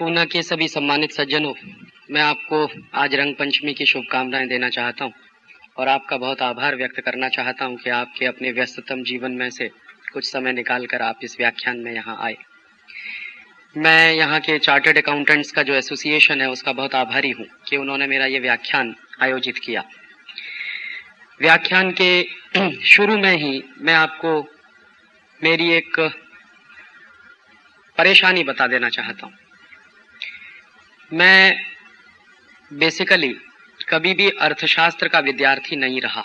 पूना के सभी सम्मानित सज्जनों, मैं आपको आज रंग पंचमी की शुभकामनाएं देना चाहता हूं और आपका बहुत आभार व्यक्त करना चाहता हूं कि आपके अपने व्यस्ततम जीवन में से कुछ समय निकालकर आप इस व्याख्यान में यहाँ आए। मैं यहाँ के चार्टर्ड अकाउंटेंट्स का जो एसोसिएशन है उसका बहुत आभारी हूँ कि उन्होंने मेरा ये व्याख्यान आयोजित किया। व्याख्यान के शुरू में ही मैं आपको मेरी एक परेशानी बता देना चाहता हूँ। मैं बेसिकली कभी भी अर्थशास्त्र का विद्यार्थी नहीं रहा।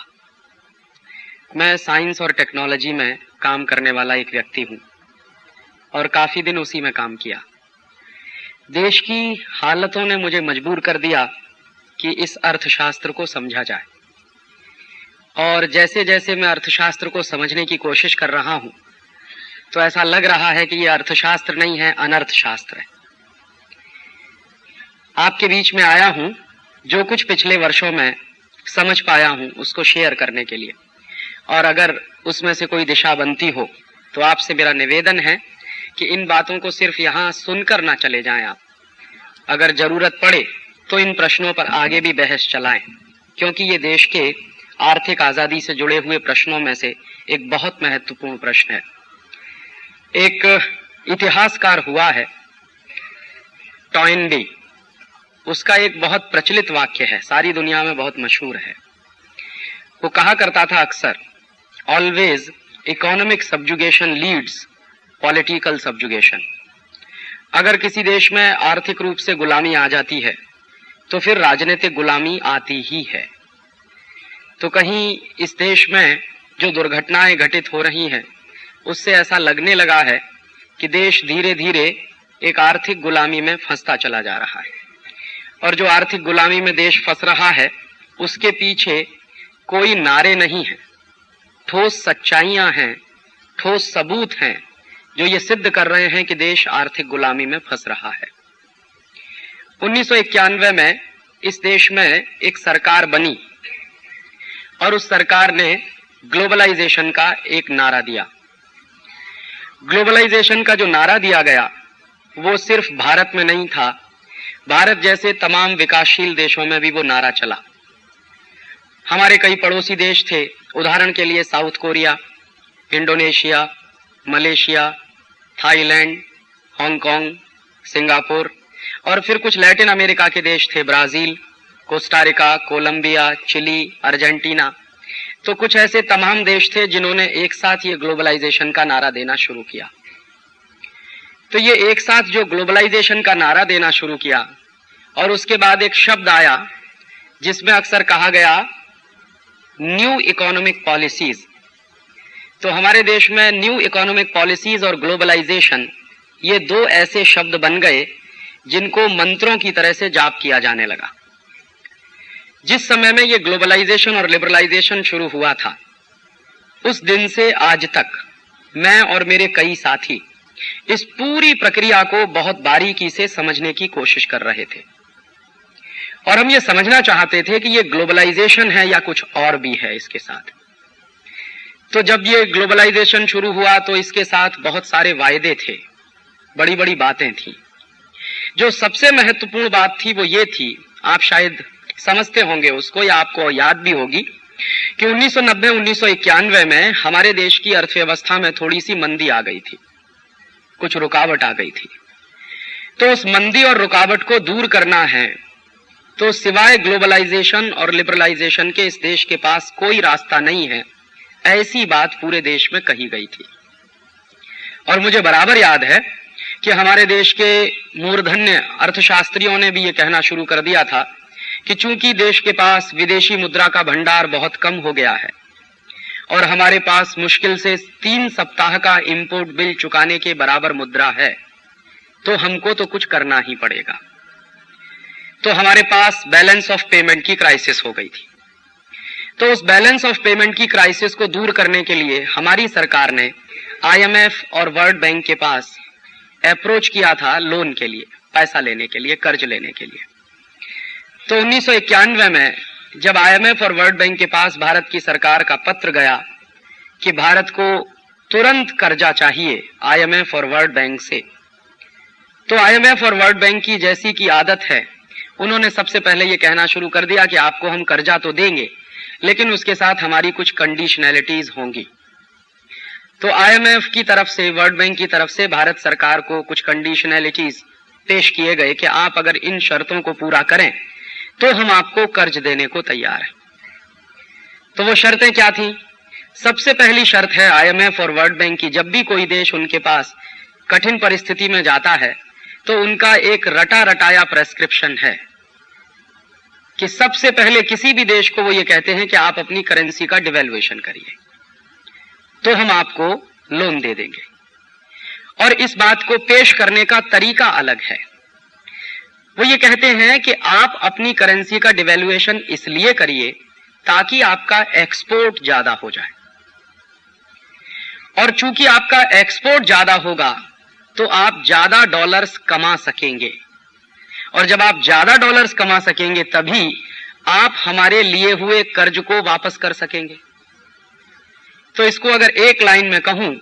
मैं साइंस और टेक्नोलॉजी में काम करने वाला एक व्यक्ति हूँ और काफ़ी दिन उसी में काम किया। देश की हालतों ने मुझे मजबूर कर दिया कि इस अर्थशास्त्र को समझा जाए, और जैसे जैसे मैं अर्थशास्त्र को समझने की कोशिश कर रहा हूँ तो ऐसा लग रहा है कि ये अर्थशास्त्र नहीं है, अनर्थशास्त्र है। आपके बीच में आया हूँ जो कुछ पिछले वर्षों में समझ पाया हूँ उसको शेयर करने के लिए, और अगर उसमें से कोई दिशा बनती हो तो आपसे मेरा निवेदन है कि इन बातों को सिर्फ यहाँ सुनकर ना चले जाएं आप। अगर जरूरत पड़े तो इन प्रश्नों पर आगे भी बहस चलाएं, क्योंकि ये देश के आर्थिक आज़ादी से जुड़े हुए प्रश्नों में से एक बहुत महत्वपूर्ण प्रश्न है। एक इतिहासकार हुआ है टॉयनबी, उसका एक बहुत प्रचलित वाक्य है, सारी दुनिया में बहुत मशहूर है। वो कहा करता था अक्सर, always economic subjugation leads political subjugation. अगर किसी देश में आर्थिक रूप से गुलामी आ जाती है तो फिर राजनीतिक गुलामी आती ही है। तो कहीं इस देश में जो दुर्घटनाएं घटित हो रही हैं उससे ऐसा लगने लगा है कि देश धीरे धीरे एक आर्थिक गुलामी में फंसता चला जा रहा है, और जो आर्थिक गुलामी में देश फंस रहा है उसके पीछे कोई नारे नहीं है, ठोस सच्चाइयां हैं, ठोस सबूत हैं जो ये सिद्ध कर रहे हैं कि देश आर्थिक गुलामी में फंस रहा है। 1991 में इस देश में एक सरकार बनी और उस सरकार ने ग्लोबलाइजेशन का एक नारा दिया। ग्लोबलाइजेशन का जो नारा दिया गया वो सिर्फ भारत में नहीं था, भारत जैसे तमाम विकासशील देशों में भी वो नारा चला। हमारे कई पड़ोसी देश थे, उदाहरण के लिए South Korea, Indonesia, Malaysia, Thailand, Hong Kong, Singapore, और फिर कुछ लैटिन अमेरिका के देश थे, Brazil, Costa Rica, Colombia, Chile, Argentina. तो कुछ ऐसे तमाम देश थे जिन्होंने एक साथ ये ग्लोबलाइजेशन का नारा देना शुरू किया। तो ये एक साथ जो ग्लोबलाइजेशन का नारा देना शुरू किया, और उसके बाद एक शब्द आया जिसमें अक्सर कहा गया न्यू इकोनॉमिक पॉलिसीज। तो हमारे देश में न्यू इकोनॉमिक पॉलिसीज और ग्लोबलाइजेशन, ये दो ऐसे शब्द बन गए जिनको मंत्रों की तरह से जाप किया जाने लगा। जिस समय में ये ग्लोबलाइजेशन और लिबरलाइजेशन शुरू हुआ था उस दिन से आज तक मैं और मेरे कई साथी इस पूरी प्रक्रिया को बहुत बारीकी से समझने की कोशिश कर रहे थे, और हम ये समझना चाहते थे कि ये ग्लोबलाइजेशन है या कुछ और भी है इसके साथ। तो जब ये ग्लोबलाइजेशन शुरू हुआ तो इसके साथ बहुत सारे वायदे थे, बड़ी बड़ी बातें थी। जो सबसे महत्वपूर्ण बात थी वो ये थी, आप शायद समझते होंगे उसको या आपको याद भी होगी, कि 1990-1991 में हमारे देश की अर्थव्यवस्था में थोड़ी सी मंदी आ गई थी, कुछ रुकावट आ गई थी। तो उस मंदी और रुकावट को दूर करना है तो सिवाय ग्लोबलाइजेशन और लिबरलाइजेशन के इस देश के पास कोई रास्ता नहीं है, ऐसी बात पूरे देश में कही गई थी। और मुझे बराबर याद है कि हमारे देश के मूर्धन्य अर्थशास्त्रियों ने भी ये कहना शुरू कर दिया था कि चूंकि देश के पास विदेशी मुद्रा का भंडार बहुत कम हो गया है और हमारे पास मुश्किल से 3 सप्ताह का इंपोर्ट बिल चुकाने के बराबर मुद्रा है, तो हमको तो कुछ करना ही पड़ेगा। तो हमारे पास बैलेंस ऑफ पेमेंट की क्राइसिस हो गई थी। तो उस बैलेंस ऑफ पेमेंट की क्राइसिस को दूर करने के लिए हमारी सरकार ने आईएमएफ और वर्ल्ड बैंक के पास अप्रोच किया था लोन के लिए, पैसा लेने के लिए, कर्ज लेने के लिए। तो 1991 में जब आईएमएफ और वर्ल्ड बैंक के पास भारत की सरकार का पत्र गया कि भारत को तुरंत कर्जा चाहिए आईएमएफ और वर्ल्ड बैंक से, तो आईएमएफ और वर्ल्ड बैंक की जैसी की आदत है, उन्होंने सबसे पहले ये कहना शुरू कर दिया कि आपको हम कर्जा तो देंगे, लेकिन उसके साथ हमारी कुछ कंडीशनैलिटीज होंगी। तो आईएमएफ की तरफ से, वर्ल्ड बैंक की तरफ से भारत सरकार को कुछ कंडीशनैलिटीज पेश किए गए कि आप अगर इन शर्तों को पूरा करें तो हम आपको कर्ज देने को तैयार हैं। तो वो शर्तें क्या थी? सबसे पहली शर्त है आईएमएफ और वर्ल्ड बैंक की, जब भी कोई देश उनके पास कठिन परिस्थिति में जाता है तो उनका एक रटा रटाया प्रेस्क्रिप्शन है कि सबसे पहले किसी भी देश को वो ये कहते हैं कि आप अपनी करेंसी का डिवैल्यूएशन करिए तो हम आपको लोन दे देंगे। और इस बात को पेश करने का तरीका अलग है। वो ये कहते हैं कि आप अपनी करेंसी का डिवैल्यूएशन इसलिए करिए ताकि आपका एक्सपोर्ट ज्यादा हो जाए, और चूंकि आपका एक्सपोर्ट ज्यादा होगा तो आप ज्यादा डॉलर्स कमा सकेंगे, और जब आप ज्यादा डॉलर्स कमा सकेंगे तभी आप हमारे लिए हुए कर्ज को वापस कर सकेंगे। तो इसको अगर एक लाइन में कहूं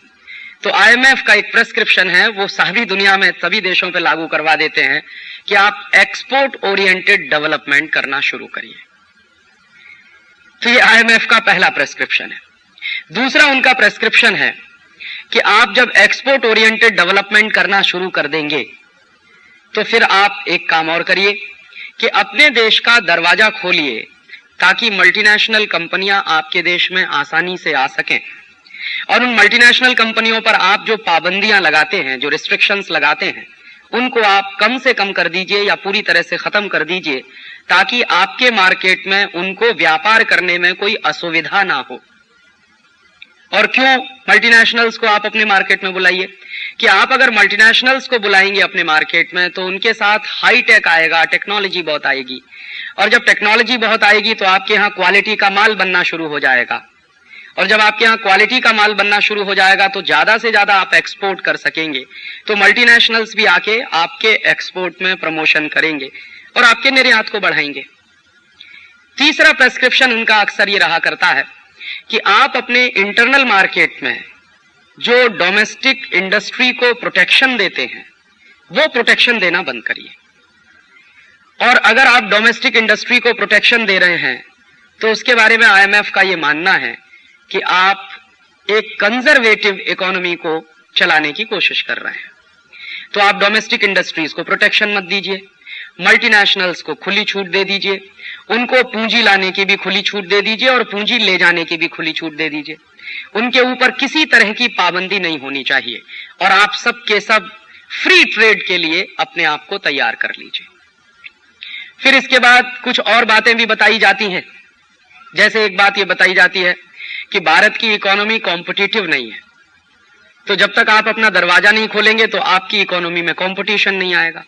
तो आईएमएफ का एक प्रेस्क्रिप्शन है, वो सारी दुनिया में सभी देशों पे लागू करवा देते हैं कि आप एक्सपोर्ट ओरिएंटेड डेवलपमेंट करना शुरू करिए। तो ये आईएमएफ का पहला प्रेस्क्रिप्शन है। दूसरा उनका प्रेस्क्रिप्शन है कि आप जब एक्सपोर्ट ओरिएंटेड डेवलपमेंट करना शुरू कर देंगे तो फिर आप एक काम और करिए कि अपने देश का दरवाजा खोलिए ताकि मल्टीनेशनल कंपनियां आपके देश में आसानी से आ सकें, और उन मल्टीनेशनल कंपनियों पर आप जो पाबंदियां लगाते हैं, जो रिस्ट्रिक्शंस लगाते हैं, उनको आप कम से कम कर दीजिए या पूरी तरह से खत्म कर दीजिए ताकि आपके मार्केट में उनको व्यापार करने में कोई असुविधा ना हो। और क्यों मल्टीनेशनल्स को आप अपने मार्केट में बुलाइए कि आप अगर मल्टीनेशनल्स को बुलाएंगे अपने मार्केट में तो उनके साथ हाई टेक आएगा, टेक्नोलॉजी बहुत आएगी, और जब टेक्नोलॉजी बहुत आएगी तो आपके यहाँ क्वालिटी का माल बनना शुरू हो जाएगा, और जब आपके यहाँ क्वालिटी का माल बनना शुरू हो जाएगा तो ज्यादा से ज्यादा आप एक्सपोर्ट कर सकेंगे। तो मल्टीनेशनल्स भी आके आपके एक्सपोर्ट में प्रमोशन करेंगे और आपके निर्यात को बढ़ाएंगे। तीसरा प्रेस्क्रिप्शन उनका अक्सर ये रहा करता है कि आप अपने इंटरनल मार्केट में जो डोमेस्टिक इंडस्ट्री को प्रोटेक्शन देते हैं वो प्रोटेक्शन देना बंद करिए। और अगर आप डोमेस्टिक इंडस्ट्री को प्रोटेक्शन दे रहे हैं तो उसके बारे में आईएमएफ का ये मानना है कि आप एक कंजर्वेटिव इकोनॉमी को चलाने की कोशिश कर रहे हैं। तो आप डोमेस्टिक इंडस्ट्रीज को प्रोटेक्शन मत दीजिए, मल्टीनेशनल्स को खुली छूट दे दीजिए, उनको पूंजी लाने की भी खुली छूट दे दीजिए और पूंजी ले जाने की भी खुली छूट दे दीजिए। उनके ऊपर किसी तरह की पाबंदी नहीं होनी चाहिए और आप सब के सब फ्री ट्रेड के लिए अपने आप को तैयार कर लीजिए। फिर इसके बाद कुछ और बातें भी बताई जाती हैं। जैसे एक बात ये बताई जाती है कि भारत की इकोनॉमी कॉम्पिटिटिव नहीं है, तो जब तक आप अपना दरवाजा नहीं खोलेंगे तो आपकी इकोनॉमी में कंपटीशन नहीं आएगा,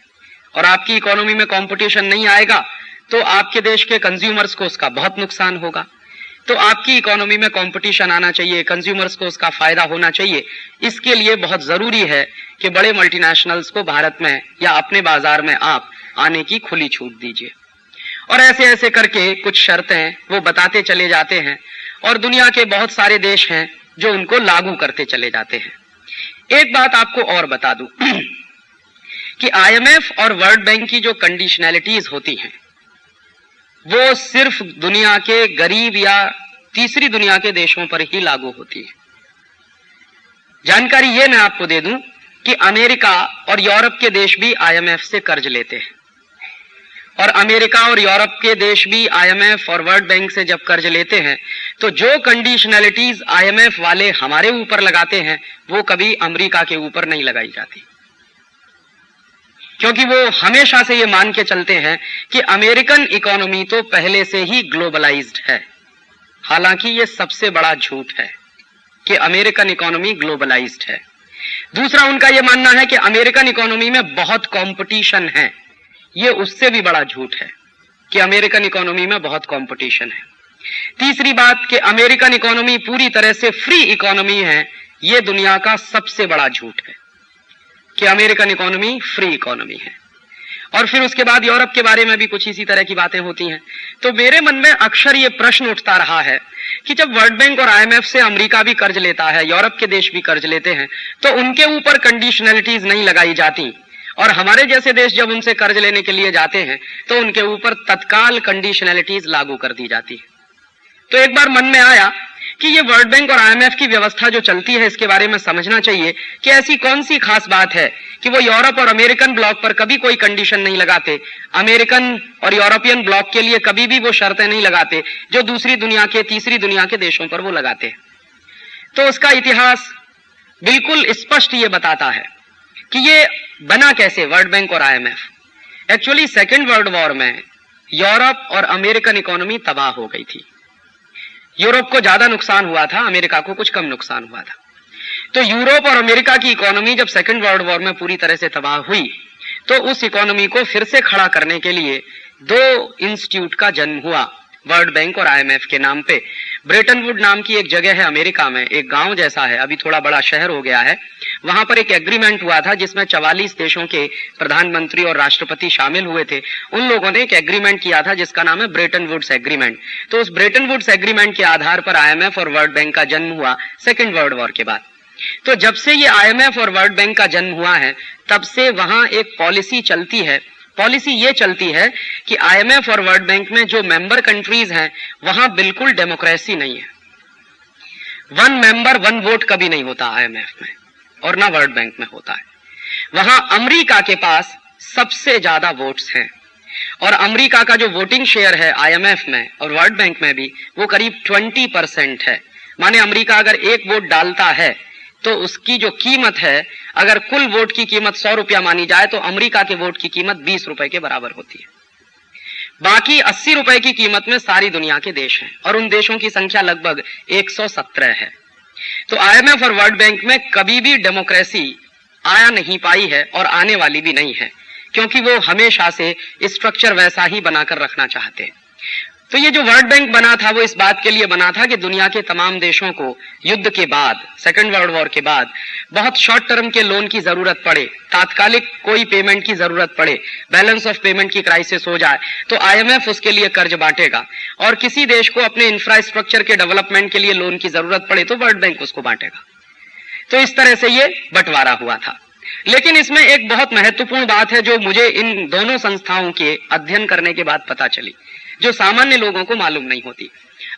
और आपकी इकोनॉमी में कंपटीशन नहीं आएगा तो आपके देश के कंज्यूमर्स को उसका बहुत नुकसान होगा। तो आपकी इकोनॉमी में कंपटीशन आना चाहिए, कंज्यूमर्स को उसका फायदा होना चाहिए। इसके लिए बहुत जरूरी है कि बड़े मल्टीनेशनल्स को भारत में या अपने बाजार में आप आने की खुली छूट दीजिए। और ऐसे ऐसे करके कुछ शर्तें वो बताते चले जाते हैं और दुनिया के बहुत सारे देश हैं जो उनको लागू करते चले जाते हैं। एक बात आपको और बता दूं कि आईएमएफ और वर्ल्ड बैंक की जो कंडीशनैलिटीज होती हैं वो सिर्फ दुनिया के गरीब या तीसरी दुनिया के देशों पर ही लागू होती है। जानकारी ये मैं आपको दे दूं कि अमेरिका और यूरोप के देश भी आईएमएफ से कर्ज लेते हैं, और अमेरिका और यूरोप के देश भी आईएमएफ और वर्ल्ड बैंक से जब कर्ज लेते हैं तो जो कंडीशनैलिटीज आईएमएफ वाले हमारे ऊपर लगाते हैं वो कभी अमेरिका के ऊपर नहीं लगाई जाती, क्योंकि वो हमेशा से ये मान के चलते हैं कि अमेरिकन इकोनॉमी तो पहले से ही ग्लोबलाइज्ड है। हालांकि ये सबसे बड़ा झूठ है कि अमेरिकन इकोनॉमी ग्लोबलाइज्ड है। दूसरा उनका यह मानना है कि अमेरिकन इकोनॉमी में बहुत कंपटीशन है। ये उससे भी बड़ा झूठ है कि अमेरिकन इकोनॉमी में बहुत कंपटीशन है। तीसरी बात कि अमेरिकन इकोनॉमी पूरी तरह से फ्री इकोनॉमी है, यह दुनिया का सबसे बड़ा झूठ है कि अमेरिकन इकोनॉमी फ्री इकोनॉमी है। और फिर उसके बाद यूरोप के बारे में भी कुछ इसी तरह की बातें होती हैं। तो मेरे मन में अक्सर ये प्रश्न उठता रहा है कि जब वर्ल्ड बैंक और आईएमएफ से अमेरिका भी कर्ज लेता है, यूरोप के देश भी कर्ज लेते हैं, तो उनके ऊपर कंडीशनैलिटीज नहीं लगाई जाती और हमारे जैसे देश जब उनसे कर्ज लेने के लिए जाते हैं तो उनके ऊपर तत्काल कंडीशनैलिटीज लागू कर दी जाती है। तो एक बार मन में आया कि ये वर्ल्ड बैंक और आईएमएफ की व्यवस्था जो चलती है इसके बारे में समझना चाहिए कि ऐसी कौन सी खास बात है कि वो यूरोप और अमेरिकन ब्लॉक पर कभी कोई कंडीशन नहीं लगाते, अमेरिकन और यूरोपियन ब्लॉक के लिए कभी भी वो शर्तें नहीं लगाते जो दूसरी दुनिया के, तीसरी दुनिया के देशों पर वो लगाते हैं। तो उसका इतिहास बिल्कुल स्पष्ट ये बताता है कि ये बना कैसे वर्ल्ड बैंक और IMF. Actually second world war में यूरोप और अमेरिकन इकोनॉमी तबाह हो गई थी। यूरोप को ज्यादा नुकसान हुआ था, अमेरिका को कुछ कम नुकसान हुआ था। तो यूरोप और अमेरिका की इकोनॉमी जब सेकेंड वर्ल्ड वॉर में पूरी तरह से तबाह हुई तो उस इकोनॉमी को फिर से खड़ा करने के लिए दो इंस्टीट्यूट का जन्म हुआ वर्ल्ड बैंक और आईएमएफ के नाम पे। ब्रेटन वुड नाम की एक जगह है अमेरिका में, एक गांव जैसा है, अभी थोड़ा बड़ा शहर हो गया है। वहां पर एक एग्रीमेंट हुआ था जिसमें 44 देशों के प्रधानमंत्री और राष्ट्रपति शामिल हुए थे। उन लोगों ने एक एग्रीमेंट किया था जिसका नाम है ब्रेटन वुड्स एग्रीमेंट। तो उस ब्रेटन वुड्स एग्रीमेंट के आधार पर आईएमएफ और वर्ल्ड बैंक का जन्म हुआ सेकेंड वर्ल्ड वॉर के बाद। तो जब से ये आईएमएफ और वर्ल्ड बैंक का जन्म हुआ है तब से वहां एक पॉलिसी चलती है। पॉलिसी ये चलती है कि आईएमएफ और वर्ल्ड बैंक में जो मेंबर कंट्रीज हैं वहां बिल्कुल डेमोक्रेसी नहीं है। वन मेंबर वन वोट कभी नहीं होता आईएमएफ में और ना वर्ल्ड बैंक में होता है। वहां अमेरिका के पास सबसे ज्यादा वोट्स हैं और अमेरिका का जो वोटिंग शेयर है आईएमएफ में और वर्ल्ड बैंक में भी वो करीब 20% है। माने अमेरिका अगर एक वोट डालता है तो उसकी जो कीमत है, अगर कुल वोट की कीमत 100 रुपया मानी जाए तो अमेरिका के वोट की कीमत 20 रुपए के बराबर होती है। बाकी 80 रुपए की कीमत में सारी दुनिया के देश हैं और उन देशों की संख्या लगभग 117 है। तो आईएमएफ और वर्ल्ड बैंक में कभी भी डेमोक्रेसी आया नहीं पाई है और आने वाली भी नहीं है, क्योंकि वो हमेशा से स्ट्रक्चर वैसा ही बनाकर रखना चाहते हैं। तो ये जो वर्ल्ड बैंक बना था वो इस बात के लिए बना था कि दुनिया के तमाम देशों को युद्ध के बाद, सेकेंड वर्ल्ड वॉर के बाद बहुत शॉर्ट टर्म के लोन की जरूरत पड़े, तात्कालिक कोई पेमेंट की जरूरत पड़े, बैलेंस ऑफ पेमेंट की क्राइसिस हो जाए तो आईएमएफ उसके लिए कर्ज बांटेगा, और किसी देश को अपने इंफ्रास्ट्रक्चर के डेवलपमेंट के लिए लोन की जरूरत पड़े तो वर्ल्ड बैंक उसको बांटेगा। तो इस तरह से ये बंटवारा हुआ था। लेकिन इसमें एक बहुत महत्वपूर्ण बात है जो मुझे इन दोनों संस्थाओं के अध्ययन करने के बाद पता चली, जो सामान्य लोगों को मालूम नहीं होती।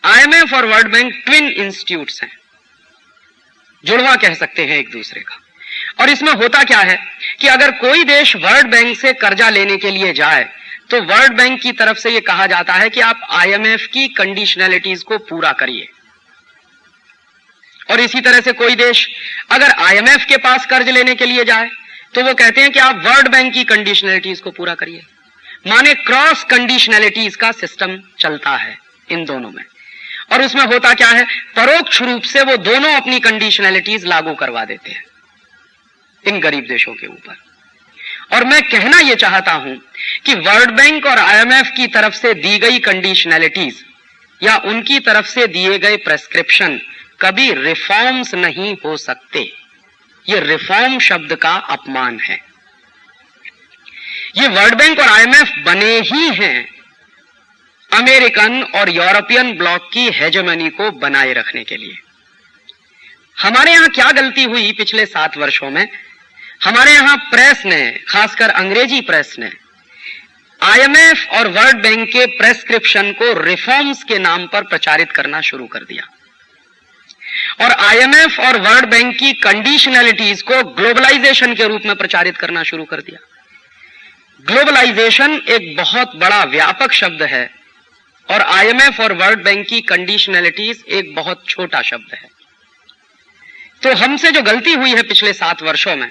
आईएमएफ और वर्ल्ड बैंक ट्विन इंस्टीट्यूट्स हैं, जुड़वा कह सकते हैं एक दूसरे का। और इसमें होता क्या है कि अगर कोई देश वर्ल्ड बैंक से कर्जा लेने के लिए जाए तो वर्ल्ड बैंक की तरफ से यह कहा जाता है कि आप आईएमएफ की कंडीशनैलिटीज को पूरा करिए। और इसी तरह से कोई देश अगर आईएमएफ के पास कर्ज लेने के लिए जाए तो वो कहते हैं कि आप वर्ल्ड बैंक की कंडीशनैलिटीज को पूरा करिए। माने क्रॉस कंडीशनैलिटीज का सिस्टम चलता है इन दोनों में। और उसमें होता क्या है, परोक्ष रूप से वो दोनों अपनी कंडीशनैलिटीज लागू करवा देते हैं इन गरीब देशों के ऊपर। और मैं कहना यह चाहता हूं कि वर्ल्ड बैंक और आईएमएफ की तरफ से दी गई कंडीशनैलिटीज या उनकी तरफ से दिए गए प्रेस्क्रिप्शन कभी रिफॉर्म्स नहीं हो सकते। यह रिफॉर्म शब्द का अपमान है। ये वर्ल्ड बैंक और आईएमएफ बने ही हैं अमेरिकन और यूरोपियन ब्लॉक की हेजेमनी को बनाए रखने के लिए। हमारे यहां क्या गलती हुई पिछले 7 वर्षों में? हमारे यहां प्रेस ने, खासकर अंग्रेजी प्रेस ने, आईएमएफ और वर्ल्ड बैंक के प्रेस्क्रिप्शन को रिफॉर्म्स के नाम पर प्रचारित करना शुरू कर दिया और आईएमएफ और वर्ल्ड बैंक की कंडीशनैलिटीज को ग्लोबलाइजेशन के रूप में प्रचारित करना शुरू कर दिया। ग्लोबलाइजेशन एक बहुत बड़ा व्यापक शब्द है और आईएमएफ और वर्ल्ड बैंक की कंडीशनैलिटीज एक बहुत छोटा शब्द है। तो हमसे जो गलती हुई है पिछले 7 वर्षों में,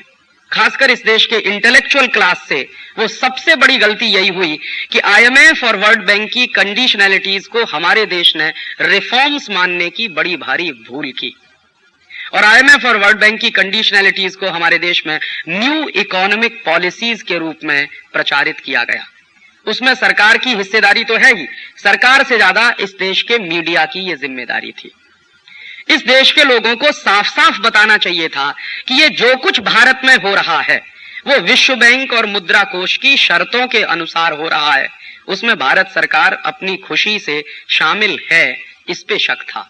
खासकर इस देश के इंटेलेक्चुअल क्लास से, वो सबसे बड़ी गलती यही हुई कि आईएमएफ और वर्ल्ड बैंक की कंडीशनैलिटीज को हमारे देश ने रिफॉर्म्स मानने की बड़ी भारी भूल की और आईएमएफ और वर्ल्ड बैंक की कंडीशनैलिटीज को हमारे देश में न्यू इकोनॉमिक पॉलिसीज के रूप में प्रचारित किया गया। उसमें सरकार की हिस्सेदारी तो है ही, सरकार से ज्यादा इस देश के मीडिया की यह जिम्मेदारी थी। इस देश के लोगों को साफ साफ बताना चाहिए था कि ये जो कुछ भारत में हो रहा है वो विश्व बैंक और मुद्रा कोष की शर्तों के अनुसार हो रहा है, उसमें भारत सरकार अपनी खुशी से शामिल है, इस पे शक था।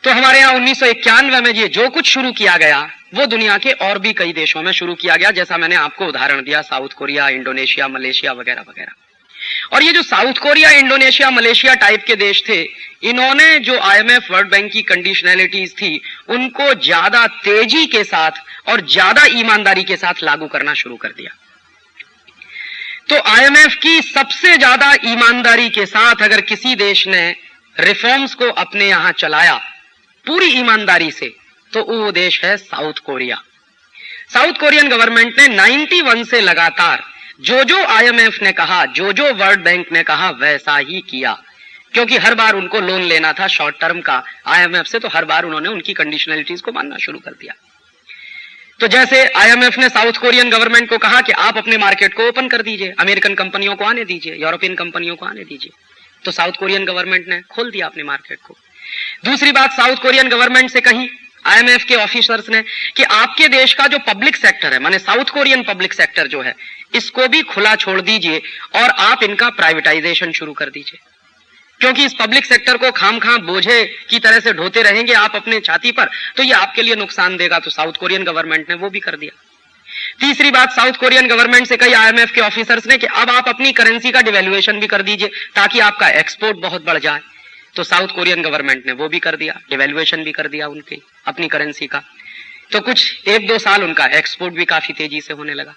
तो हमारे यहां 1991 में ये जो कुछ शुरू किया गया वो दुनिया के और भी कई देशों में शुरू किया गया, जैसा मैंने आपको उदाहरण दिया, साउथ कोरिया, इंडोनेशिया, मलेशिया वगैरह वगैरह। और ये जो south Korea, Indonesia, Malaysia type के देश थे, इन्होंने जो आईएमएफ, वर्ल्ड बैंक की कंडीशनैलिटीज थी, उनको ज्यादा तेजी के साथ और ज्यादा ईमानदारी के साथ लागू करना शुरू कर दिया। तो आईएमएफ की सबसे ज्यादा ईमानदारी के साथ अगर किसी देश ने रिफॉर्म्स को अपने यहां चलाया पूरी ईमानदारी से, तो वो देश है south Korea. South Korean government ने 91 से लगातार जो आईएमएफ ने कहा, जो वर्ल्ड बैंक ने कहा, वैसा ही किया, क्योंकि हर बार उनको लोन लेना था शॉर्ट टर्म का आईएमएफ से, तो हर बार उन्होंने उनकी कंडीशनलिटीज को मानना शुरू कर दिया। तो जैसे आईएमएफ ने साउथ कोरियन गवर्नमेंट को कहा कि आप अपने मार्केट को ओपन कर दीजिए, अमेरिकन कंपनियों को आने दीजिए, यूरोपियन कंपनियों को आने दीजिए, तो साउथ कोरियन गवर्नमेंट ने खोल दिया अपने मार्केट को। दूसरी बात साउथ कोरियन गवर्नमेंट से कही आईएमएफ के ऑफिसर्स ने कि आपके देश का जो पब्लिक सेक्टर है, माने साउथ कोरियन पब्लिक सेक्टर जो है, इसको भी खुला छोड़ दीजिए और आप इनका प्राइवेटाइजेशन शुरू कर दीजिए, क्योंकि इस पब्लिक सेक्टर को खामखा बोझे की तरह से ढोते रहेंगे आप अपने छाती पर, तो ये आपके लिए नुकसान देगा। तो साउथ कोरियन गवर्नमेंट ने वो भी कर दिया। तीसरी बात साउथ कोरियन गवर्नमेंट से कही आईएमएफ के ऑफिसर्स ने कि अब आप अपनी करेंसी का डिवैल्यूएशन भी कर दीजिए ताकि आपका एक्सपोर्ट बहुत बढ़ जाए। तो साउथ कोरियन गवर्नमेंट ने वो भी कर दिया, डिवैल्यूएशन भी कर दिया उनकी अपनी करेंसी का। तो कुछ 1-2 साल उनका एक्सपोर्ट भी काफी तेजी से होने लगा।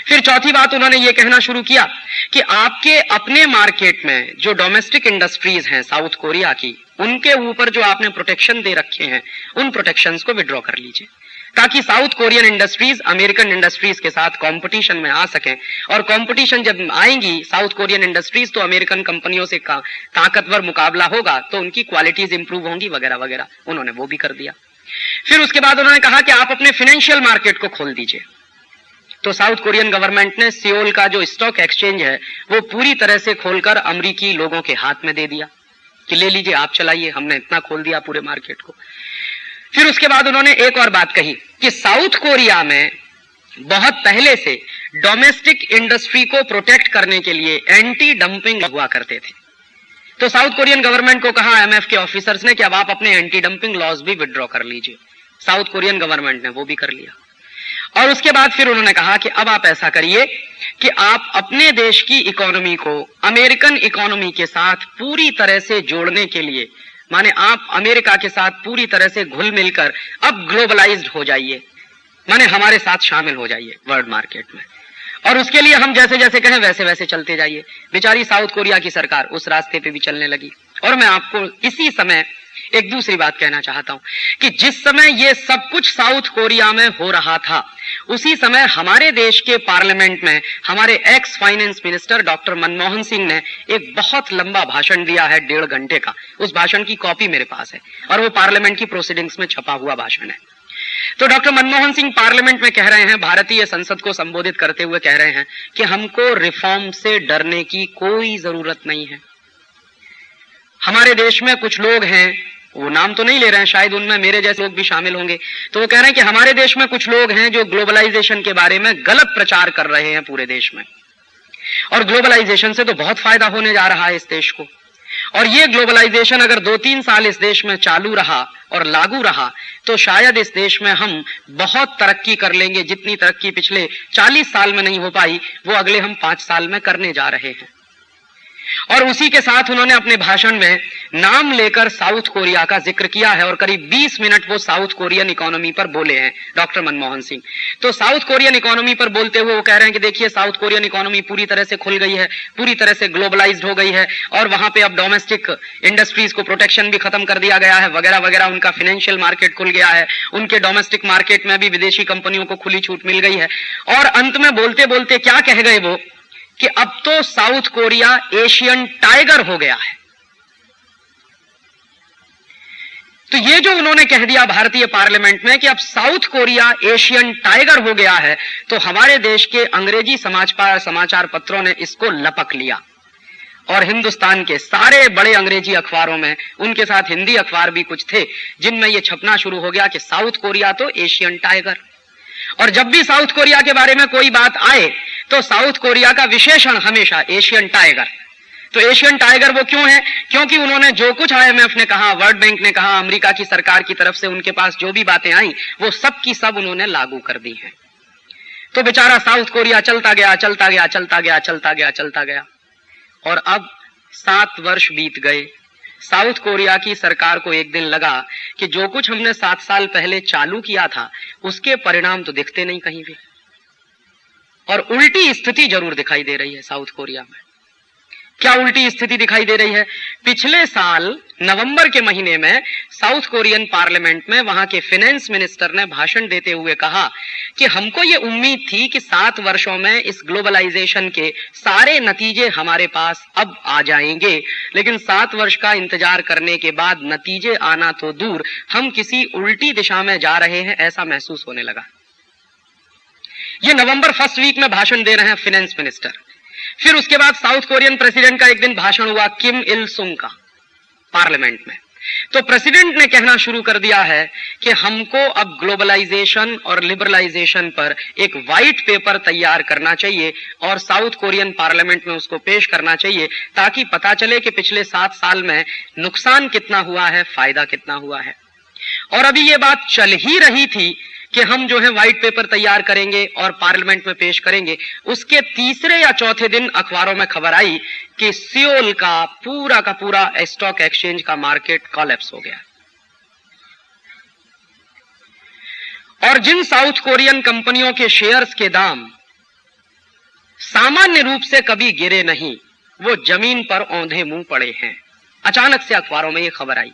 फिर चौथी बात उन्होंने ये कहना शुरू किया कि आपके अपने मार्केट में जो डोमेस्टिक इंडस्ट्रीज हैं साउथ कोरिया की, उनके ऊपर जो आपने प्रोटेक्शन दे रखे हैं, उन प्रोटेक्शंस को विड्रॉ कर लीजिए, ताकि south Korean industries American industries के साथ कंपटीशन में आ सकें। और कंपटीशन जब आएंगी साउथ कोरियन इंडस्ट्रीज, तो अमेरिकन कंपनियों से ताकतवर मुकाबला होगा, तो उनकी क्वालिटीज इंप्रूव होंगी वगैरह वगैरह। उन्होंने वो भी कर दिया। फिर उसके बाद उन्होंने कहा कि आप अपने फाइनेंशियल मार्केट को खोल दीजिए। तो साउथ कोरियन गवर्नमेंट ने सियोल का जो स्टॉक एक्सचेंज है वो पूरी तरह से खोलकर अमेरिकी लोगों के हाथ में दे दिया कि ले लीजिए, आप चलाइए, हमने इतना खोल दिया पूरे मार्केट को। फिर उसके बाद उन्होंने एक और बात कही कि साउथ कोरिया में बहुत पहले से डोमेस्टिक इंडस्ट्री को प्रोटेक्ट करने के लिए एंटी डंपिंग हुआ करते थे। तो साउथ कोरियन गवर्नमेंट को कहा आईएमएफ के ऑफिसर्स ने कि अब आप अपने एंटी डंपिंग लॉज भी विड्रॉ कर लीजिए। साउथ कोरियन गवर्नमेंट ने वो भी कर लिया। और उसके बाद फिर उन्होंने कहा कि अब आप ऐसा करिए कि आप अपने देश की इकोनॉमी को अमेरिकन इकोनॉमी के साथ पूरी तरह से जोड़ने के लिए, माने आप अमेरिका के साथ पूरी तरह से घुल मिलकर अब ग्लोबलाइज्ड हो जाइए, माने हमारे साथ शामिल हो जाइए वर्ल्ड मार्केट में, और उसके लिए हम जैसे जैसे कहें वैसे वैसे चलते जाइए। बेचारी साउथ कोरिया की सरकार उस रास्ते पे भी चलने लगी। और मैं आपको इसी समय एक दूसरी बात कहना चाहता हूं कि जिस समय ये सब कुछ साउथ कोरिया में हो रहा था, उसी समय हमारे देश के पार्लियामेंट में हमारे ex finance minister doctor Manmohan Singh ने एक बहुत लंबा भाषण दिया है, 1.5 घंटे का। उस भाषण की कॉपी मेरे पास है और वो पार्लियामेंट की प्रोसीडिंग्स में छपा हुआ भाषण है। तो डॉक्टर मनमोहन सिंह पार्लियामेंट में कह रहे हैं, भारतीय संसद को संबोधित करते हुए कह रहे हैं कि हमको रिफॉर्म से डरने की कोई जरूरत नहीं है। हमारे देश में कुछ लोग हैं, वो नाम तो नहीं ले रहे हैं, शायद उनमें मेरे जैसे लोग भी शामिल होंगे, तो वो कह रहे हैं कि हमारे देश में कुछ लोग हैं जो ग्लोबलाइजेशन के बारे में गलत प्रचार कर रहे हैं पूरे देश में, और ग्लोबलाइजेशन से तो बहुत फायदा होने जा रहा है इस देश को, और ये ग्लोबलाइजेशन अगर 2-3 साल इस देश में चालू रहा और लागू रहा तो शायद इस देश में हम बहुत तरक्की कर लेंगे। जितनी तरक्की पिछले 40 साल में नहीं हो पाई, वो अगले हम 5 साल में करने जा रहे हैं। और उसी के साथ उन्होंने अपने भाषण में नाम लेकर साउथ कोरिया का जिक्र किया है और करीब 20 मिनट वो साउथ कोरियन इकोनॉमी पर बोले हैं डॉक्टर मनमोहन सिंह। तो साउथ कोरियन इकोनॉमी पर बोलते हुए वो कह रहे हैं कि देखिए, साउथ कोरियन इकोनॉमी पूरी तरह से खुल गई है, पूरी तरह से ग्लोबलाइज्ड हो गई है, और वहां पे अब डोमेस्टिक इंडस्ट्रीज को प्रोटेक्शन भी खत्म कर दिया गया है वगैरह वगैरह। उनका फाइनेंशियल मार्केट खुल गया है, उनके डोमेस्टिक मार्केट में भी विदेशी कंपनियों को खुली छूट मिल गई है। और अंत में बोलते बोलते क्या कह गए वो कि अब तो साउथ कोरिया एशियन टाइगर हो गया है। तो ये जो उन्होंने कह दिया भारतीय पार्लियामेंट में कि अब साउथ कोरिया एशियन टाइगर हो गया है, तो हमारे देश के अंग्रेजी समाचार पत्रों ने इसको लपक लिया, और हिंदुस्तान के सारे बड़े अंग्रेजी अखबारों में, उनके साथ हिंदी अखबार भी कुछ थे, जिनमें यह छपना शुरू हो गया कि साउथ कोरिया तो एशियन टाइगर। और जब भी साउथ कोरिया के बारे में कोई बात आए तो साउथ कोरिया का विशेषण हमेशा एशियन टाइगर। तो एशियन टाइगर वो क्यों है? क्योंकि उन्होंने जो कुछ आईएमएफ ने कहा, वर्ल्ड बैंक ने कहा, अमेरिका की सरकार की तरफ से उनके पास जो भी बातें आई वो सब की सब उन्होंने लागू कर दी हैं। तो बेचारा साउथ कोरिया चलता गया, चलता गया, चलता गया, चलता गया, चलता गया, और अब 7 वर्ष बीत गए। साउथ कोरिया की सरकार को एक दिन लगा कि जो कुछ हमने 7 साल पहले चालू किया था उसके परिणाम तो दिखते नहीं कहीं भी, और उल्टी स्थिति जरूर दिखाई दे रही है साउथ कोरिया में। क्या उल्टी स्थिति दिखाई दे रही है? पिछले साल नवंबर के महीने में साउथ कोरियन पार्लियामेंट में वहां के फाइनेंस मिनिस्टर ने भाषण देते हुए कहा कि हमको ये उम्मीद थी कि 7 वर्षों में इस ग्लोबलाइजेशन के सारे नतीजे हमारे पास अब आ जाएंगे, लेकिन 7 वर्ष का इंतजार करने के बाद नतीजे आना तो दूर, हम किसी उल्टी दिशा में जा रहे हैं ऐसा महसूस होने लगा। ये नवंबर फर्स्ट वीक में भाषण दे रहे हैं फाइनेंस मिनिस्टर। फिर उसके बाद साउथ कोरियन प्रेसिडेंट का एक दिन भाषण हुआ किम इल सुंग का पार्लियामेंट में। तो प्रेसिडेंट ने कहना शुरू कर दिया है कि हमको अब ग्लोबलाइजेशन और लिबरलाइजेशन पर एक व्हाइट पेपर तैयार करना चाहिए और साउथ कोरियन पार्लियामेंट में उसको पेश करना चाहिए, ताकि पता चले कि पिछले 7 साल में नुकसान कितना हुआ है, फायदा कितना हुआ है। और अभी ये बात चल ही रही थी कि हम जो है व्हाइट पेपर तैयार करेंगे और पार्लियामेंट में पेश करेंगे, उसके तीसरे या चौथे दिन अखबारों में खबर आई कि सियोल का पूरा स्टॉक एक्सचेंज का मार्केट कोलैप्स हो गया। और जिन साउथ कोरियन कंपनियों के शेयर्स के दाम सामान्य रूप से कभी गिरे नहीं, वो जमीन पर औंधे मुंह पड़े हैं। अचानक से अखबारों में ये खबर आई,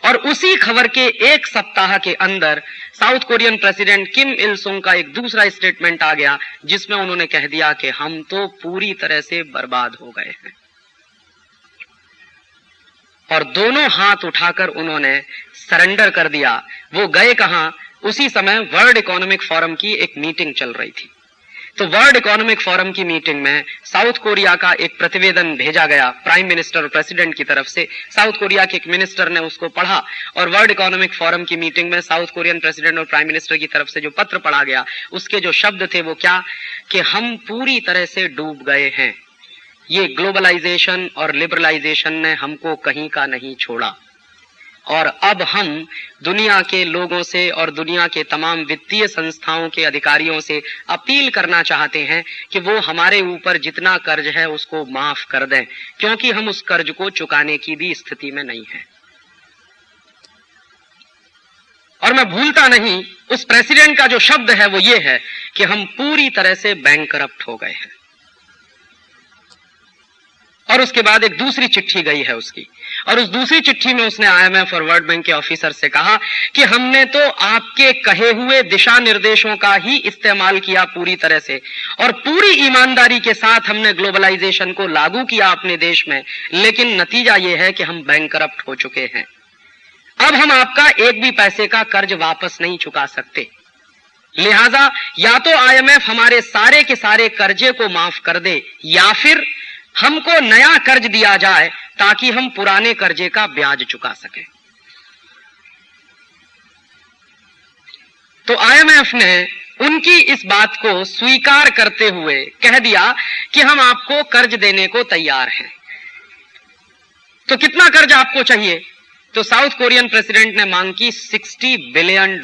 और उसी खबर के 1 सप्ताह के अंदर साउथ कोरियन प्रेसिडेंट किम इल सुंग का एक दूसरा स्टेटमेंट आ गया, जिसमें उन्होंने कह दिया कि हम तो पूरी तरह से बर्बाद हो गए हैं। और दोनों हाथ उठाकर उन्होंने सरेंडर कर दिया। वो गए कहां? उसी समय वर्ल्ड इकोनॉमिक फोरम की एक मीटिंग चल रही थी। तो वर्ल्ड इकोनॉमिक फोरम की मीटिंग में साउथ कोरिया का एक प्रतिवेदन भेजा गया प्राइम मिनिस्टर और प्रेसिडेंट की तरफ से। साउथ कोरिया के एक मिनिस्टर ने उसको पढ़ा, और वर्ल्ड इकोनॉमिक फोरम की मीटिंग में साउथ कोरियन प्रेसिडेंट और प्राइम मिनिस्टर की तरफ से जो पत्र पढ़ा गया, उसके जो शब्द थे वो क्या, कि हम पूरी तरह से डूब गए हैं। ये ग्लोबलाइजेशन और लिबरलाइजेशन ने हमको कहीं का नहीं छोड़ा, और अब हम दुनिया के लोगों से और दुनिया के तमाम वित्तीय संस्थाओं के अधिकारियों से अपील करना चाहते हैं कि वो हमारे ऊपर जितना कर्ज है उसको माफ कर दें, क्योंकि हम उस कर्ज को चुकाने की भी स्थिति में नहीं है। और मैं भूलता नहीं, उस प्रेसिडेंट का जो शब्द है वो ये है कि हम पूरी तरह से बैंकरप्ट हो गए हैं। और उसके बाद एक दूसरी चिट्ठी गई है उसकी, और उस दूसरी चिट्ठी में उसने आईएमएफ और वर्ल्ड बैंक के ऑफिसर से कहा कि हमने तो आपके कहे हुए दिशा निर्देशों का ही इस्तेमाल किया पूरी तरह से, और पूरी ईमानदारी के साथ हमने ग्लोबलाइजेशन को लागू किया अपने देश में, लेकिन नतीजा यह है कि हम बैंकरप्ट हो चुके हैं। अब हम आपका एक भी पैसे का कर्ज वापस नहीं चुका सकते। लिहाजा या तो आईएमएफ हमारे सारे के सारे कर्जे को माफ कर दे, या फिर हमको नया कर्ज दिया जाए ताकि हम पुराने कर्जे का ब्याज चुका सकें। तो आईएमएफ ने उनकी इस बात को स्वीकार करते हुए कह दिया कि हम आपको कर्ज देने को तैयार हैं। तो कितना कर्ज आपको चाहिए? तो साउथ कोरियन प्रेसिडेंट ने मांग की $60 बिलियन।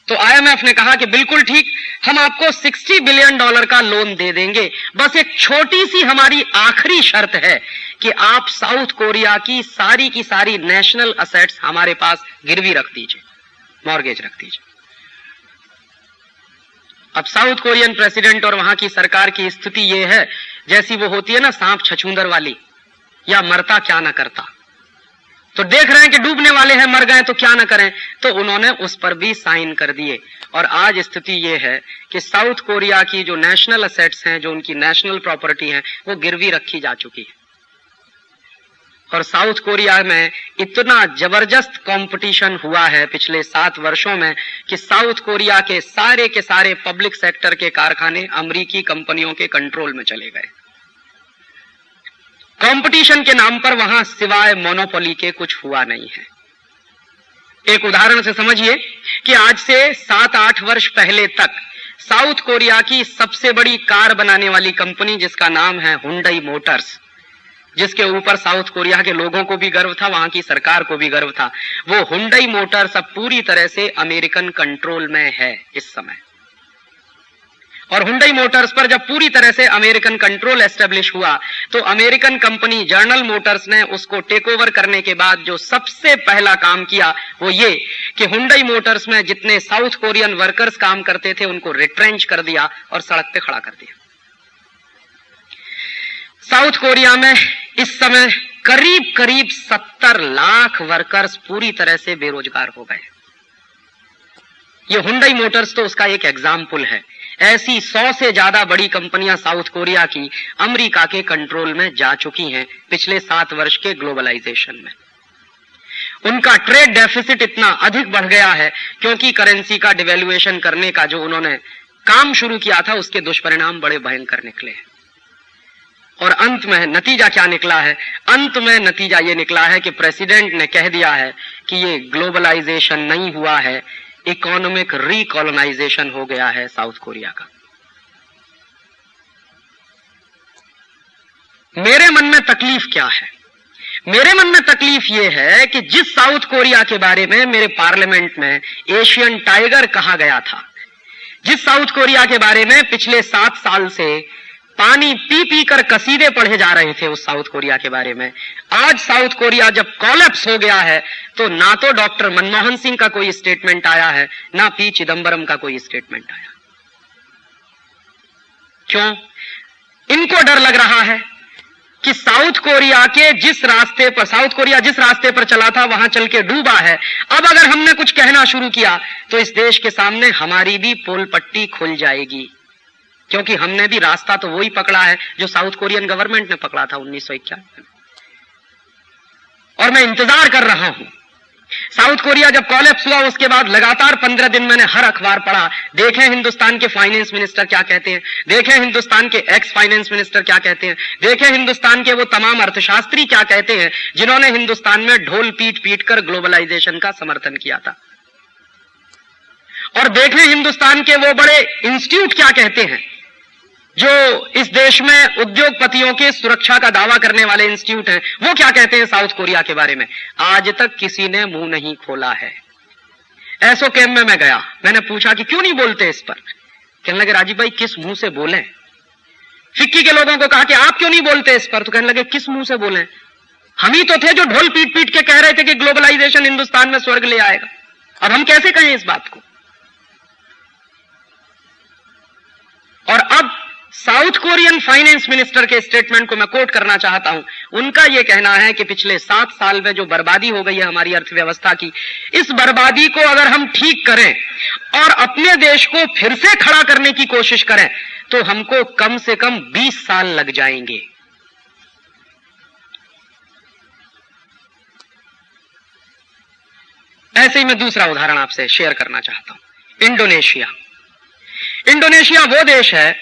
तो आईएमएफ ने कहा कि बिल्कुल ठीक, हम आपको $60 बिलियन का लोन दे देंगे, बस एक छोटी सी हमारी आखिरी शर्त है कि आप साउथ कोरिया की सारी नेशनल असेट्स हमारे पास गिरवी रख दीजिए, मॉर्गेज रख दीजिए। अब साउथ कोरियन प्रेसिडेंट और वहां की सरकार की स्थिति यह है जैसी वो होती है ना सांप छछूंदर वाली, या मरता क्या ना करता। तो देख रहे हैं कि डूबने वाले हैं, मर गए तो क्या ना करें, तो उन्होंने उस पर भी साइन कर दिए। और आज स्थिति यह है कि साउथ कोरिया की जो नेशनल असेट्स हैं, जो उनकी नेशनल प्रॉपर्टी हैं, वो गिरवी रखी जा चुकी है। और साउथ कोरिया में इतना जबरदस्त कंपटीशन हुआ है पिछले 7 वर्षों में कि साउथ कोरिया के सारे पब्लिक सेक्टर के कारखाने अमेरिकी कंपनियों के कंट्रोल में चले गए। कंपटीशन के नाम पर वहां सिवाय मोनोपोली के कुछ हुआ नहीं है। एक उदाहरण से समझिए कि आज से 7-8 वर्ष पहले तक साउथ कोरिया की सबसे बड़ी कार बनाने वाली कंपनी, जिसका नाम है हुंडई मोटर्स, जिसके ऊपर साउथ कोरिया के लोगों को भी गर्व था, वहां की सरकार को भी गर्व था, वो हुंडई मोटर्स अब पूरी तरह से अमेरिकन कंट्रोल में है इस समय। और हुंडई मोटर्स पर जब पूरी तरह से अमेरिकन कंट्रोल एस्टेब्लिश हुआ तो अमेरिकन कंपनी जनरल मोटर्स ने उसको टेक ओवर करने के बाद जो सबसे पहला काम किया वो ये कि हुंडई मोटर्स में जितने साउथ कोरियन वर्कर्स काम करते थे उनको रिट्रेंच कर दिया और सड़क पे खड़ा कर दिया। साउथ कोरिया में इस समय करीब करीब 70 लाख वर्कर्स पूरी तरह से बेरोजगार हो गए। ये हुंडई मोटर्स तो उसका एक एग्जाम्पल है। ऐसी 100 से ज्यादा बड़ी कंपनियां साउथ कोरिया की अमेरिका के कंट्रोल में जा चुकी हैं पिछले 7 वर्ष के ग्लोबलाइजेशन में। उनका ट्रेड डेफिसिट इतना अधिक बढ़ गया है क्योंकि करेंसी का डिवेल्युएशन करने का जो उन्होंने काम शुरू किया था उसके दुष्परिणाम बड़े भयंकर निकले। और अंत में नतीजा क्या निकला है? अंत में नतीजा ये निकला है कि प्रेसिडेंट ने कह दिया है कि ये ग्लोबलाइजेशन नहीं हुआ है, इकोनॉमिक रिकॉलोनाइजेशन हो गया है साउथ कोरिया का। मेरे मन में तकलीफ क्या है? मेरे मन में तकलीफ यह है कि जिस साउथ कोरिया के बारे में मेरे पार्लियामेंट में एशियन टाइगर कहा गया था, जिस साउथ कोरिया के बारे में पिछले 7 साल से पानी पी पी कर कसीदे पढ़े जा रहे थे उस साउथ कोरिया के बारे में, आज साउथ कोरिया जब कोलैप्स हो गया है तो ना तो डॉक्टर मनमोहन सिंह का कोई स्टेटमेंट आया है, ना पी चिदंबरम का कोई स्टेटमेंट आया। क्यों? इनको डर लग रहा है कि साउथ कोरिया जिस रास्ते पर चला था वहां चल के डूबा है। अब अगर हमने कुछ कहना शुरू किया तो इस देश के सामने हमारी भी पोल पट्टी खुल जाएगी, क्योंकि हमने भी रास्ता तो वही पकड़ा है जो साउथ कोरियन गवर्नमेंट ने पकड़ा था 1991 में। और मैं इंतजार कर रहा हूं। साउथ कोरिया जब कोलैप्स हुआ उसके बाद लगातार 15 दिन मैंने हर अखबार पढ़ा, देखें हिंदुस्तान के फाइनेंस मिनिस्टर क्या कहते हैं, देखें हिंदुस्तान के एक्स फाइनेंस मिनिस्टर क्या कहते हैं, देखें हिंदुस्तान के वो तमाम अर्थशास्त्री क्या कहते हैं जिन्होंने हिंदुस्तान में ढोल पीट पीट कर ग्लोबलाइजेशन का समर्थन किया था, और देखें हिंदुस्तान के वो बड़े इंस्टीट्यूट क्या कहते हैं जो इस देश में उद्योगपतियों के सुरक्षा का दावा करने वाले इंस्टीट्यूट हैं, वो क्या कहते हैं साउथ कोरिया के बारे में। आज तक किसी ने मुंह नहीं खोला है। एसओ कैम्प में मैं गया, मैंने पूछा कि क्यों नहीं बोलते इस पर। कहने लगे राजीव भाई किस मुंह से बोलें। फिक्की के लोगों को कहा कि आप क्यों नहीं बोलते इस पर, तो कहने लगे किस मुंह से बोलें, हम ही तो थे जो ढोल पीट पीट के कह रहे थे कि ग्लोबलाइजेशन हिंदुस्तान में स्वर्ग ले आएगा। अब हम कैसे कहें इस बात को। और अब साउथ कोरियन फाइनेंस मिनिस्टर के स्टेटमेंट को मैं कोट करना चाहता हूं। उनका यह कहना है कि पिछले 7 साल में जो बर्बादी हो गई है हमारी अर्थव्यवस्था की, इस बर्बादी को अगर हम ठीक करें और अपने देश को फिर से खड़ा करने की कोशिश करें तो हमको कम से कम 20 साल लग जाएंगे। ऐसे ही मैं दूसरा उदाहरण आपसे शेयर करना चाहता हूं। इंडोनेशिया। इंडोनेशिया वो देश है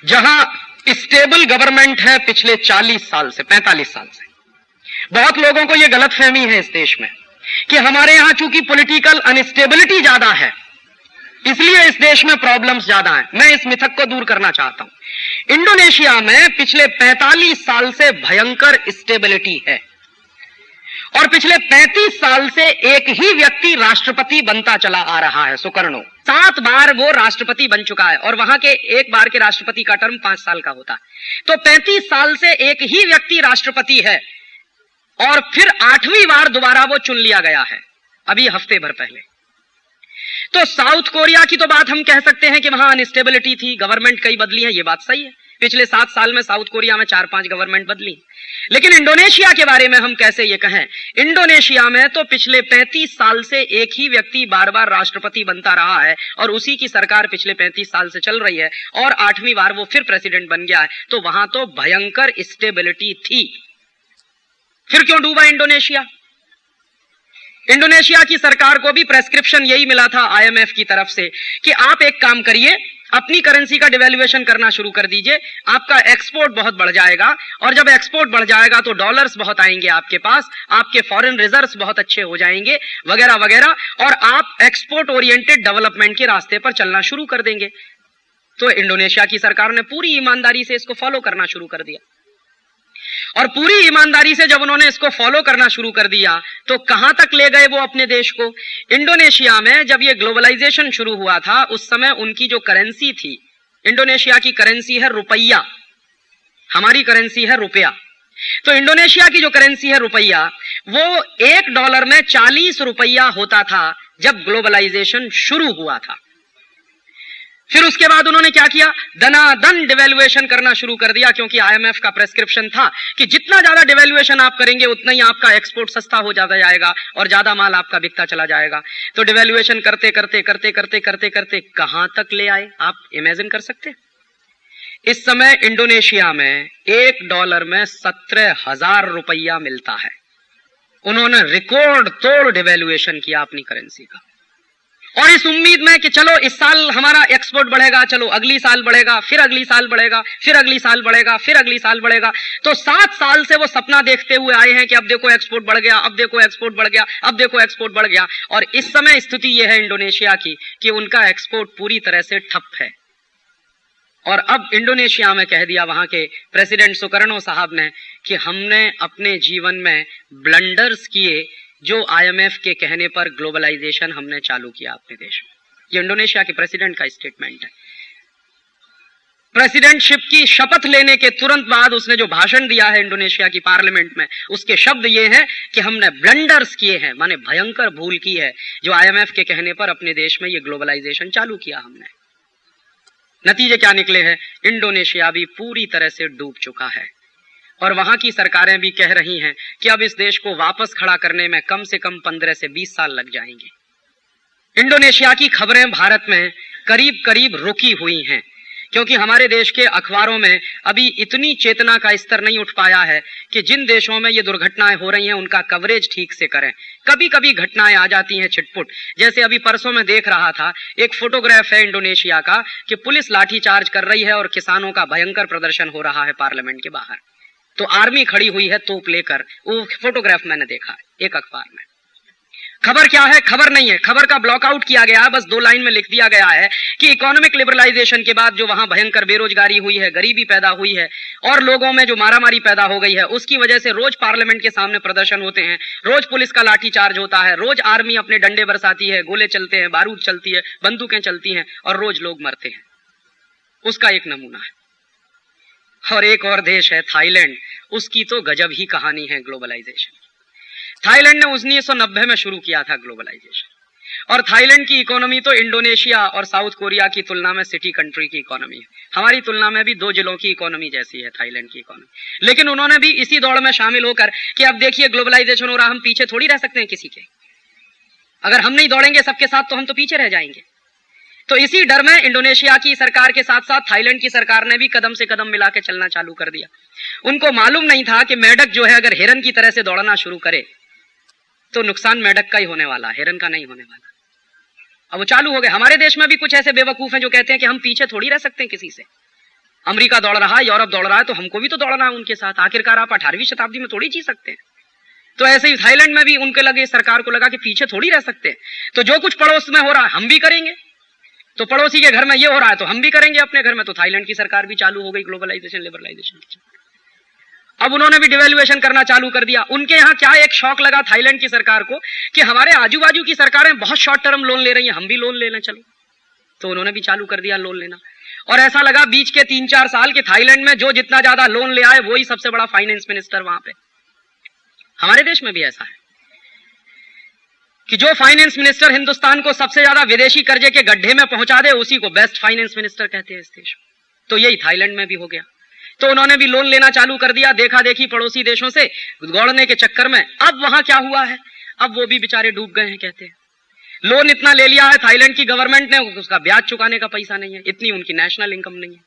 जहां स्टेबल गवर्नमेंट है पिछले 40 साल से, 45 साल से। बहुत लोगों को यह गलतफहमी है इस देश में कि हमारे यहां चूंकि पॉलिटिकल अनस्टेबिलिटी ज्यादा है इसलिए इस देश में प्रॉब्लम्स ज्यादा हैं। मैं इस मिथक को दूर करना चाहता हूं। इंडोनेशिया में पिछले 45 साल से भयंकर स्टेबिलिटी है और पिछले 35 साल से एक ही व्यक्ति राष्ट्रपति बनता चला आ रहा है, सुकर्णो। 7 बार वो राष्ट्रपति बन चुका है और वहां के एक बार के राष्ट्रपति का टर्म 5 साल का होता है। तो 35 साल से एक ही व्यक्ति राष्ट्रपति है और फिर 8वीं बार दोबारा वो चुन लिया गया है अभी हफ्ते भर पहले। तो साउथ कोरिया की तो बात हम कह सकते हैं कि वहां अनस्टेबिलिटी थी, गवर्नमेंट कई बदली है, ये बात सही है। पिछले 7 साल में साउथ कोरिया में 4-5 गवर्नमेंट बदली। लेकिन इंडोनेशिया के बारे में हम कैसे ये कहें। इंडोनेशिया में तो पिछले 35 साल से एक ही व्यक्ति बार बार राष्ट्रपति बनता रहा है और उसी की सरकार पिछले 35 साल से चल रही है और 8वीं बार वो फिर प्रेसिडेंट बन गया है। तो वहां तो भयंकर स्टेबिलिटी थी। फिर क्यों डूबा इंडोनेशिया? इंडोनेशिया की सरकार को भी प्रेस्क्रिप्शन यही मिला था आईएमएफ की तरफ से कि आप एक काम करिए, अपनी करेंसी का डिवैल्यूएशन करना शुरू कर दीजिए, आपका एक्सपोर्ट बहुत बढ़ जाएगा और जब एक्सपोर्ट बढ़ जाएगा तो डॉलर्स बहुत आएंगे आपके पास, आपके फॉरेन रिजर्व्स बहुत अच्छे हो जाएंगे वगैरह वगैरह, और आप एक्सपोर्ट ओरिएंटेड डेवलपमेंट के रास्ते पर चलना शुरू कर देंगे। तो इंडोनेशिया की सरकार ने पूरी ईमानदारी से इसको फॉलो करना शुरू कर दिया और पूरी ईमानदारी से जब उन्होंने इसको फॉलो करना शुरू कर दिया तो कहां तक ले गए वो अपने देश को। इंडोनेशिया में जब ये ग्लोबलाइजेशन शुरू हुआ था उस समय उनकी जो करेंसी थी, इंडोनेशिया की करेंसी है रुपया, हमारी करेंसी है रुपया। तो इंडोनेशिया की जो करेंसी है रुपया, वो $1 में 40 रुपया होता था जब ग्लोबलाइजेशन शुरू हुआ था। फिर उसके बाद उन्होंने क्या किया, दनादन डिवैल्यूएशन करना शुरू कर दिया, क्योंकि आईएमएफ का प्रेस्क्रिप्शन था कि जितना ज्यादा डिवैल्यूएशन आप करेंगे उतना ही आपका एक्सपोर्ट सस्ता हो जाता जाएगा और ज्यादा माल आपका बिकता चला जाएगा। तो डिवैल्यूएशन करते करते करते करते करते करते कहां तक ले आए, आप इमेजिन कर सकते हैं। इस समय इंडोनेशिया में $1 में 17,000 रुपया मिलता है। उन्होंने रिकॉर्ड तोड़ डिवैल्यूएशन किया अपनी करेंसी का, और इस उम्मीद में कि चलो इस साल हमारा एक्सपोर्ट बढ़ेगा, चलो अगली साल बढ़ेगा, फिर अगली साल बढ़ेगा, फिर अगली साल बढ़ेगा, फिर अगली साल बढ़ेगा। तो 7 साल से वो सपना देखते हुए आए हैं कि अब देखो एक्सपोर्ट बढ़ गया, अब देखो एक्सपोर्ट बढ़ गया, अब देखो एक्सपोर्ट बढ़ गया। और इस समय स्थिति यह है इंडोनेशिया की कि उनका एक्सपोर्ट पूरी तरह से ठप है। और अब इंडोनेशिया में कह दिया वहां के प्रेसिडेंट सुकर्नो साहब ने कि हमने अपने जीवन में ब्लंडर्स किए, जो आईएमएफ के कहने पर ग्लोबलाइजेशन हमने चालू किया अपने देश में। ये इंडोनेशिया के प्रेसिडेंट का स्टेटमेंट है। प्रेसिडेंटशिप की शपथ लेने के तुरंत बाद उसने जो भाषण दिया है इंडोनेशिया की पार्लियामेंट में, उसके शब्द ये हैं कि हमने ब्लंडर्स किए हैं, माने भयंकर भूल की है जो आईएमएफ के कहने पर अपने देश में ये ग्लोबलाइजेशन चालू किया हमने। नतीजे क्या निकले हैं, इंडोनेशिया भी पूरी तरह से डूब चुका है और वहां की सरकारें भी कह रही हैं कि अब इस देश को वापस खड़ा करने में कम से कम 15 से 20 साल लग जाएंगे। इंडोनेशिया की खबरें भारत में करीब करीब रुकी हुई हैं, क्योंकि हमारे देश के अखबारों में अभी इतनी चेतना का स्तर नहीं उठ पाया है कि जिन देशों में ये दुर्घटनाएं हो रही हैं उनका कवरेज ठीक से करें। कभी कभी घटनाएं आ जाती हैं छिटपुट, जैसे अभी परसों में देख रहा था एक फोटोग्राफ है इंडोनेशिया का कि पुलिस लाठीचार्ज कर रही है और किसानों का भयंकर प्रदर्शन हो रहा है पार्लियामेंट के बाहर। तो आर्मी खड़ी हुई है तोप लेकर, वो फोटोग्राफ मैंने देखा एक अखबार में। खबर क्या है, खबर नहीं है, खबर का ब्लॉकआउट किया गया, बस 2 लाइन में लिख दिया गया है कि इकोनॉमिक लिबरलाइजेशन के बाद जो वहां भयंकर बेरोजगारी हुई है, गरीबी पैदा हुई है और लोगों में जो मारामारी पैदा हो गई है, उसकी वजह से रोज पार्लियामेंट के सामने प्रदर्शन होते हैं, रोज पुलिस का लाठीचार्ज होता है, रोज आर्मी अपने डंडे बरसाती है, गोले चलते हैं, बारूद चलती है, बंदूकें चलती हैं और रोज लोग मरते हैं। उसका एक नमूना है। और एक और देश है थाईलैंड, उसकी तो गजब ही कहानी है ग्लोबलाइजेशन। थाईलैंड ने 1990 में शुरू किया था ग्लोबलाइजेशन, और थाईलैंड की इकोनॉमी तो इंडोनेशिया और साउथ कोरिया की तुलना में सिटी कंट्री की इकोनॉमी है। हमारी तुलना में भी 2 जिलों की इकोनॉमी जैसी है थाईलैंड की इकोनॉमी। लेकिन उन्होंने भी इसी दौड़ में शामिल होकर कि अब देखिए ग्लोबलाइजेशन हो रहा, हम पीछे थोड़ी रह सकते हैं किसी के, अगर हम नहीं दौड़ेंगे सबके साथ तो हम तो पीछे रह जाएंगे। तो इसी डर में इंडोनेशिया की सरकार के साथ साथ थाईलैंड की सरकार ने भी कदम से कदम मिला के चलना चालू कर दिया। उनको मालूम नहीं था कि मेढक जो है अगर हिरन की तरह से दौड़ना शुरू करे तो नुकसान मेढक का ही होने वाला, हिरन का नहीं होने वाला। अब वो चालू हो गए। हमारे देश में भी कुछ ऐसे बेवकूफ हैं जो कहते हैं कि हम पीछे थोड़ी रह सकते हैं किसी से। अमेरिका दौड़ रहा है, यूरोप दौड़ रहा है, तो हमको भी तो दौड़ना है उनके साथ। आखिरकार आप 18वीं शताब्दी में थोड़ी जी सकते हैं। तो ऐसे ही थाईलैंड में भी उनके लगे, सरकार को लगा कि पीछे थोड़ी रह सकते हैं, तो जो कुछ पड़ोस में हो रहा है हम भी करेंगे। तो पड़ोसी के घर में ये हो रहा है तो हम भी करेंगे अपने घर में। तो थाईलैंड की सरकार भी चालू हो गई ग्लोबलाइजेशन लिबरलाइजेशन। अब उन्होंने भी डिवैल्यूएशन करना चालू कर दिया। उनके यहाँ क्या एक शौक लगा थाईलैंड की सरकार को कि हमारे आजू बाजू की सरकारें बहुत शॉर्ट टर्म लोन ले रही हैं, हम भी लोन ले लें चलो। तो उन्होंने भी चालू कर दिया लोन लेना, और ऐसा लगा बीच के 3-4 साल के थाईलैंड में जो जितना ज्यादा लोन ले आए वही सबसे बड़ा फाइनेंस मिनिस्टर वहां पे। हमारे देश में भी ऐसा है कि जो फाइनेंस मिनिस्टर हिंदुस्तान को सबसे ज्यादा विदेशी कर्जे के गड्ढे में पहुंचा दे उसी को बेस्ट फाइनेंस मिनिस्टर कहते हैं इस देश में। तो यही थाईलैंड में भी हो गया। तो उन्होंने भी लोन लेना चालू कर दिया, देखा देखी पड़ोसी देशों से दौड़ने के चक्कर में। अब वहां क्या हुआ है, अब वो भी बेचारे डूब गए हैं। कहते हैं लोन इतना ले लिया है थाईलैंड की गवर्नमेंट ने, उसका ब्याज चुकाने का पैसा नहीं है, इतनी उनकी नेशनल इनकम नहीं है।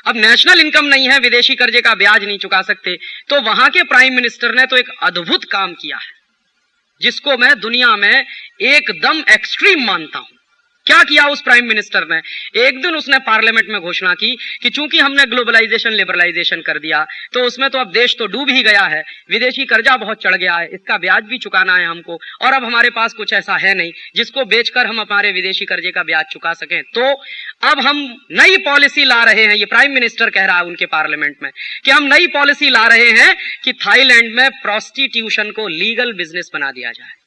अब नेशनल इनकम नहीं है, विदेशी कर्जे का ब्याज नहीं चुका सकते, तो वहां के प्राइम मिनिस्टर ने तो एक अद्भुत काम किया है जिसको मैं दुनिया में एकदम एक्सट्रीम मानता हूं। क्या किया उस प्राइम मिनिस्टर ने? एक दिन उसने पार्लियामेंट में घोषणा की कि चूंकि हमने ग्लोबलाइजेशन लिबरलाइजेशन कर दिया तो उसमें तो अब देश तो डूब ही गया है, विदेशी कर्जा बहुत चढ़ गया है, इसका ब्याज भी चुकाना है हमको, और अब हमारे पास कुछ ऐसा है नहीं जिसको बेचकर हम हमारे विदेशी कर्जे का ब्याज चुका सकें। तो अब हम नई पॉलिसी ला रहे हैं, ये प्राइम मिनिस्टर कह रहा है उनके पार्लियामेंट में कि हम नई पॉलिसी ला रहे हैं कि थाईलैंड में प्रोस्टिट्यूशन को लीगल बिजनेस बना दिया जाए।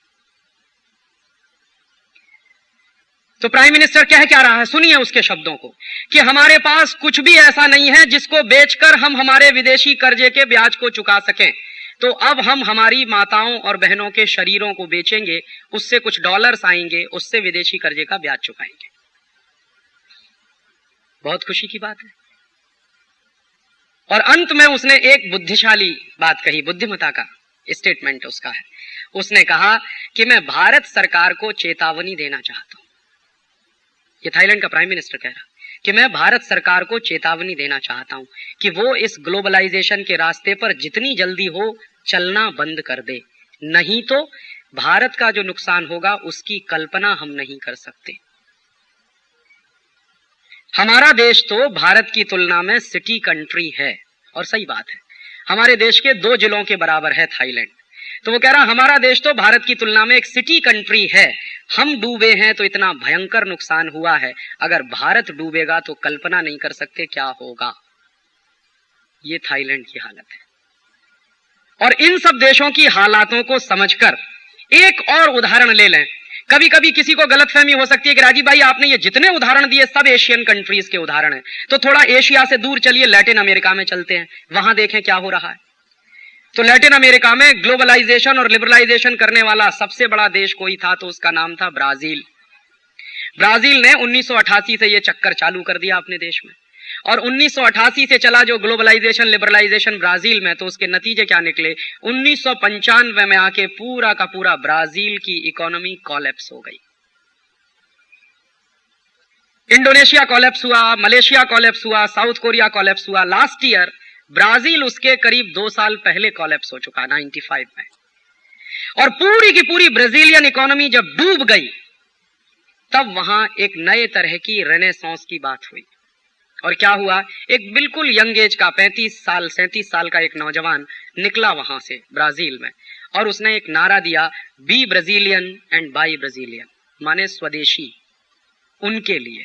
तो प्राइम मिनिस्टर कह क्या रहा है, सुनिए उसके शब्दों को, कि हमारे पास कुछ भी ऐसा नहीं है जिसको बेचकर हम हमारे विदेशी कर्जे के ब्याज को चुका सकें, तो अब हम हमारी माताओं और बहनों के शरीरों को बेचेंगे, उससे कुछ डॉलर्स आएंगे, उससे विदेशी कर्जे का ब्याज चुकाएंगे। बहुत खुशी की बात है। और अंत में उसने एक बुद्धिशाली बात कही, बुद्धिमता का स्टेटमेंट उसका है। उसने कहा कि मैं भारत सरकार को चेतावनी देना चाहता हूं। ये थाईलैंड का प्राइम मिनिस्टर कह रहा कि मैं भारत सरकार को चेतावनी देना चाहता हूं कि वो इस ग्लोबलाइजेशन के रास्ते पर जितनी जल्दी हो चलना बंद कर दे, नहीं तो भारत का जो नुकसान होगा उसकी कल्पना हम नहीं कर सकते। हमारा देश तो भारत की तुलना में सिटी कंट्री है, और सही बात है, हमारे देश के 2 जिलों के बराबर है थाईलैंड। तो वो कह रहा हमारा देश तो भारत की तुलना में एक सिटी कंट्री है, हम डूबे हैं तो इतना भयंकर नुकसान हुआ है, अगर भारत डूबेगा तो कल्पना नहीं कर सकते क्या होगा। ये थाईलैंड की हालत है। और इन सब देशों की हालातों को समझकर एक और उदाहरण ले लें। कभी कभी किसी को गलतफहमी हो सकती है कि राजीव भाई आपने ये जितने उदाहरण दिए सब एशियन कंट्रीज के उदाहरण हैं, तो थोड़ा एशिया से दूर चलिए, लैटिन अमेरिका में चलते हैं, वहां देखें क्या हो रहा है। तो लैटिन अमेरिका में ग्लोबलाइजेशन और लिबरलाइजेशन करने वाला सबसे बड़ा देश कोई था तो उसका नाम था ब्राजील। ब्राजील ने 1988 से ये चक्कर चालू कर दिया अपने देश में, और 1988 से चला जो ग्लोबलाइजेशन लिबरलाइजेशन ब्राजील में, तो उसके नतीजे क्या निकले? 1995 में आके पूरा का पूरा ब्राजील की इकोनॉमी कोलैप्स हो गई। इंडोनेशिया कोलैप्स हुआ, मलेशिया कोलैप्स हुआ, साउथ कोरिया कोलैप्स हुआ। लास्ट ईयर ब्राजील उसके करीब 2 साल पहले कोलैप्स हो चुका 95 में। और पूरी की पूरी ब्राजीलियन इकोनॉमी जब डूब गई तब वहां एक नए तरह की रेनेसांस की बात हुई। और क्या हुआ? एक बिल्कुल यंग एज का 37 साल का एक नौजवान निकला वहां से ब्राजील में, और उसने एक नारा दिया, be Brazilian and buy Brazilian, माने स्वदेशी उनके लिए।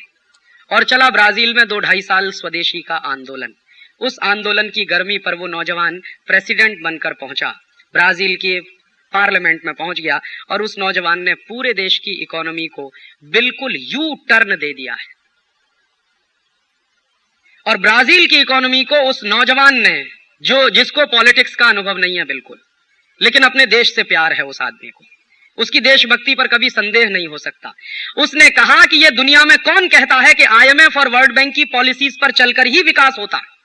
और चला ब्राजील में 2-2.5 साल स्वदेशी का आंदोलन। उस आंदोलन की गर्मी पर वो नौजवान प्रेसिडेंट बनकर पहुंचा, ब्राजील के पार्लियामेंट में पहुंच गया, और उस नौजवान ने पूरे देश की इकोनॉमी को बिल्कुल यू टर्न दे दिया है। और ब्राजील की इकोनॉमी को उस नौजवान ने, जिसको पॉलिटिक्स का अनुभव नहीं है बिल्कुल, लेकिन अपने देश से प्यार है उस आदमी को, उसकी देशभक्ति पर कभी संदेह नहीं हो सकता, उसने कहा कि यह दुनिया में कौन कहता है कि आईएमएफ और वर्ल्ड बैंक की पॉलिसीज पर चलकर ही विकास होता है,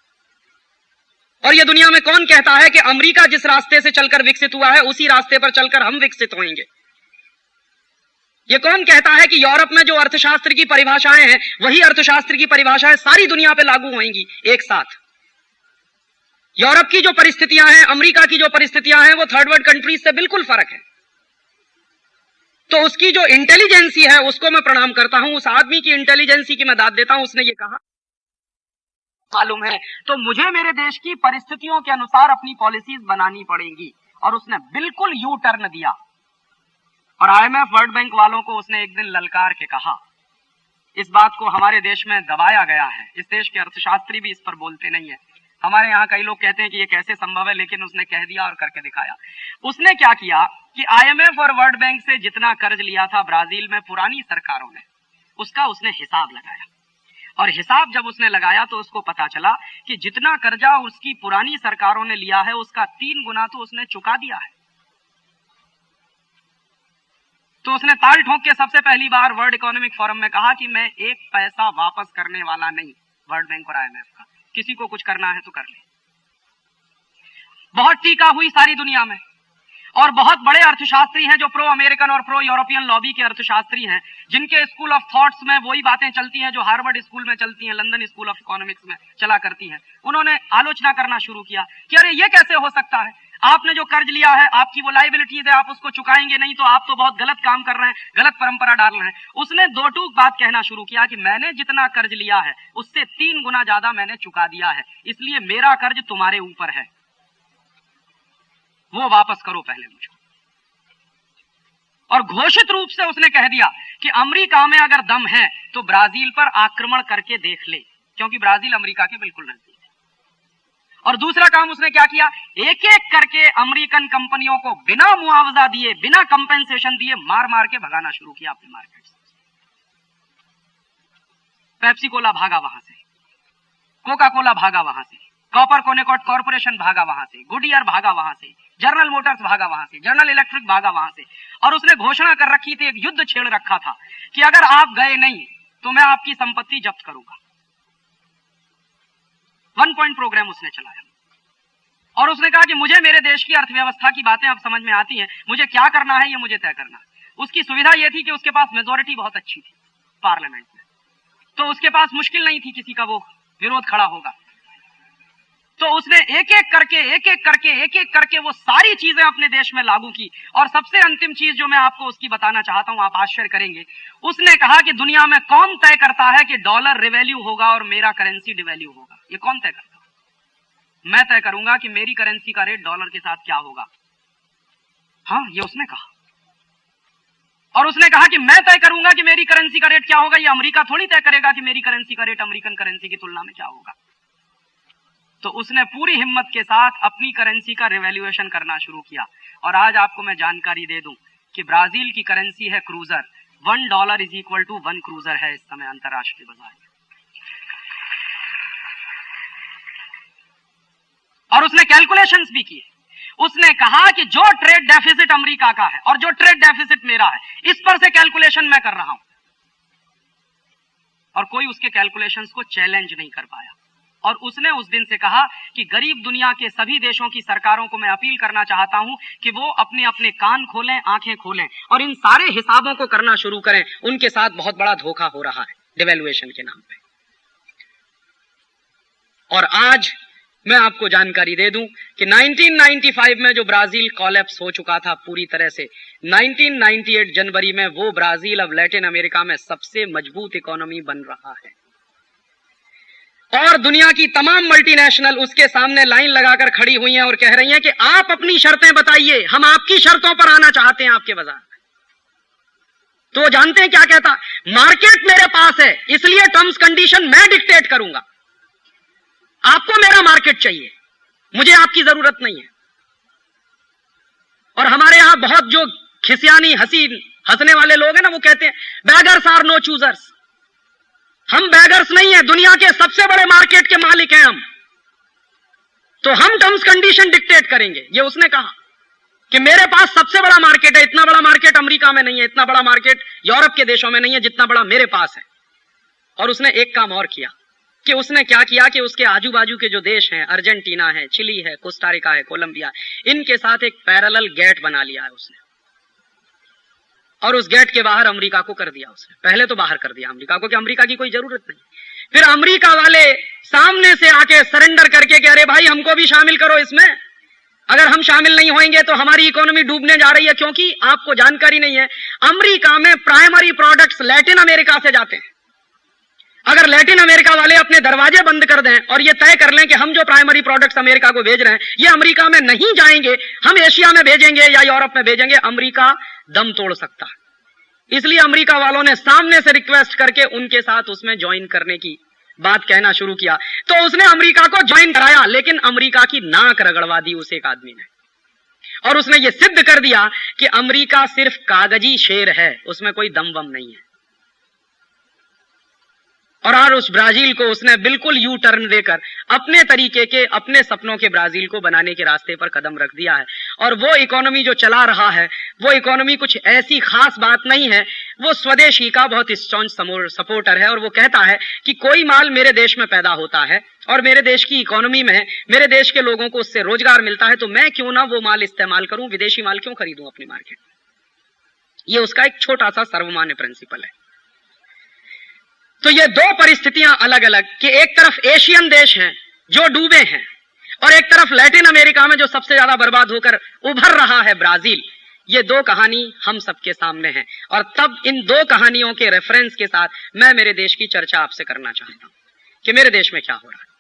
और यह दुनिया में कौन कहता है कि अमेरिका जिस रास्ते से चलकर विकसित हुआ है उसी रास्ते पर चलकर हम विकसित होंगे। यह कौन कहता है कि यूरोप में जो अर्थशास्त्र की परिभाषाएं हैं वही अर्थशास्त्र की परिभाषाएं सारी दुनिया पे लागू होंगी एक साथ। यूरोप की जो परिस्थितियां हैं, अमेरिका की जो परिस्थितियां हैं, वो थर्ड वर्ल्ड कंट्रीज से बिल्कुल फर्क है। तो उसकी जो इंटेलिजेंसी है उसको मैं प्रणाम करता हूं, उस आदमी की इंटेलिजेंसी की मैं दाद देता हूं। उसने ये कहा, मालूम है तो मुझे मेरे देश की परिस्थितियों के अनुसार अपनी पॉलिसीज बनानी पड़ेंगी, और उसने बिल्कुल यू टर्न दिया। और आईएमएफ वर्ल्ड बैंक वालों को उसने एक दिन ललकार के कहा, इस बात को हमारे देश में दबाया गया है, इस देश के अर्थशास्त्री भी इस पर बोलते नहीं है। हमारे यहाँ कई लोग कहते हैं कि ये कैसे संभव है, लेकिन उसने कह दिया और करके दिखाया। उसने क्या किया कि आईएमएफ और वर्ल्ड बैंक से जितना कर्ज लिया था ब्राजील में पुरानी सरकारों ने, उसका उसने हिसाब लगाया, और हिसाब जब उसने लगाया तो उसको पता चला कि जितना कर्जा उसकी पुरानी सरकारों ने लिया है उसका 3 गुना तो उसने चुका दिया है। तो उसने ताल ठोक के सबसे पहली बार वर्ल्ड इकोनॉमिक फोरम में कहा कि मैं 1 पैसा वापस करने वाला नहीं वर्ल्ड बैंक और आईएमएफ का, किसी को कुछ करना है तो कर ले। बहुत टीका हुई सारी दुनिया में, और बहुत बड़े अर्थशास्त्री हैं जो प्रो अमेरिकन और प्रो यूरोपियन लॉबी के अर्थशास्त्री हैं, जिनके स्कूल ऑफ थॉट्स में वही बातें चलती हैं जो हार्वर्ड स्कूल में चलती हैं, लंदन स्कूल ऑफ इकोनॉमिक्स में चला करती हैं। उन्होंने आलोचना करना शुरू किया कि अरे ये कैसे हो सकता है, आपने जो कर्ज लिया है, आपकी वो लाइबिलिटीज है, आप उसको चुकाएंगे नहीं तो आप तो बहुत गलत काम कर रहे हैं, गलत परंपरा डाल रहे हैं। उसने दो टूक बात कहना शुरू किया कि मैंने जितना कर्ज लिया है उससे 3 गुना ज्यादा मैंने चुका दिया है, इसलिए मेरा कर्ज तुम्हारे ऊपर है, वो वापस करो पहले मुझको। और घोषित रूप से उसने कह दिया कि अमेरिका में अगर दम है तो ब्राजील पर आक्रमण करके देख ले, क्योंकि ब्राजील अमेरिका के बिल्कुल नजदीक है। और दूसरा काम उसने क्या किया, एक एक करके अमेरिकन कंपनियों को बिना मुआवजा दिए, बिना कंपेंसेशन दिए मार मार के भगाना शुरू किया अपने मार्केट से। पेप्सी कोला भागा वहां से, कोका कोला भागा वहां से, कॉपर कोनेकॉट कॉर्पोरेशन भागा वहां से, गुडियर भागा वहां से, जनरल मोटर्स भागा वहां से, जनरल इलेक्ट्रिक भागा वहां से। और उसने घोषणा कर रखी थी, एक युद्ध छेड़ रखा था कि अगर आप गए नहीं तो मैं आपकी संपत्ति जब्त करूंगा। 1 पॉइंट प्रोग्राम उसने चलाया और उसने कहा कि मुझे मेरे देश की अर्थव्यवस्था की बातें अब समझ में आती हैं, मुझे क्या करना है ये मुझे तय करना है। उसकी सुविधा यह थी कि उसके पास मेजोरिटी बहुत अच्छी थी पार्लियामेंट में, तो उसके पास मुश्किल नहीं थी किसी का वो विरोध खड़ा होगा। तो उसने एक एक करके वो सारी चीजें अपने देश में लागू की। और सबसे अंतिम चीज जो मैं आपको उसकी बताना चाहता हूं, आप आश्चर्य करेंगे, उसने कहा कि दुनिया में कौन तय करता है कि डॉलर रिवैल्यू होगा और मेरा करेंसी डिवैल्यू होगा? ये कौन तय करता है? मैं तय करूंगा कि मेरी करेंसी का रेट डॉलर के साथ क्या होगा। हाँ, ये उसने कहा। और उसने कहा कि मैं तय करूंगा कि मेरी करेंसी का रेट क्या होगा, ये अमेरिका थोड़ी तय करेगा कि मेरी करेंसी का रेट अमेरिकन करेंसी की तुलना में क्या होगा। तो उसने पूरी हिम्मत के साथ अपनी करेंसी का रिवैल्यूएशन करना शुरू किया। और आज आपको मैं जानकारी दे दूं कि ब्राजील की करेंसी है cruzeiro, $1 is equal to 1 cruzeiro है इस समय अंतरराष्ट्रीय बाजार में। और उसने कैलकुलेशंस भी किए। उसने कहा कि जो ट्रेड डेफिसिट अमेरिका का है और जो ट्रेड डेफिसिट मेरा है, इस पर से कैलकुलेशन मैं कर रहा हूं। और कोई उसके कैलकुलेशंस को चैलेंज नहीं कर पाया। और उसने उस दिन से कहा कि गरीब दुनिया के सभी देशों की सरकारों को मैं अपील करना चाहता हूं कि वो अपने अपने कान खोलें, आंखें खोलें और इन सारे हिसाबों को करना शुरू करें। उनके साथ बहुत बड़ा धोखा हो रहा है डिवैल्यूएशन के नाम पे। और आज मैं आपको जानकारी दे दूं कि 1995 में जो ब्राजील कोलैप्स हो चुका था पूरी तरह से, 1998 जनवरी में वो ब्राजील अब लैटिन अमेरिका में सबसे मजबूत इकोनॉमी बन रहा है। और दुनिया की तमाम मल्टीनेशनल उसके सामने लाइन लगाकर खड़ी हुई हैं और कह रही हैं कि आप अपनी शर्तें बताइए, हम आपकी शर्तों पर आना चाहते हैं आपके बाजार में। तो जानते हैं क्या कहता, मार्केट मेरे पास है इसलिए टर्म्स कंडीशन मैं डिक्टेट करूंगा। आपको मेरा मार्केट चाहिए, मुझे आपकी जरूरत नहीं है। और हमारे यहां बहुत जो खिसियानी हंसने वाले लोग हैं ना, वो कहते हैं बैगर्स आर नो चूजर्स। हम बैगर्स नहीं है, दुनिया के सबसे बड़े मार्केट के मालिक हैं हम, तो हम टर्म्स कंडीशन डिक्टेट करेंगे। ये उसने कहा कि मेरे पास सबसे बड़ा मार्केट है, इतना बड़ा मार्केट अमेरिका में नहीं है, इतना बड़ा मार्केट यूरोप के देशों में नहीं है जितना बड़ा मेरे पास है। और उसने एक काम और किया कि उसने क्या किया कि उसके आजू बाजू के जो देश हैं, अर्जेंटीना है, चिली है, कोस्टारिका है, कोलंबिया, इनके साथ एक पैरेलल गेट बना लिया है उसने। और उस गेट के बाहर अमेरिका को कर दिया उसने। पहले तो बाहर कर दिया अमेरिका को कि अमेरिका की कोई जरूरत नहीं। फिर अमेरिका वाले सामने से आके सरेंडर करके कि अरे भाई हमको भी शामिल करो इसमें, अगर हम शामिल नहीं होंगे तो हमारी इकोनॉमी डूबने जा रही है। क्योंकि आपको जानकारी नहीं है, अमेरिका में प्राइमरी प्रोडक्ट्स लैटिन अमेरिका से जाते हैं। अगर लैटिन अमेरिका वाले अपने दरवाजे बंद कर दें और ये तय कर लें कि हम जो प्राइमरी प्रोडक्ट्स अमेरिका को भेज रहे हैं ये अमेरिका में नहीं जाएंगे, हम एशिया में भेजेंगे या यूरोप में भेजेंगे, अमेरिका दम तोड़ सकता है। इसलिए अमेरिका वालों ने सामने से रिक्वेस्ट करके उनके साथ उसमें ज्वाइन करने की बात कहना शुरू किया। तो उसने अमेरिका को ज्वाइन कराया, लेकिन अमेरिका की नाक रगड़वा दी उस एक आदमी ने। और उसने ये सिद्ध कर दिया कि अमेरिका सिर्फ कागजी शेर है, उसमें कोई दम वम नहीं है। और उस ब्राजील को उसने बिल्कुल यू टर्न देकर अपने तरीके के, अपने सपनों के ब्राजील को बनाने के रास्ते पर कदम रख दिया है। और वो इकोनॉमी जो चला रहा है, वो इकोनॉमी कुछ ऐसी खास बात नहीं है, वो स्वदेशी का बहुत स्ट्रॉन्ग सपोर्टर है। और वो कहता है कि कोई माल मेरे देश में पैदा होता है और मेरे देश की इकोनॉमी में मेरे देश के लोगों को उससे रोजगार मिलता है, तो मैं क्यों ना वो माल इस्तेमाल करूं, विदेशी माल क्यों खरीदूं अपनी मार्केट में। ये उसका एक छोटा सा सर्वमान्य प्रिंसिपल है। तो ये दो परिस्थितियां अलग अलग कि एक तरफ एशियन देश हैं जो डूबे हैं और एक तरफ लैटिन अमेरिका में जो सबसे ज्यादा बर्बाद होकर उभर रहा है ब्राजील। ये दो कहानी हम सबके सामने है, और तब इन दो कहानियों के रेफरेंस के साथ मैं मेरे देश की चर्चा आपसे करना चाहता हूं कि मेरे देश में क्या हो रहा है।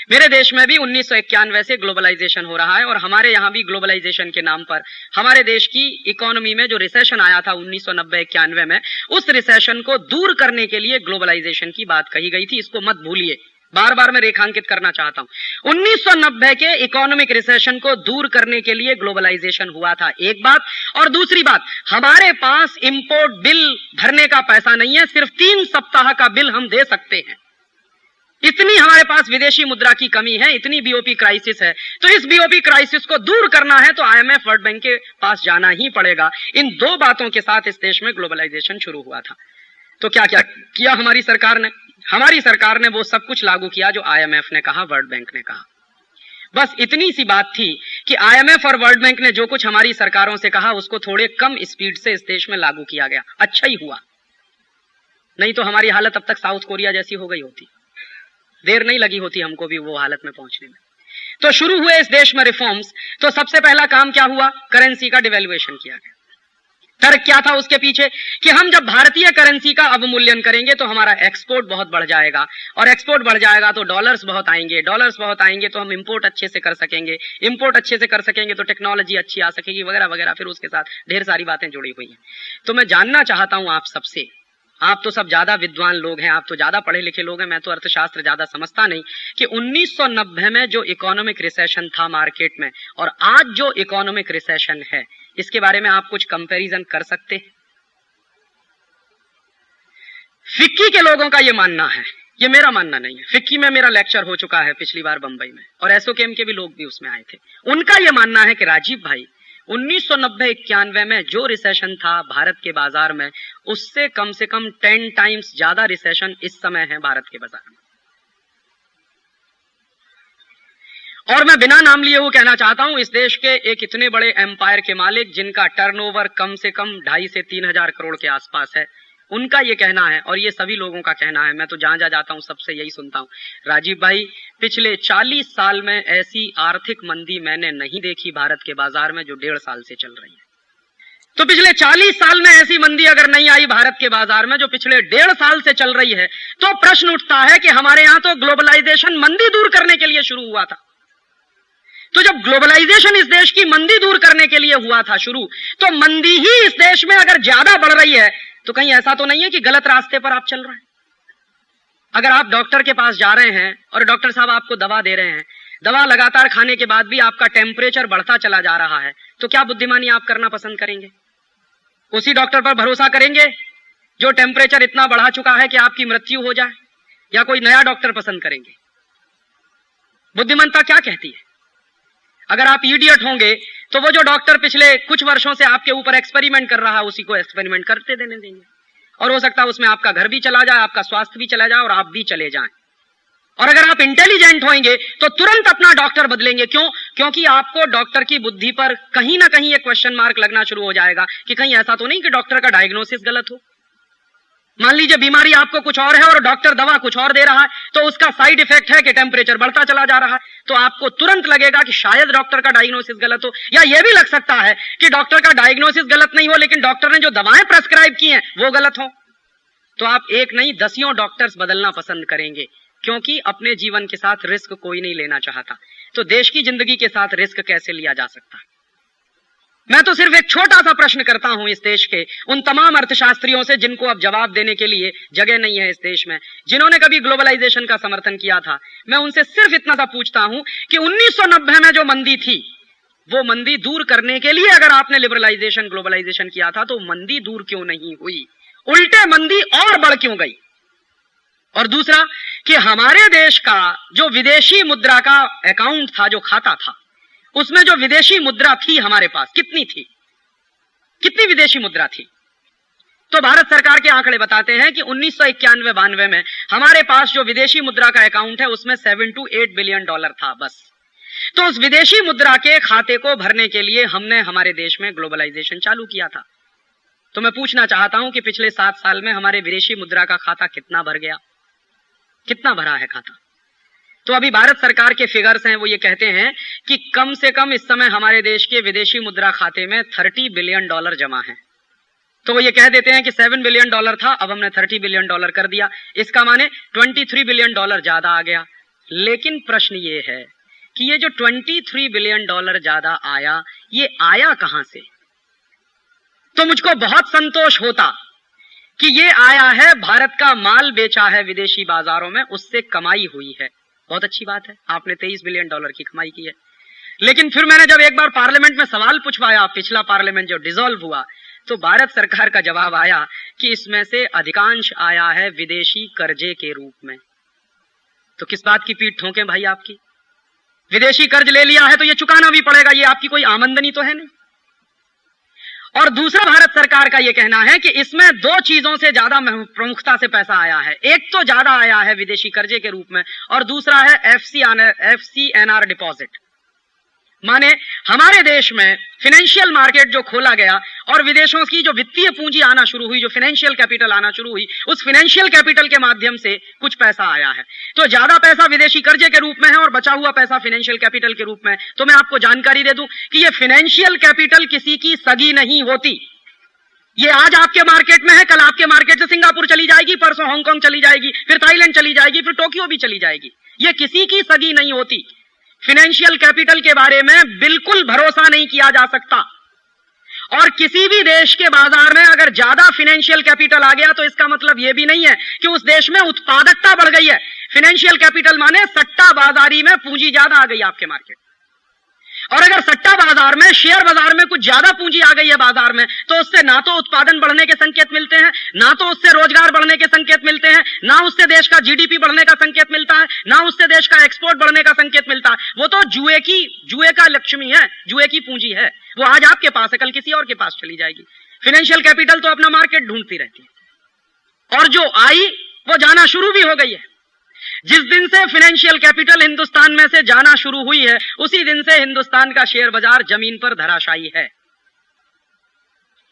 मेरे देश में भी 1991 से ग्लोबलाइजेशन हो रहा है, और हमारे यहां भी ग्लोबलाइजेशन के नाम पर हमारे देश की इकोनॉमी में जो रिसेशन आया था 1990-91 में, उस रिसेशन को दूर करने के लिए ग्लोबलाइजेशन की बात कही गई थी। इसको मत भूलिए, बार बार मैं रेखांकित करना चाहता हूं। 1990 के इकोनॉमिक रिसेशन को दूर करने के लिए ग्लोबलाइजेशन हुआ था, एक बात। और दूसरी बात, हमारे पास इंपोर्ट बिल भरने का पैसा नहीं है, सिर्फ 3 सप्ताह का बिल हम दे सकते हैं। इतनी हमारे पास विदेशी मुद्रा की कमी है, इतनी बीओपी क्राइसिस है। तो इस बीओपी क्राइसिस को दूर करना है तो आईएमएफ, वर्ल्ड बैंक के पास जाना ही पड़ेगा। इन दो बातों के साथ इस देश में ग्लोबलाइजेशन शुरू हुआ था। तो क्या क्या किया हमारी सरकार ने? हमारी सरकार ने वो सब कुछ लागू किया जो आईएमएफ ने कहा, वर्ल्ड बैंक ने कहा। बस इतनी सी बात थी कि आईएमएफ और वर्ल्ड बैंक ने जो कुछ हमारी सरकारों से कहा उसको थोड़े कम स्पीड से इस देश में लागू किया गया। अच्छा ही हुआ, नहीं तो हमारी हालत अब तक साउथ कोरिया जैसी हो गई होती। देर नहीं लगी होती हमको भी वो हालत में पहुंचने में। तो शुरू हुए इस देश में रिफॉर्म्स। तो सबसे पहला काम क्या हुआ? करेंसी का डिवैल्यूएशन किया गया। तर्क क्या था उसके पीछे? कि हम जब भारतीय करेंसी का अवमूल्यन करेंगे तो हमारा एक्सपोर्ट बहुत बढ़ जाएगा, और एक्सपोर्ट बढ़ जाएगा तो डॉलर्स बहुत आएंगे, डॉलर्स बहुत आएंगे तो हम इंपोर्ट अच्छे से कर सकेंगे, इंपोर्ट अच्छे से कर सकेंगे तो टेक्नोलॉजी अच्छी आ सकेगी, वगैरह वगैरह। फिर उसके साथ ढेर सारी बातें जुड़ी हुई हैं। तो मैं जानना चाहता हूं आप सबसे, आप तो सब ज्यादा विद्वान लोग हैं, आप तो ज्यादा पढ़े लिखे लोग हैं, मैं तो अर्थशास्त्र ज्यादा समझता नहीं, कि 1990 में जो इकोनॉमिक रिसेशन था मार्केट में और आज जो इकोनॉमिक रिसेशन है, इसके बारे में आप कुछ कंपैरिजन कर सकते हैं? फिक्की के लोगों का यह मानना है, ये मेरा मानना नहीं है। फिक्की में मेरा लेक्चर हो चुका है पिछली बार बंबई में, और एसोकेम के भी लोग भी उसमें आए थे। उनका यह मानना है कि राजीव भाई, 1990-91 में जो रिसेशन था भारत के बाजार में, उससे कम से कम 10 टाइम्स ज्यादा रिसेशन इस समय है भारत के बाजार में। और मैं बिना नाम लिए वो कहना चाहता हूं, इस देश के एक इतने बड़े एम्पायर के मालिक जिनका टर्नओवर कम से कम 2.5 से 3 हजार करोड़ के आसपास है, उनका ये कहना है, और ये सभी लोगों का कहना है, मैं तो जहां जाता हूं सबसे यही सुनता हूं, राजीव भाई पिछले 40 साल में ऐसी आर्थिक मंदी मैंने नहीं देखी भारत के बाजार में जो 1.5 साल से चल रही है। तो पिछले 40 साल में ऐसी मंदी अगर नहीं आई भारत के बाजार में जो पिछले 1.5 साल से चल रही है, तो प्रश्न उठता है कि हमारे यहां तो ग्लोबलाइजेशन मंदी दूर करने के लिए शुरू हुआ था। तो जब ग्लोबलाइजेशन इस देश की मंदी दूर करने के लिए हुआ था शुरू, तो मंदी ही इस देश में अगर ज्यादा बढ़ रही है तो कहीं ऐसा तो नहीं है कि गलत रास्ते पर आप चल रहे हैं? अगर आप डॉक्टर के पास जा रहे हैं और डॉक्टर साहब आपको दवा दे रहे हैं, दवा लगातार खाने के बाद भी आपका टेम्परेचर बढ़ता चला जा रहा है, तो क्या बुद्धिमानी आप करना पसंद करेंगे? उसी डॉक्टर पर भरोसा करेंगे जो टेम्परेचर इतना बढ़ा चुका है कि आपकी मृत्यु हो जाए, या कोई नया डॉक्टर पसंद करेंगे? बुद्धिमत्ता क्या कहती है? अगर आप इडियट होंगे तो वो जो डॉक्टर पिछले कुछ वर्षों से आपके ऊपर एक्सपेरिमेंट कर रहा है, उसी को एक्सपेरिमेंट करते देने देंगे, और हो सकता है उसमें आपका घर भी चला जाए, आपका स्वास्थ्य भी चला जाए, और आप भी चले जाएं। और अगर आप इंटेलिजेंट होंगे तो तुरंत अपना डॉक्टर बदलेंगे। क्यों? क्योंकि आपको डॉक्टर की बुद्धि पर कहीं ना कहीं एक क्वेश्चन मार्क लगना शुरू हो जाएगा कि कहीं ऐसा तो नहीं कि डॉक्टर का डायग्नोसिस गलत हो। मान लीजिए बीमारी आपको कुछ और है और डॉक्टर दवा कुछ और दे रहा है, तो उसका साइड इफेक्ट है कि टेम्परेचर बढ़ता चला जा रहा है, तो आपको तुरंत लगेगा कि शायद डॉक्टर का डायग्नोसिस गलत हो। या यह भी लग सकता है कि डॉक्टर का डायग्नोसिस गलत नहीं हो, लेकिन डॉक्टर ने जो दवाएं प्रेस्क्राइब की हैं वो गलत हो। तो आप एक नहीं 10 डॉक्टर्स बदलना पसंद करेंगे, क्योंकि अपने जीवन के साथ रिस्क कोई नहीं लेना चाहता। तो देश की जिंदगी के साथ रिस्क कैसे लिया जा सकता है? मैं तो सिर्फ एक छोटा सा प्रश्न करता हूं इस देश के उन तमाम अर्थशास्त्रियों से जिनको अब जवाब देने के लिए जगह नहीं है इस देश में, जिन्होंने कभी ग्लोबलाइजेशन का समर्थन किया था। मैं उनसे सिर्फ इतना सा पूछता हूं कि 1990 में जो मंदी थी, वो मंदी दूर करने के लिए अगर आपने लिबरलाइजेशन, ग्लोबलाइजेशन किया था, तो मंदी दूर क्यों नहीं हुई? उल्टे मंदी और बढ़ क्यों गई? और दूसरा कि हमारे देश का जो विदेशी मुद्रा का अकाउंट था, जो खाता था, उसमें जो विदेशी मुद्रा थी हमारे पास कितनी थी? कितनी विदेशी मुद्रा थी? तो भारत सरकार के आंकड़े बताते हैं कि 1991-92 में हमारे पास जो विदेशी मुद्रा का अकाउंट है उसमें $7 to 8 बिलियन था बस। तो उस विदेशी मुद्रा के खाते को भरने के लिए हमने हमारे देश में ग्लोबलाइजेशन चालू किया था। तो मैं पूछना चाहता हूं कि पिछले 7 साल में हमारे विदेशी मुद्रा का खाता कितना भर गया? कितना भरा है खाता? तो अभी भारत सरकार के फिगर्स हैं, वो ये कहते हैं कि कम से कम इस समय हमारे देश के विदेशी मुद्रा खाते में $30 बिलियन जमा है। तो वो ये कह देते हैं कि $7 बिलियन था, अब हमने $30 बिलियन कर दिया, इसका माने $23 बिलियन ज्यादा आ गया। लेकिन प्रश्न ये है कि ये जो $23 बिलियन ज्यादा आया, ये आया कहां से? तो मुझको बहुत संतोष होता कि ये आया है, भारत का माल बेचा है विदेशी बाजारों में, उससे कमाई हुई है। बहुत अच्छी बात है, आपने $23 बिलियन की कमाई की है। लेकिन फिर मैंने जब एक बार पार्लियामेंट में सवाल पूछवाया, पिछला पार्लियामेंट जो डिसॉल्व हुआ, तो भारत सरकार का जवाब आया कि इसमें से अधिकांश आया है विदेशी कर्जे के रूप में। तो किस बात की पीठ ठोकें भाई आपकी? विदेशी कर्ज ले लिया है तो ये चुकाना भी पड़ेगा, ये आपकी कोई आमदनी तो है नहीं। और दूसरा भारत सरकार का ये कहना है कि इसमें दो चीजों से ज्यादा प्रमुखता से पैसा आया है। एक तो ज्यादा आया है विदेशी कर्जे के रूप में, और दूसरा है FCNR डिपॉजिट। माने हमारे देश में फाइनेंशियल मार्केट जो खोला गया और विदेशों की जो वित्तीय पूंजी आना शुरू हुई, जो फाइनेंशियल कैपिटल आना शुरू हुई, उस फाइनेंशियल कैपिटल के माध्यम से कुछ पैसा आया है। तो ज्यादा पैसा विदेशी कर्जे के रूप में है और बचा हुआ पैसा फाइनेंशियल कैपिटल के रूप में। तो मैं आपको जानकारी दे दूं कि ये फाइनेंशियल कैपिटल किसी की सगी नहीं होती। ये आज आपके मार्केट में है, कल आपके मार्केट से सिंगापुर चली जाएगी, परसों हांगकांग चली जाएगी, फिर थाईलैंड चली जाएगी, फिर टोक्यो भी चली जाएगी। ये किसी की सगी नहीं होती। फाइनेंशियल कैपिटल के बारे में बिल्कुल भरोसा नहीं किया जा सकता। और किसी भी देश के बाजार में अगर ज्यादा फाइनेंशियल कैपिटल आ गया तो इसका मतलब यह भी नहीं है कि उस देश में उत्पादकता बढ़ गई है। फाइनेंशियल कैपिटल माने सट्टा बाजारी में पूंजी ज्यादा आ गई आपके मार्केट। और अगर सट्टा बाजार में, शेयर बाजार में कुछ ज्यादा पूंजी आ गई है बाजार में, तो उससे ना तो उत्पादन बढ़ने के संकेत मिलते हैं, ना तो उससे रोजगार बढ़ने के संकेत मिलते हैं, ना उससे देश का GDP बढ़ने का संकेत मिलता है, ना उससे देश का एक्सपोर्ट बढ़ने का संकेत मिलता है। वो तो जुए का लक्ष्मी है, जुए की पूंजी है। वो आज आपके पास है, कल किसी और के पास चली जाएगी। फाइनेंशियल कैपिटल तो अपना मार्केट ढूंढती रहती है, और जो आई वो जाना शुरू भी हो गई है। जिस दिन से फाइनेंशियल कैपिटल हिंदुस्तान में से जाना शुरू हुई है, उसी दिन से हिंदुस्तान का शेयर बाजार जमीन पर धराशायी है।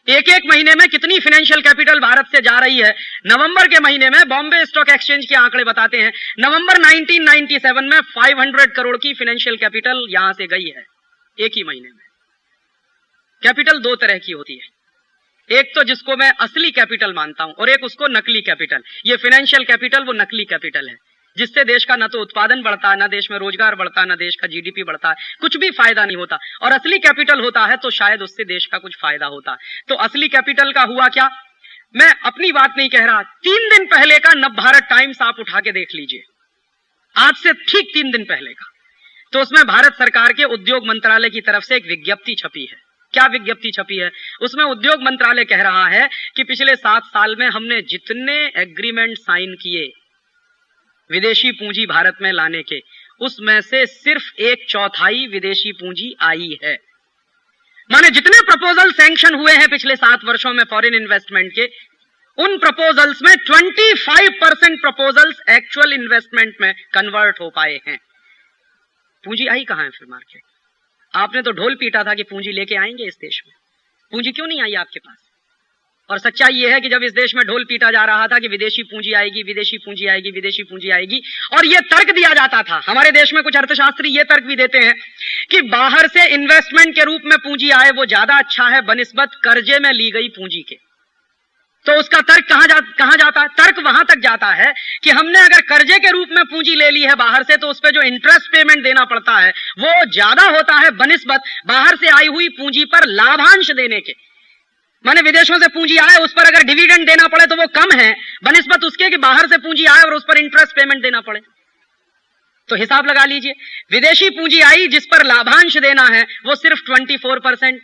एक एक महीने में कितनी फाइनेंशियल कैपिटल भारत से जा रही है? नवंबर के महीने में बॉम्बे स्टॉक एक्सचेंज के आंकड़े बताते हैं, नवंबर 1997 में 500 करोड़ की फाइनेंशियल कैपिटल यहां से गई है एक ही महीने में। कैपिटल दो तरह की होती है, एक तो जिसको मैं असली कैपिटल मानता हूं और एक उसको नकली कैपिटल। ये फाइनेंशियल कैपिटल वो नकली कैपिटल है, जिससे देश का ना तो उत्पादन बढ़ता है, ना देश में रोजगार बढ़ता है, ना देश का GDP बढ़ता है, कुछ भी फायदा नहीं होता। और असली कैपिटल होता है तो शायद उससे देश का कुछ फायदा होता है। तो असली कैपिटल का हुआ क्या? मैं अपनी बात नहीं कह रहा, 3 दिन पहले का नवभारत टाइम्स आप उठा के देख लीजिए, आज से ठीक 3 दिन पहले का। तो उसमें भारत सरकार के उद्योग मंत्रालय की तरफ से एक विज्ञप्ति छपी है। क्या विज्ञप्ति छपी है? उसमें उद्योग मंत्रालय कह रहा है कि पिछले 7 साल में हमने जितने एग्रीमेंट साइन किए विदेशी पूंजी भारत में लाने के, उसमें से सिर्फ 1/4 विदेशी पूंजी आई है। माने जितने प्रपोजल सैंक्शन हुए हैं पिछले 7 वर्षों में फॉरेन इन्वेस्टमेंट के, उन प्रपोजल्स में 25% प्रपोजल्स एक्चुअल इन्वेस्टमेंट में कन्वर्ट हो पाए हैं। पूंजी आई कहां है फिर मार्केट? आपने तो ढोल पीटा था कि पूंजी लेके आएंगे इस देश में, पूंजी क्यों नहीं आई आपके पास? और सच्चाई यह है कि जब इस देश में ढोल पीटा जा रहा था कि विदेशी पूंजी आएगी, विदेशी पूंजी आएगी, विदेशी पूंजी आएगी, और यह तर्क दिया जाता था, हमारे देश में कुछ अर्थशास्त्री यह तर्क भी देते हैं कि बाहर से इन्वेस्टमेंट के रूप में पूंजी आए वो ज्यादा अच्छा है बनिस्बत कर्जे में ली गई पूंजी के। तो उसका तर्क कहां जाता है? तर्क वहां तक जाता है कि हमने अगर कर्जे के रूप में पूंजी ले ली है बाहर से, तो उस पर जो इंटरेस्ट पेमेंट देना पड़ता है वो ज्यादा होता है बनिस्बत बाहर से आई हुई पूंजी पर लाभांश देने के। माने विदेशों से पूंजी आए, उस पर अगर डिविडेंड देना पड़े तो वो कम है बनिस्बत उसके कि बाहर से पूंजी आए और उस पर इंटरेस्ट पेमेंट देना पड़े। तो हिसाब लगा लीजिए, विदेशी पूंजी आई जिस पर लाभांश देना है वो सिर्फ 24%।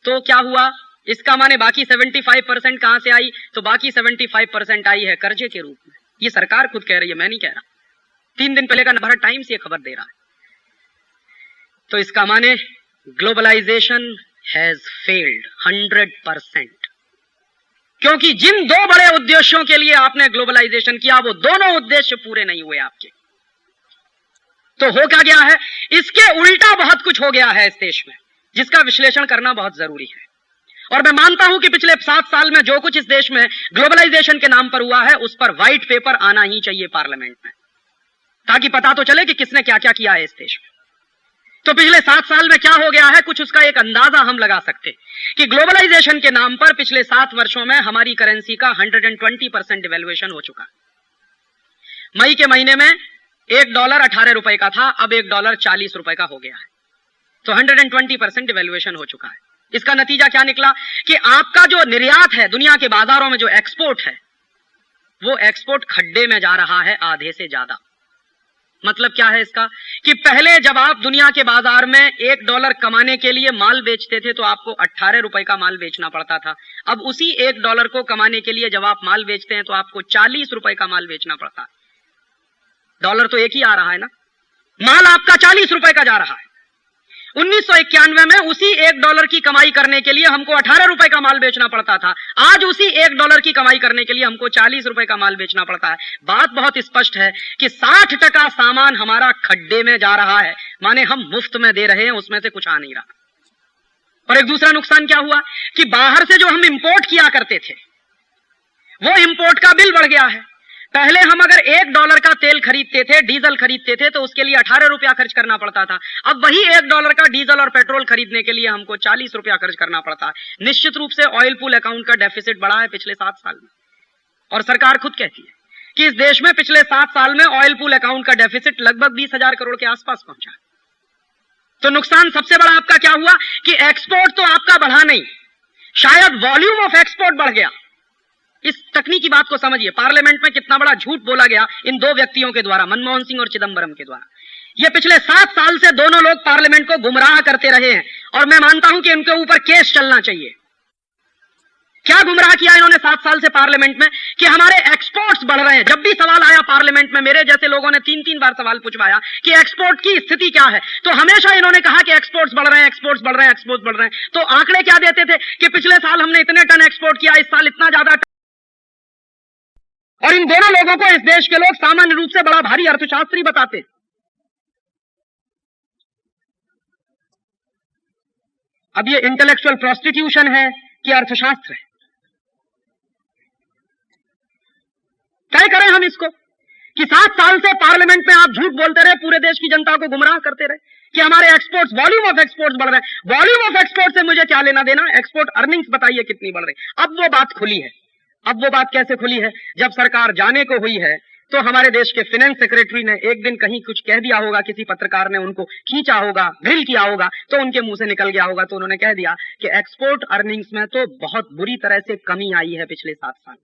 तो क्या हुआ? इसका माने बाकी 75% कहां से आई? तो बाकी 75% आई है कर्जे के रूप में। ये सरकार खुद कह रही है, मैं नहीं कह रहा। 3 दिन पहले का नवभारत टाइम्स ये खबर दे रहा है। तो इसका माने ग्लोबलाइजेशन हैज फेल्ड 100%, क्योंकि जिन 2 बड़े उद्देश्यों के लिए आपने ग्लोबलाइजेशन किया वो दोनों उद्देश्य पूरे नहीं हुए आपके। तो हो क्या गया है? इसके उल्टा बहुत कुछ हो गया है इस देश में, जिसका विश्लेषण करना बहुत जरूरी है। और मैं मानता हूं कि पिछले 7 साल में जो कुछ इस देश में ग्लोबलाइजेशन के नाम पर हुआ है उस पर व्हाइट पेपर आना ही चाहिए पार्लियामेंट में। ताकि पता तो चले कि किसने क्या क्या किया है इस देश में। तो पिछले 7 साल में क्या हो गया है, कुछ उसका एक अंदाजा हम लगा सकते हैं कि ग्लोबलाइजेशन के नाम पर पिछले 7 वर्षों में हमारी करेंसी का 120% डिवैल्यूएशन हो चुका है। मई के महीने में $1 18 रुपए का था, अब $1 40 रुपए का हो गया है। तो 120% डिवैल्यूएशन हो चुका है। इसका नतीजा क्या निकला कि आपका जो निर्यात है दुनिया के बाजारों में, जो एक्सपोर्ट है, वो एक्सपोर्ट खड्डे में जा रहा है आधे से ज्यादा। मतलब क्या है इसका कि पहले जब आप दुनिया के बाजार में $1 कमाने के लिए माल बेचते थे तो आपको 18 रुपए का माल बेचना पड़ता था। अब उसी $1 को कमाने के लिए जब आप माल बेचते हैं तो आपको 40 रुपए का माल बेचना पड़ता है। डॉलर तो एक ही आ रहा है ना, माल आपका 40 रुपए का जा रहा है। 1991 में उसी $1 की कमाई करने के लिए हमको 18 रुपए का माल बेचना पड़ता था। आज उसी $1 की कमाई करने के लिए हमको 40 रुपए का माल बेचना पड़ता है। बात बहुत स्पष्ट है कि 60% सामान हमारा खड्डे में जा रहा है, माने हम मुफ्त में दे रहे हैं, उसमें से कुछ आ नहीं रहा। और एक दूसरा नुकसान क्या हुआ कि बाहर से जो हम इंपोर्ट किया करते थे वो इंपोर्ट का बिल बढ़ गया है। पहले हम अगर $1 का तेल खरीदते थे, डीजल खरीदते थे, तो उसके लिए 18 रुपया खर्च करना पड़ता था। अब वही $1 का डीजल और पेट्रोल खरीदने के लिए हमको 40 रुपया खर्च करना पड़ता है। निश्चित रूप से ऑयल पूल अकाउंट का डेफिसिट बढ़ा है पिछले 7 साल में, और सरकार खुद कहती है कि इस देश में पिछले 7 साल में ऑयल पूल अकाउंट का डेफिसिट लगभग 20,000 करोड़ के आसपास पहुंचा। तो नुकसान सबसे बड़ा आपका क्या हुआ कि एक्सपोर्ट तो आपका बढ़ा नहीं, शायद वॉल्यूम ऑफ एक्सपोर्ट बढ़ गया। इस तकनीकी बात को समझिए, पार्लियामेंट में कितना बड़ा झूठ बोला गया इन 2 व्यक्तियों के द्वारा, मनमोहन सिंह और चिदंबरम के द्वारा। ये पिछले 7 साल से दोनों लोग पार्लियामेंट को गुमराह करते रहे हैं, और मैं मानता हूं कि इनके ऊपर केस चलना चाहिए। क्या गुमराह किया इन्होंने 7 साल से पार्लियामेंट में कि हमारे एक्सपोर्ट्स बढ़ रहे हैं। जब भी सवाल आया पार्लियामेंट में, मेरे जैसे लोगों ने 3-3 बार सवाल पूछवाया कि एक्सपोर्ट की स्थिति क्या है, तो हमेशा इन्होंने कहा कि एक्सपोर्ट्स बढ़ रहे हैं, एक्सपोर्ट्स बढ़ रहे हैं, एक्सपोर्ट्स बढ़ रहे हैं। तो आंकड़े क्या देते थे कि पिछले साल हमने इतने टन एक्सपोर्ट किया, इस साल इतना ज्यादा। और इन दोनों लोगों को इस देश के लोग सामान्य रूप से बड़ा भारी अर्थशास्त्री बताते। अब ये इंटेलेक्चुअल प्रोस्टिट्यूशन है कि अर्थशास्त्र है, तय करें हम इसको कि 7 साल से पार्लियामेंट में आप झूठ बोलते रहे, पूरे देश की जनता को गुमराह करते रहे कि हमारे एक्सपोर्ट्स, वॉल्यूम ऑफ एक्सपोर्ट्स बढ़ रहे हैं। वॉल्यूम ऑफ एक्सपोर्ट से मुझे क्या लेना देना, एक्सपोर्ट अर्निंग्स बताइए कितनी बढ़ रही। अब वो बात खुली है। अब वो बात कैसे खुली है, जब सरकार जाने को हुई है तो हमारे देश के फाइनेंस सेक्रेटरी ने एक दिन कहीं कुछ कह दिया होगा, किसी पत्रकार ने उनको खींचा होगा, ग्रिल किया होगा, तो उनके मुंह से निकल गया होगा। तो उन्होंने कह दिया कि एक्सपोर्ट अर्निंग्स में तो बहुत बुरी तरह से कमी आई है पिछले 7 साल में।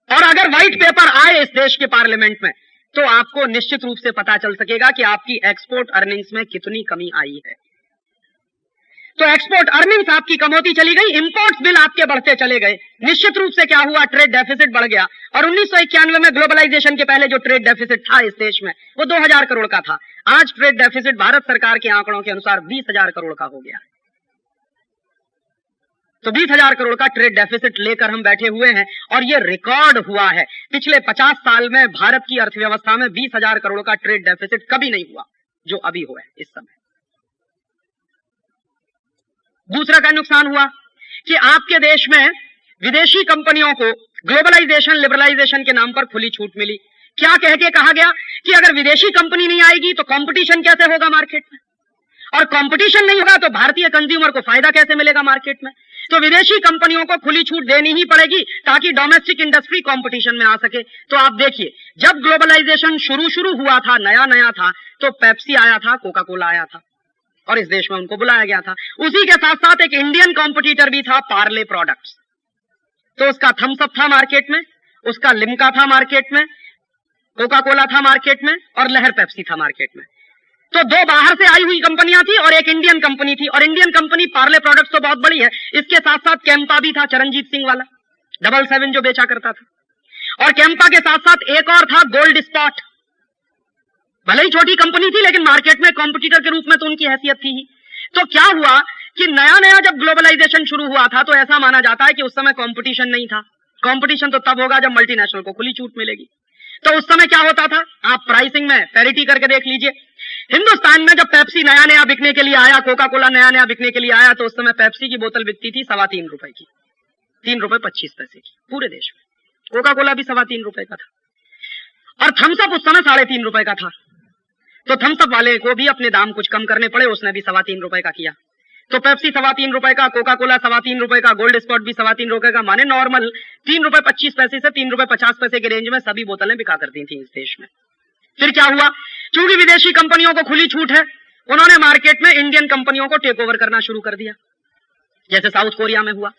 और अगर व्हाइट पेपर आए इस देश के पार्लियामेंट में तो आपको निश्चित रूप से पता चल सकेगा कि आपकी एक्सपोर्ट अर्निंग्स में कितनी कमी आई है। तो एक्सपोर्ट अर्निंग्स आपकी कम होती चली गई, इंपोर्ट्स बिल आपके बढ़ते चले गए। निश्चित रूप से क्या हुआ, ट्रेड डेफिसिट बढ़ गया। और 1991 में ग्लोबलाइजेशन के पहले जो ट्रेड डेफिसिट था इस देश में वो 2,000 करोड़ का था। आज ट्रेड डेफिसिट भारत सरकार के आंकड़ों के अनुसार 20,000 करोड़ का हो गया। तो 20,000 करोड़ का ट्रेड डेफिसिट लेकर हम बैठे हुए हैं, और ये रिकॉर्ड हुआ है। पिछले 50 साल में भारत की अर्थव्यवस्था में 20,000 करोड़ का ट्रेड डेफिसिट कभी नहीं हुआ जो अभी हुआ है इस समय। दूसरा का नुकसान हुआ कि आपके देश में विदेशी कंपनियों को ग्लोबलाइजेशन, लिबरलाइजेशन के नाम पर खुली छूट मिली। क्या कह के कहा गया कि अगर विदेशी कंपनी नहीं आएगी तो कंपटीशन कैसे होगा मार्केट में, और कंपटीशन नहीं होगा तो भारतीय कंज्यूमर को फायदा कैसे मिलेगा मार्केट में। तो विदेशी कंपनियों को खुली छूट देनी ही पड़ेगी ताकि डोमेस्टिक इंडस्ट्री कंपटीशन में आ सके। तो आप देखिए, जब ग्लोबलाइजेशन शुरू हुआ था, नया था, तो पेप्सी आया था, कोका कोला आया था, और इस देश में उनको बुलाया गया था। उसी के साथ साथ एक इंडियन कॉम्पिटिटर भी था, पार्ले प्रोडक्ट्स। तो उसका थम्स अप था मार्केट में, उसका लिम्का था मार्केट में, कोका कोला था मार्केट में, और लहर पेप्सी था मार्केट में। तो 2 बाहर से आई हुई कंपनियां थी और एक इंडियन कंपनी थी। और इंडियन कंपनी पार्ले प्रोडक्ट्स तो बहुत बड़ी है, इसके साथ साथ कैंपा भी था, चरणजीत सिंह वाला 777 जो बेचा करता था। और कैंपा के साथ साथ एक और था, गोल्ड स्पॉट। भले ही छोटी कंपनी थी लेकिन मार्केट में कॉम्पिटिटर के रूप में तो उनकी हैसियत थी ही। तो क्या हुआ कि नया जब ग्लोबलाइजेशन शुरू हुआ था तो ऐसा माना जाता है कि उस समय कंपटीशन नहीं था। कंपटीशन तो तब होगा जब मल्टीनेशनल को खुली छूट मिलेगी। तो उस समय क्या होता था, आप प्राइसिंग में पैरिटी करके देख लीजिए। हिंदुस्तान में जब पेप्सी नया बिकने के लिए आया, कोका कोला नया बिकने के लिए आया, तो उस समय पेप्सी की बोतल बिकती थी 3.25 रुपए की, 3 रुपए 25 पैसे की पूरे देश में। कोका कोला भी 3.25 रुपए का था। और थम्स अप उस समय 3.5 रुपए का था, तो थम्स अप वाले को भी अपने दाम कुछ कम करने पड़े, उसने भी 3.25 रुपए का किया। तो पेप्सी 3.25 रुपए का, कोका कोला 3.25 रुपए का, गोल्ड स्पॉट भी 3.25 रुपए का, माने नॉर्मल 3 रुपए 25 पैसे से 3 रुपए 50 पैसे के रेंज में सभी बोतलें बिका करती थी इस देश में। फिर क्या हुआ, चूंकि विदेशी कंपनियों को खुली छूट है, उन्होंने मार्केट में इंडियन कंपनियों को टेक ओवर करना शुरू कर दिया, जैसे साउथ कोरिया में हुआ।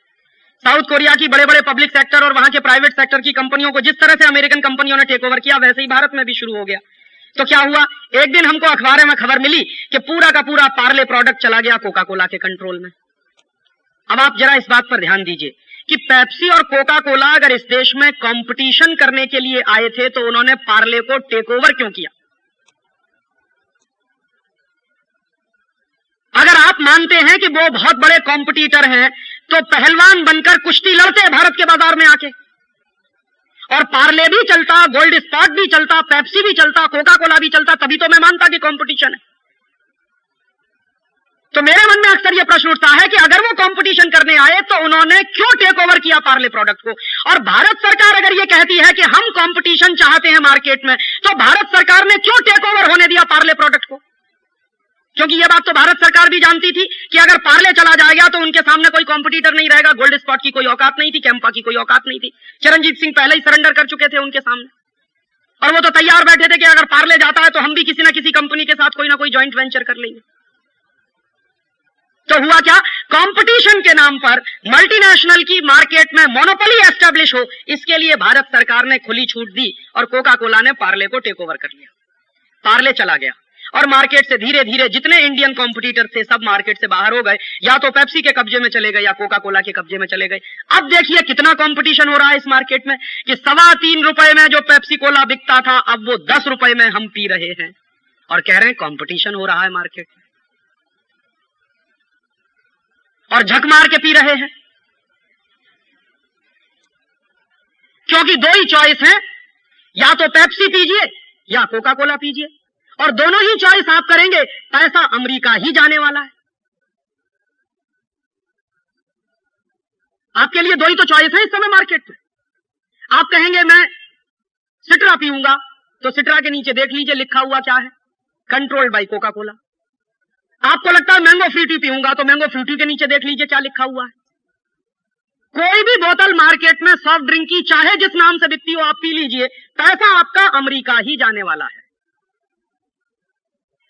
साउथ कोरिया की बड़े बड़े पब्लिक सेक्टर और वहां के प्राइवेट सेक्टर की कंपनियों को जिस तरह से अमेरिकन कंपनियों ने टेक ओवर किया, वैसे ही भारत में भी शुरू हो गया। तो क्या हुआ, एक दिन हमको अखबार में खबर मिली कि पूरा का पूरा पार्ले प्रोडक्ट चला गया कोका कोला के कंट्रोल में। अब आप जरा इस बात पर ध्यान दीजिए कि पेप्सी और कोका कोला अगर इस देश में कंपटीशन करने के लिए आए थे तो उन्होंने पार्ले को टेक ओवर क्यों किया? अगर आप मानते हैं कि वो बहुत बड़े कॉम्पिटिटर हैं, तो पहलवान बनकर कुश्ती लड़ते भारत के बाजार में आके, और पार्ले भी चलता, गोल्ड स्पॉट भी चलता, पेप्सी भी चलता, कोका कोला भी चलता, तभी तो मैं मानता कि कंपटीशन है। तो मेरे मन में अक्सर यह प्रश्न उठता है कि अगर वो कंपटीशन करने आए तो उन्होंने क्यों टेक ओवर किया पार्ले प्रोडक्ट को? और भारत सरकार अगर ये कहती है कि हम कंपटीशन चाहते हैं मार्केट में, तो भारत सरकार ने क्यों टेक ओवर होने दिया पार्ले प्रोडक्ट को? क्योंकि यह बात तो भारत सरकार भी जानती थी कि अगर पार्ले चला जाएगा तो उनके सामने कोई कॉम्पिटिटर नहीं रहेगा। गोल्ड स्पॉट की कोई औकात नहीं थी, कैंपा की कोई औकात नहीं थी, चरणजीत सिंह पहले ही सरेंडर कर चुके थे उनके सामने, और वो तो तैयार बैठे थे कि अगर पार्ले जाता है तो हम भी किसी ना किसी कंपनी के साथ कोई ना कोई ज्वाइंट वेंचर कर लेंगे। तो हुआ क्या, कंपटीशन के नाम पर मल्टीनेशनल की मार्केट में मोनोपोली एस्टेब्लिश हो, इसके लिए भारत सरकार ने खुली छूट दी और कोका कोला ने पार्ले को टेक ओवर कर लिया। पार्ले चला गया और मार्केट से धीरे धीरे जितने इंडियन कॉम्पिटिटर थे सब मार्केट से बाहर हो गए, या तो पेप्सी के कब्जे में चले गए या कोका कोला के कब्जे में चले गए। अब देखिए कितना कंपटीशन हो रहा है इस मार्केट में कि 3.25 रुपए में जो पेप्सी कोला बिकता था, अब वो 10 रुपए में हम पी रहे हैं और कह रहे हैं कंपटीशन हो रहा है मार्केट में, और झक मार के पी रहे हैं। क्योंकि दो ही चॉइस है, या तो पेप्सी पीजिए या कोका कोला पीजिए, और दोनों ही चॉइस आप करेंगे पैसा अमेरिका ही जाने वाला है। आपके लिए दो ही तो चॉइस है इस समय मार्केट में। आप कहेंगे मैं सिट्रा पीऊंगा, तो सिट्रा के नीचे देख लीजिए लिखा हुआ क्या है, कंट्रोल्ड बाय कोका कोला। आपको लगता है मैंगो फ्रूटी पीऊंगा, तो मैंगो फ्रूटी के नीचे देख लीजिए क्या लिखा हुआ है। कोई भी बोतल मार्केट में सॉफ्ट ड्रिंक की चाहे जिस नाम से बिकती हो आप पी लीजिए, पैसा आपका अमेरिका ही जाने वाला है।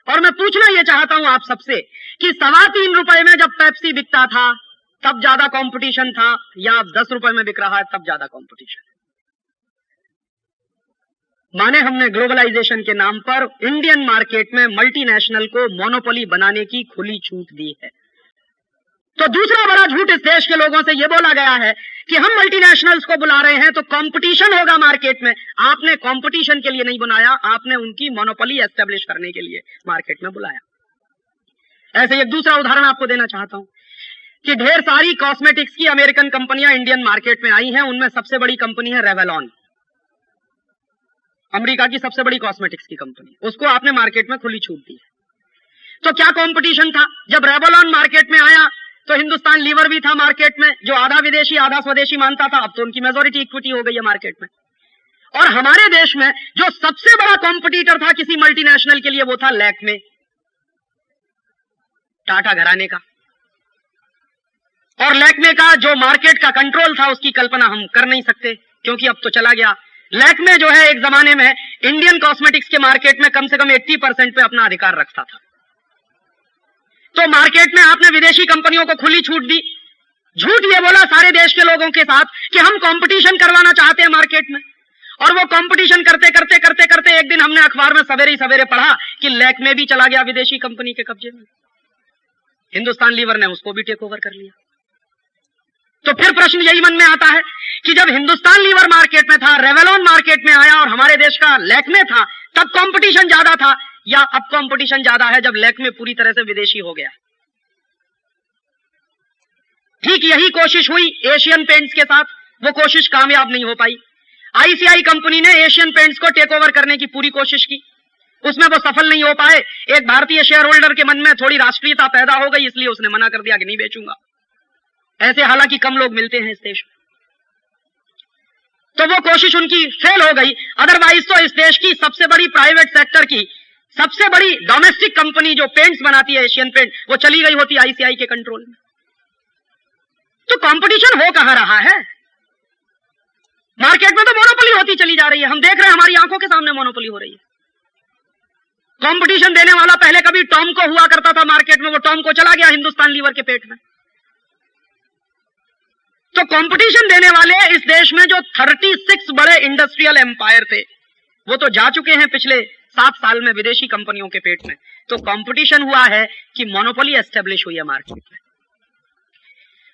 और मैं पूछना यह चाहता हूं आप सबसे कि 3.25 रुपए में जब पेप्सी बिकता था तब ज्यादा कंपटीशन था, या 10 रुपए में बिक रहा है तब ज्यादा कंपटीशन है? माने हमने ग्लोबलाइजेशन के नाम पर इंडियन मार्केट में मल्टीनेशनल को मोनोपोली बनाने की खुली छूट दी है। तो दूसरा बड़ा झूठ इस देश के लोगों से यह बोला गया है कि हम मल्टीनेशनल्स को बुला रहे हैं तो कंपटीशन होगा मार्केट में। आपने कंपटीशन के लिए नहीं बुलाया, आपने उनकी मोनोपोली एस्टेब्लिश करने के लिए मार्केट में बुलाया। ऐसे एक दूसरा उदाहरण आपको देना चाहता हूं कि ढेर सारी कॉस्मेटिक्स की अमेरिकन कंपनियां इंडियन मार्केट में आई हैं। उनमें सबसे बड़ी कंपनी है रेवलॉन, अमेरिका की सबसे बड़ी कॉस्मेटिक्स की कंपनी, उसको आपने मार्केट में खुली छूट दी है। तो क्या कंपटीशन था? जब रेवलॉन मार्केट में आया तो हिंदुस्तान लीवर भी था मार्केट में, जो आधा विदेशी आधा स्वदेशी मानता था, अब तो उनकी मेजॉरिटी इक्विटी हो गई है मार्केट में। और हमारे देश में जो सबसे बड़ा कॉम्पिटिटर था किसी मल्टीनेशनल के लिए वो था लैक्मे, टाटा घराने का। और लैक्मे का जो मार्केट का कंट्रोल था उसकी कल्पना हम कर नहीं सकते, क्योंकि अब तो चला गया। लैक्मे जो है एक जमाने में इंडियन कॉस्मेटिक्स के मार्केट में कम से कम 80% पे अपना अधिकार रखता था। तो मार्केट में आपने विदेशी कंपनियों को खुली छूट दी, झूठ ये बोला सारे देश के लोगों के साथ कि हम कंपटीशन करवाना चाहते हैं मार्केट में। और वो कंपटीशन करते करते करते करते एक दिन हमने अखबार में सवेरे ही सवेरे पढ़ा कि लैक्मे भी चला गया विदेशी कंपनी के कब्जे में, हिंदुस्तान लीवर ने उसको भी टेक ओवर कर लिया। तो फिर प्रश्न यही मन में आता है कि जब हिंदुस्तान लीवर मार्केट में था, रेवलॉन मार्केट में आया और हमारे देश का लैक्मे था, तब कंपटीशन ज्यादा था, या अब कंपटीशन ज्यादा है जब लैक्मे पूरी तरह से विदेशी हो गया? ठीक यही कोशिश हुई एशियन पेंट्स के साथ, वो कोशिश कामयाब नहीं हो पाई। आईसीआई कंपनी ने एशियन पेंट्स को टेक ओवर करने की पूरी कोशिश की, उसमें वो सफल नहीं हो पाए। एक भारतीय शेयर होल्डर के मन में थोड़ी राष्ट्रीयता पैदा हो गई, इसलिए उसने मना कर दिया कि नहीं बेचूंगा। ऐसे हालांकि कम लोग मिलते हैं इस देश में। तो वो कोशिश उनकी फेल हो गई। अदरवाइज तो इस देश की सबसे बड़ी प्राइवेट सेक्टर की सबसे बड़ी डोमेस्टिक कंपनी जो पेंट्स बनाती है, एशियन पेंट, वो चली गई होती आईसीआई के कंट्रोल में। तो कंपटीशन हो कहां रहा है? मार्केट में तो मोनोपोली होती चली जा रही है। हम देख रहे हैं, हमारी आंखों के सामने मोनोपोली हो रही है। कंपटीशन देने वाला पहले कभी टॉम को हुआ करता था मार्केट में, वो टॉम को चला गया हिंदुस्तान लीवर के पेट में। तो कंपटीशन देने वाले इस देश में जो 36 बड़े इंडस्ट्रियल एम्पायर थे, वो तो जा चुके हैं पिछले 7 साल में विदेशी कंपनियों के पेट में। तो कंपटीशन हुआ है कि मोनोपोली एस्टेब्लिश हुई है मार्केट में।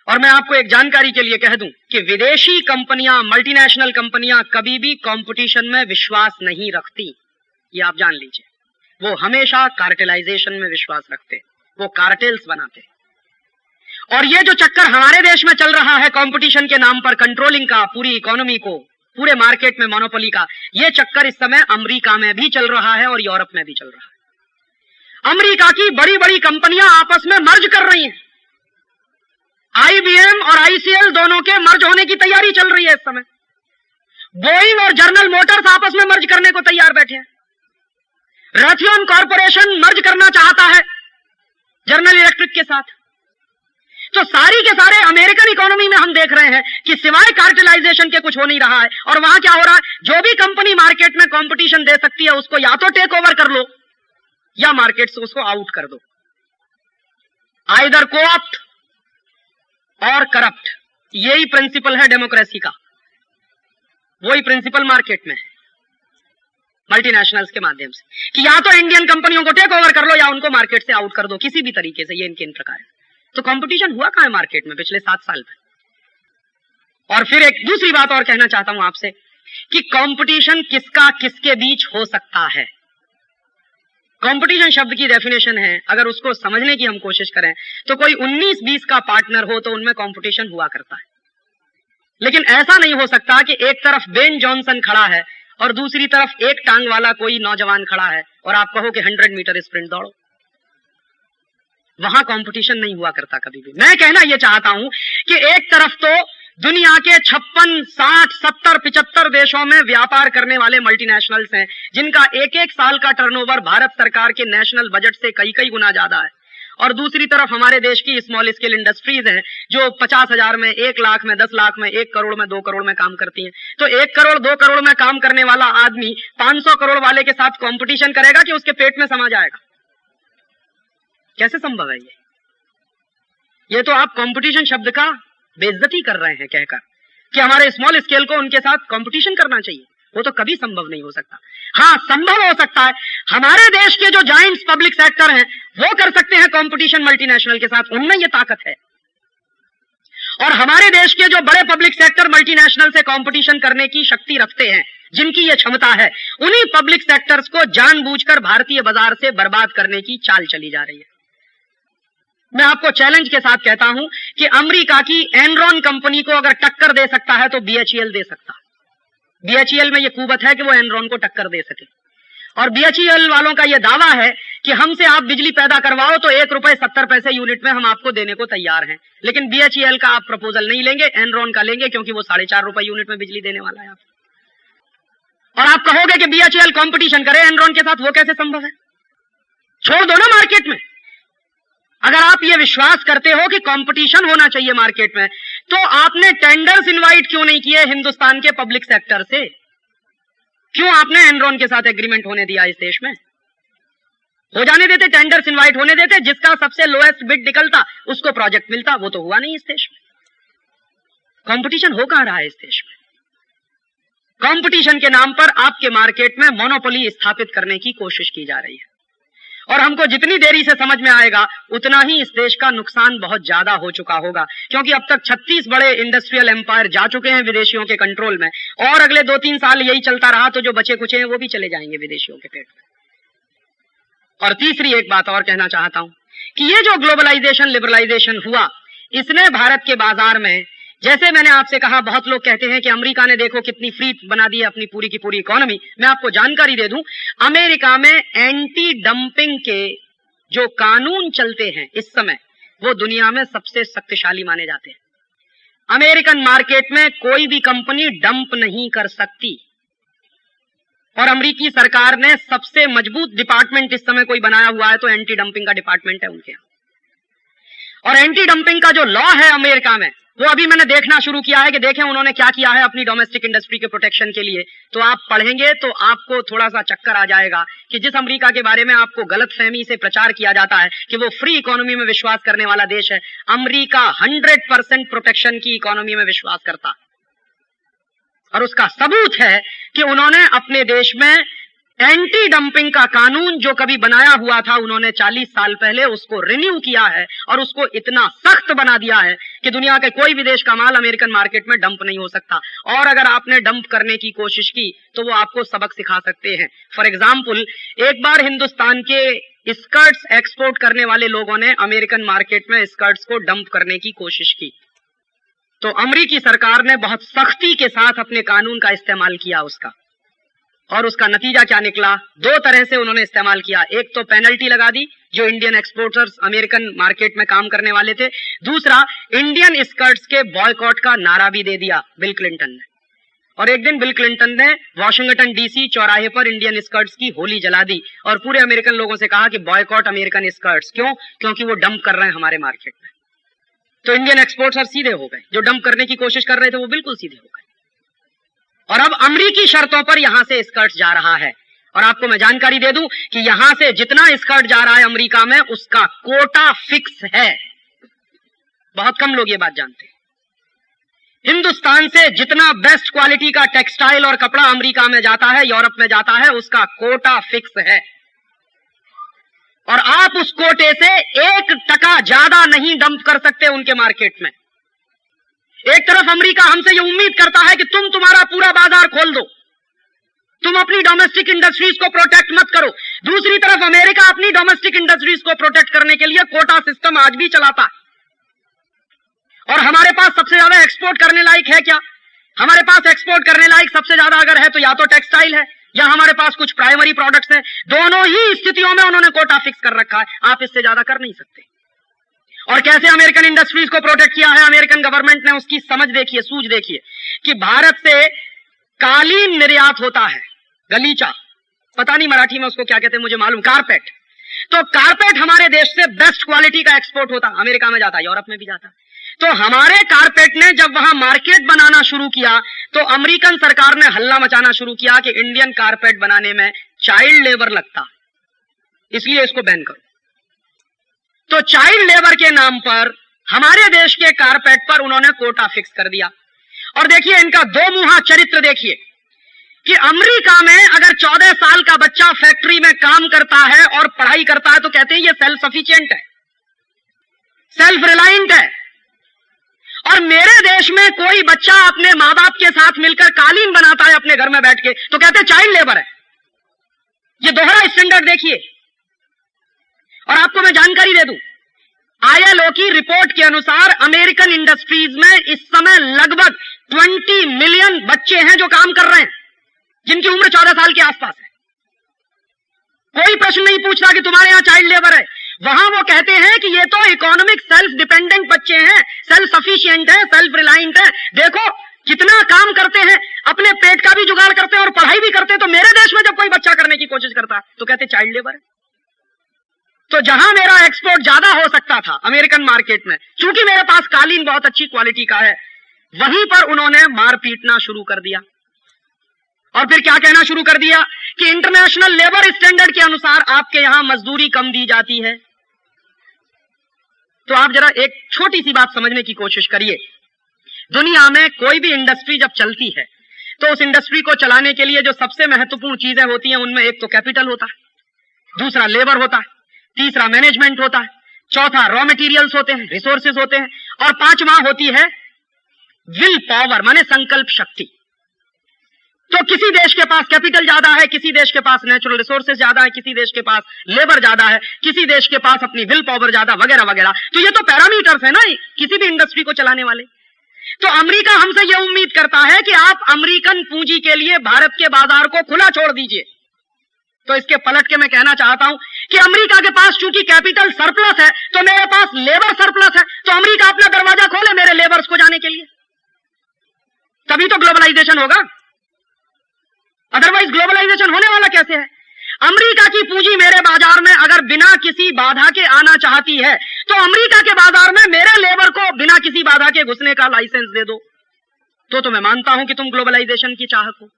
और मैं आपको एक जानकारी के लिए कह दूं कि विदेशी कंपनियां, मल्टीनेशनल कंपनियां कभी भी कंपटीशन में विश्वास नहीं रखती, ये आप जान लीजिए। वो हमेशा कार्टेलाइजेशन में विश्वास रखते, वो कार्टेल्स बनाते। और ये जो चक्कर हमारे देश में चल रहा है कंपटीशन के नाम पर कंट्रोलिंग का, पूरी इकोनॉमी को, पूरे मार्केट में मोनोपोली का, ये चक्कर इस समय अमेरिका में भी चल रहा है और यूरोप में भी चल रहा है। अमेरिका की बड़ी बड़ी कंपनियां आपस में मर्ज कर रही हैं। आईबीएम और आईसीएल दोनों के मर्ज होने की तैयारी चल रही है इस समय। बोइंग और जनरल मोटर्स आपस में मर्ज करने को तैयार बैठे हैं। रथियन कॉर्पोरेशन मर्ज करना चाहता है जनरल इलेक्ट्रिक के साथ। तो सारी के सारे अमेरिकन इकोनॉमी में हम देख रहे हैं कि सिवाय कार्टेलाइजेशन के कुछ हो नहीं रहा है। और वहां क्या हो रहा है, जो भी कंपनी मार्केट में कंपटीशन दे सकती है उसको या तो टेक ओवर कर लो या मार्केट से उसको आउट कर दो। आइदर कोऑप्ट और करप्ट, यही प्रिंसिपल है डेमोक्रेसी का। वही प्रिंसिपल मार्केट में है मल्टीनेशनल्स के माध्यम से कि या तो इंडियन कंपनियों को टेक ओवर कर लो या उनको मार्केट से आउट कर दो, किसी भी तरीके से। ये इनके इन प्रकार है। तो कंपटीशन हुआ कहां है मार्केट में पिछले 7 साल में? और फिर एक दूसरी बात और कहना चाहता हूं आपसे कि कंपटीशन किसका किसके बीच हो सकता है। कंपटीशन शब्द की डेफिनेशन है, अगर उसको समझने की हम कोशिश करें तो कोई 19-20 का पार्टनर हो तो उनमें कंपटीशन हुआ करता है। लेकिन ऐसा नहीं हो सकता कि एक तरफ बेन जॉनसन खड़ा है और दूसरी तरफ एक टांग वाला कोई नौजवान खड़ा है और आप कहो कि 100 मीटर स्प्रिंट दौड़ो। वहां कंपटीशन नहीं हुआ करता कभी भी। मैं कहना यह चाहता हूं कि एक तरफ तो दुनिया के 56, 60, 70, 75 देशों में व्यापार करने वाले मल्टीनेशनल्स हैं, जिनका एक एक साल का टर्नओवर भारत सरकार के नेशनल बजट से कई कई गुना ज्यादा है। और दूसरी तरफ हमारे देश की स्मॉल स्केल इंडस्ट्रीज हैं जो 50,000 में, 1 लाख में, 10 लाख में, 1 करोड़ में, 2 करोड़ में काम करती हैं। तो 1 करोड़ 2 करोड़ में काम करने वाला आदमी 500 करोड़ वाले के साथ कंपटीशन करेगा कि उसके पेट में समा जाएगा? कैसे संभव है ये तो आप कंपटीशन शब्द का बेइज्जती कर रहे हैं कहकर कि हमारे स्मॉल स्केल को उनके साथ कंपटीशन करना चाहिए। वो तो कभी संभव नहीं हो सकता। हाँ, संभव हो सकता है, हमारे देश के जो जायंट्स पब्लिक सेक्टर हैं वो कर सकते हैं कंपटीशन मल्टीनेशनल के साथ, उनमें ये ताकत है। और हमारे देश के जो बड़े पब्लिक सेक्टर मल्टीनेशनल से कंपटीशन करने की शक्ति रखते हैं, जिनकी ये क्षमता है, उन्हीं पब्लिक सेक्टर्स को जानबूझकर भारतीय बाजार से बर्बाद करने की चाल चली जा रही है। मैं आपको चैलेंज के साथ कहता हूं कि अमेरिका की एनरॉन कंपनी को अगर टक्कर दे सकता है तो बीएचईएल दे सकता है। बीएचईएल में यह कुवत है कि वो एनरॉन को टक्कर दे सके। और बीएचईएल वालों का यह दावा है कि हमसे आप बिजली पैदा करवाओ तो ₹1.70 यूनिट में हम आपको देने को तैयार हैं। लेकिन बीएचईएल का आप प्रपोजल नहीं लेंगे, एनरॉन का लेंगे, क्योंकि वो ₹4.5 यूनिट में बिजली देने वाला है आपको। और आप कहोगे कि बीएचईएल कंपटीशन करे एनरॉन के साथ, वो कैसे संभव है? छोड़ दो ना मार्केट में। अगर आप ये विश्वास करते हो कि कंपटीशन होना चाहिए मार्केट में, तो आपने टेंडर्स इनवाइट क्यों नहीं किए हिंदुस्तान के पब्लिक सेक्टर से? क्यों आपने एनरॉन के साथ एग्रीमेंट होने दिया इस देश में? हो जाने देते, टेंडर्स इनवाइट होने देते, जिसका सबसे लोएस्ट बिड निकलता उसको प्रोजेक्ट मिलता। वो तो हुआ नहीं इस देश में। कंपटीशन हो कहां रहा है इस देश में? कंपटीशन के नाम पर आपके मार्केट में मोनोपोली स्थापित करने की कोशिश की जा रही है। और हमको जितनी देरी से समझ में आएगा उतना ही इस देश का नुकसान बहुत ज्यादा हो चुका होगा, क्योंकि अब तक 36 बड़े इंडस्ट्रियल एम्पायर जा चुके हैं विदेशियों के कंट्रोल में। और अगले 2-3 साल यही चलता रहा तो जो बचे कुचे हैं वो भी चले जाएंगे विदेशियों के पेट में। और तीसरी एक बात और कहना चाहता हूं कि ये जो ग्लोबलाइजेशन, लिबरलाइजेशन हुआ, इसने भारत के बाजार में, जैसे मैंने आपसे कहा, बहुत लोग कहते हैं कि अमेरिका ने देखो कितनी फ्री बना दी है अपनी पूरी की पूरी इकोनॉमी। मैं आपको जानकारी दे दूं, अमेरिका में एंटी डंपिंग के जो कानून चलते हैं इस समय, वो दुनिया में सबसे शक्तिशाली माने जाते हैं। अमेरिकन मार्केट में कोई भी कंपनी डंप नहीं कर सकती। और अमेरिकी सरकार ने सबसे मजबूत डिपार्टमेंट इस समय कोई बनाया हुआ है तो एंटी डंपिंग का डिपार्टमेंट है उनके यहाँ। और एंटी डंपिंग का जो लॉ है अमेरिका में, वो अभी मैंने देखना शुरू किया है कि देखें उन्होंने क्या किया है अपनी डोमेस्टिक इंडस्ट्री के प्रोटेक्शन के लिए। तो आप पढ़ेंगे तो आपको थोड़ा सा चक्कर आ जाएगा कि जिस अमेरिका के बारे में आपको गलतफहमी से प्रचार किया जाता है कि वो फ्री इकोनॉमी में विश्वास करने वाला देश है, अमेरिका 100% प्रोटेक्शन की इकोनॉमी में विश्वास करता है। और उसका सबूत है कि उन्होंने अपने देश में एंटी डंपिंग का कानून जो कभी बनाया हुआ था, उन्होंने 40 साल पहले उसको रिन्यू किया है और उसको इतना सख्त बना दिया है कि दुनिया के कोई भी देश का माल अमेरिकन मार्केट में डंप नहीं हो सकता। और अगर आपने डंप करने की कोशिश की तो वो आपको सबक सिखा सकते हैं। फॉर एग्जाम्पल, एक बार हिंदुस्तान के स्कर्ट्स एक्सपोर्ट करने वाले लोगों ने अमेरिकन मार्केट में स्कर्ट्स को डंप करने की कोशिश की, तो अमेरिकी सरकार ने बहुत सख्ती के साथ अपने कानून का इस्तेमाल किया उसका। और उसका नतीजा क्या निकला? दो तरह से उन्होंने इस्तेमाल किया। एक तो पेनल्टी लगा दी जो इंडियन एक्सपोर्टर्स अमेरिकन मार्केट में काम करने वाले थे, दूसरा इंडियन स्कर्ट्स के बॉयकॉट का नारा भी दे दिया बिल क्लिंटन ने। और एक दिन बिल क्लिंटन ने वॉशिंगटन डीसी चौराहे पर इंडियन स्कर्ट्स की होली जला दी और पूरे अमेरिकन लोगों से कहा कि बॉयकॉट अमेरिकन स्कर्ट्स। क्यों? क्योंकि वो डंप कर रहे हैं हमारे मार्केट में। तो इंडियन एक्सपोर्टर्स सीधे हो गए, जो डंप करने की कोशिश कर रहे थे वो बिल्कुल सीधे हो गए। और अब अमेरिकी शर्तों पर यहां से स्कर्ट जा रहा है। और आपको मैं जानकारी दे दूं कि यहां से जितना स्कर्ट जा रहा है अमेरिका में, उसका कोटा फिक्स है। बहुत कम लोग ये बात जानते हैं। हिंदुस्तान से जितना बेस्ट क्वालिटी का टेक्सटाइल और कपड़ा अमेरिका में जाता है, यूरोप में जाता है, उसका कोटा फिक्स है। और आप उस कोटे से 1% ज्यादा नहीं डंप कर सकते उनके मार्केट में। एक तरफ अमेरिका हमसे ये उम्मीद करता है कि तुम तुम्हारा पूरा बाजार खोल दो, तुम अपनी डोमेस्टिक इंडस्ट्रीज को प्रोटेक्ट मत करो। दूसरी तरफ अमेरिका अपनी डोमेस्टिक इंडस्ट्रीज को प्रोटेक्ट करने के लिए कोटा सिस्टम आज भी चलाता है। और हमारे पास सबसे ज्यादा एक्सपोर्ट करने लायक है क्या? हमारे पास एक्सपोर्ट करने लायक सबसे ज्यादा अगर है तो या तो टेक्सटाइल है या हमारे पास कुछ प्राइमरी प्रोडक्ट्स हैं। दोनों ही स्थितियों में उन्होंने कोटा फिक्स कर रखा है, आप इससे ज्यादा कर नहीं सकते। और कैसे अमेरिकन इंडस्ट्रीज को प्रोटेक्ट किया है अमेरिकन गवर्नमेंट ने, उसकी समझ देखिए, सूझ देखिए कि भारत से कालीन निर्यात होता है, गलीचा, पता नहीं मराठी में उसको क्या कहते हैं मुझे मालूम, कारपेट। तो कारपेट हमारे देश से बेस्ट क्वालिटी का एक्सपोर्ट होता, अमेरिका में जाता, यूरोप में भी जाता। तो हमारे कारपेट ने जब वहां मार्केट बनाना शुरू किया तो अमेरिकन सरकार ने हल्ला मचाना शुरू किया कि इंडियन कारपेट बनाने में चाइल्ड लेबर लगता, इसलिए इसको बैन करो। तो चाइल्ड लेबर के नाम पर हमारे देश के कारपेट पर उन्होंने कोटा फिक्स कर दिया। और देखिए इनका दो मुहा चरित्र देखिए कि अमेरिका में अगर 14 साल का बच्चा फैक्ट्री में काम करता है और पढ़ाई करता है तो कहते हैं ये सेल्फ सफिशिएंट है, सेल्फ रिलायंट है। और मेरे देश में कोई बच्चा अपने मां बाप के साथ मिलकर कालीन बनाता है अपने घर में बैठ के तो कहते हैं चाइल्ड लेबर है। ये दोहरा स्टैंडर्ड देखिए। और आपको मैं जानकारी दे दूं, ILO की रिपोर्ट के अनुसार अमेरिकन इंडस्ट्रीज में इस समय लगभग 20 मिलियन बच्चे हैं जो काम कर रहे हैं, जिनकी उम्र 14 साल के आसपास है। कोई प्रश्न नहीं पूछता कि तुम्हारे यहां चाइल्ड लेबर है। वहां वो कहते हैं कि ये तो इकोनॉमिक सेल्फ डिपेंडेंट बच्चे हैं, सेल्फ सफिशिएंट है, सेल्फ रिलायंट है। देखो कितना काम करते हैं, अपने पेट का भी जुगाड़ करते हैं और पढ़ाई भी करते हैं। तो मेरे देश में जब कोई बच्चा करने की कोशिश करता है तो कहते चाइल्ड लेबर है। तो जहां मेरा एक्सपोर्ट ज्यादा हो सकता था अमेरिकन मार्केट में, चूंकि मेरे पास कालीन बहुत अच्छी क्वालिटी का है, वहीं पर उन्होंने मार पीटना शुरू कर दिया। और फिर क्या कहना शुरू कर दिया कि इंटरनेशनल लेबर स्टैंडर्ड के अनुसार आपके यहां मजदूरी कम दी जाती है। तो आप जरा एक छोटी सी बात समझने की कोशिश करिए। दुनिया में कोई भी इंडस्ट्री जब चलती है तो उस इंडस्ट्री को चलाने के लिए जो सबसे महत्वपूर्ण चीजें होती हैं उनमें एक तो कैपिटल होता है, दूसरा लेबर होता है, तीसरा मैनेजमेंट होता है, चौथा रॉ मटेरियल्स होते हैं, रिसोर्सेज होते हैं, और पांचवा होती है विल पावर माने संकल्प शक्ति। तो किसी देश के पास कैपिटल ज्यादा है, किसी देश के पास नेचुरल रिसोर्सेज ज्यादा है, किसी देश के पास लेबर ज्यादा है, किसी देश के पास अपनी विल पावर ज्यादा, वगैरह वगैरह। तो ये तो पैरामीटर्स है ना किसी भी इंडस्ट्री को चलाने वाले। तो अमेरिका हमसे यह उम्मीद करता है कि आप अमेरिकन पूंजी के लिए भारत के बाजार को खुला छोड़ दीजिए। तो इसके पलट के मैं कहना चाहता हूं कि अमेरिका के पास चूंकि कैपिटल सरप्लस है तो मेरे पास लेबर सरप्लस है, तो अमेरिका अपना दरवाजा खोले मेरे लेबर्स को जाने के लिए। तभी तो ग्लोबलाइजेशन होगा, अदरवाइज ग्लोबलाइजेशन होने वाला कैसे है? अमेरिका की पूंजी मेरे बाजार में अगर बिना किसी बाधा के आना चाहती है तो अमेरिका के बाजार में मेरे लेबर को बिना किसी बाधा के घुसने का लाइसेंस दे दो, तो मैं मानता हूं कि तुम ग्लोबलाइजेशन की चाहक हो।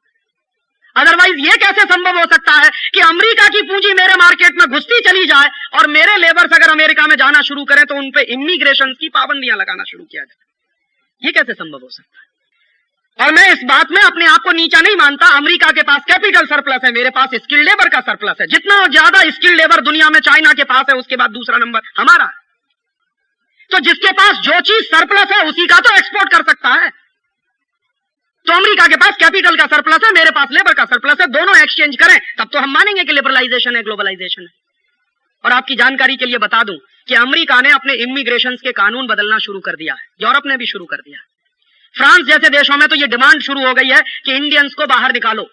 अदरवाइज ये कैसे संभव हो सकता है कि अमेरिका की पूंजी मेरे मार्केट में घुसती चली जाए और मेरे लेबर्स अगर अमेरिका में जाना शुरू करें तो उन पे इमिग्रेशन की पाबंदियां लगाना शुरू किया जाए? ये कैसे संभव हो सकता है? और मैं इस बात में अपने आप को नीचा नहीं मानता। अमेरिका के पास कैपिटल सरप्लस है, मेरे पास स्किल्ड लेबर का सरप्लस है। जितना ज्यादा स्किल्ड लेबर दुनिया में चाइना के पास है, उसके बाद दूसरा नंबर हमारा है। तो जिसके पास जो चीज सरप्लस है उसी का तो एक्सपोर्ट कर सकता है। तो अमेरिका के पास कैपिटल का सरप्लस है, मेरे पास लेबर का सरप्लस है, दोनों एक्सचेंज करें तब तो हम मानेंगे कि लिबरलाइजेशन है, ग्लोबलाइजेशन है। और आपकी जानकारी के लिए बता दूं कि अमेरिका ने अपने इमिग्रेशन के कानून बदलना शुरू कर दिया है, यूरोप ने भी शुरू कर दिया है। फ्रांस जैसे देशों में तो यह डिमांड शुरू हो गई है कि इंडियंस को बाहर निकालो।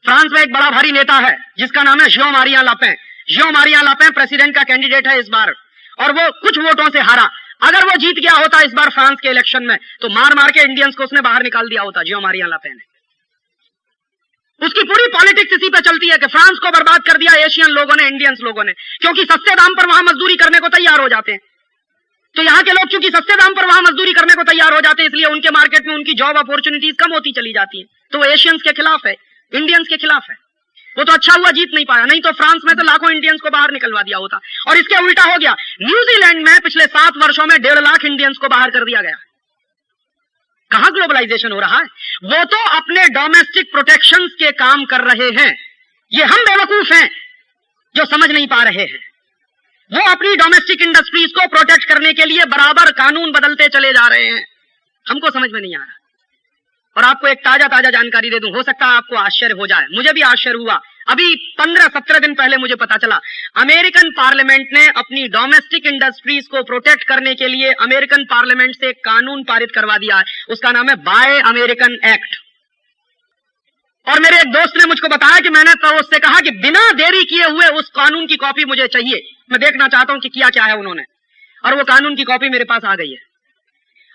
फ्रांस में एक बड़ा भारी नेता है जिसका नाम है जियो मारियां लापें। जियो मारियां लापें प्रेसिडेंट का कैंडिडेट है इस बार, और वो कुछ वोटों से हारा। अगर वो जीत गया होता इस बार फ्रांस के इलेक्शन में तो मार मार के इंडियंस को उसने बाहर निकाल दिया होता, जियो मारियां लापें ने। उसकी पूरी पॉलिटिक्स इसी पे चलती है कि फ्रांस को बर्बाद कर दिया एशियन लोगों ने, इंडियंस लोगों ने, क्योंकि सस्ते दाम पर वहां मजदूरी करने को तैयार हो जाते हैं। तो यहां के लोग चूंकि सस्ते दाम पर वहां मजदूरी करने को तैयार हो जाते हैं, इसलिए उनके मार्केट में उनकी जॉब अपॉर्चुनिटीज कम होती चली जाती है। तो वो एशियंस के खिलाफ है, इंडियंस के खिलाफ है। वो तो अच्छा हुआ जीत नहीं पाया, नहीं तो फ्रांस में तो लाखों इंडियंस को बाहर निकलवा दिया होता। और इसके उल्टा हो गया, न्यूजीलैंड में पिछले 7 वर्षों में 1.5 लाख इंडियंस को बाहर कर दिया गया। कहां ग्लोबलाइजेशन हो रहा है? वो तो अपने डोमेस्टिक प्रोटेक्शन के काम कर रहे हैं। ये हम बेवकूफ हैं जो समझ नहीं पा रहे हैं। वो अपनी डोमेस्टिक इंडस्ट्रीज को प्रोटेक्ट करने के लिए बराबर कानून बदलते चले जा रहे हैं, हमको समझ में नहीं आ रहा। और आपको एक ताजा जानकारी दे दूं, हो सकता है आपको आश्चर्य हो जाए, मुझे भी आश्चर्य हुआ। अभी 15-17 दिन पहले मुझे पता चला अमेरिकन पार्लियामेंट ने अपनी डोमेस्टिक इंडस्ट्रीज को प्रोटेक्ट करने के लिए अमेरिकन पार्लियामेंट से एक कानून पारित करवा दिया है। उसका नाम है बाय अमेरिकन एक्ट। और मेरे एक दोस्त ने मुझको बताया कि मैंने तो उससे कहा कि बिना देरी किए हुए उस कानून की कॉपी मुझे चाहिए, मैं देखना चाहता हूं कि किया क्या है उन्होंने। और वो कानून की कॉपी मेरे पास आ गई है।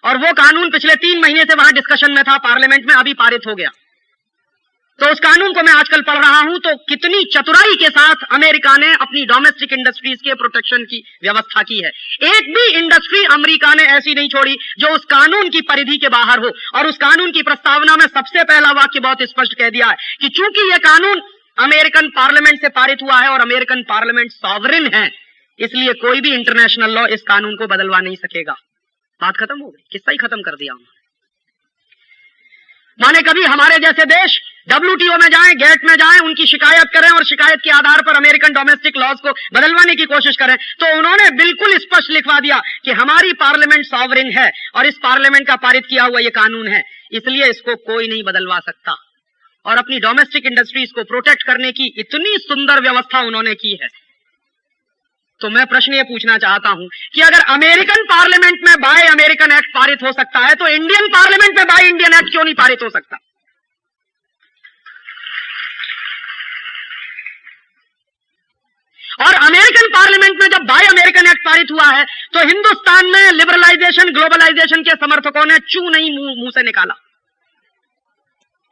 और वो कानून पिछले 3 महीने से वहां डिस्कशन में था पार्लियामेंट में, अभी पारित हो गया। तो उस कानून को मैं आजकल पढ़ रहा हूं, तो कितनी चतुराई के साथ अमेरिका ने अपनी डोमेस्टिक इंडस्ट्रीज के प्रोटेक्शन की व्यवस्था की है। एक भी इंडस्ट्री अमेरिका ने ऐसी नहीं छोड़ी जो उस कानून की परिधि के बाहर हो। और उस कानून की प्रस्तावना में सबसे पहला वाक्य बहुत स्पष्ट कह दिया है कि चूंकि यह कानून अमेरिकन पार्लियामेंट से पारित हुआ है और अमेरिकन पार्लियामेंट सॉवरेन है, इसलिए कोई भी इंटरनेशनल लॉ इस कानून को बदलवा नहीं सकेगा। बात खत्म हो गई, किस्सा ही खत्म कर दिया उन्होंने। माने कभी हमारे जैसे देश WTO में जाएं, गेट में जाएं, उनकी शिकायत करें और शिकायत के आधार पर अमेरिकन डोमेस्टिक लॉज को बदलवाने की कोशिश करें, तो उन्होंने बिल्कुल स्पष्ट लिखवा दिया कि हमारी पार्लियामेंट सॉवरेन है और इस पार्लियामेंट का पारित किया हुआ यह कानून है, इसलिए इसको कोई नहीं बदलवा सकता। और अपनी डोमेस्टिक इंडस्ट्रीज को प्रोटेक्ट करने की इतनी सुंदर व्यवस्था उन्होंने की है। तो मैं प्रश्न ये पूछना चाहता हूं कि अगर अमेरिकन पार्लियामेंट में बाय अमेरिकन एक्ट पारित हो सकता है, तो इंडियन पार्लियामेंट में बाय इंडियन एक्ट क्यों नहीं पारित हो सकता? और अमेरिकन पार्लियामेंट में जब बाय अमेरिकन एक्ट पारित हुआ है, तो हिंदुस्तान में लिबरलाइजेशन, ग्लोबलाइजेशन के समर्थकों ने चू नहीं मुंह से निकाला,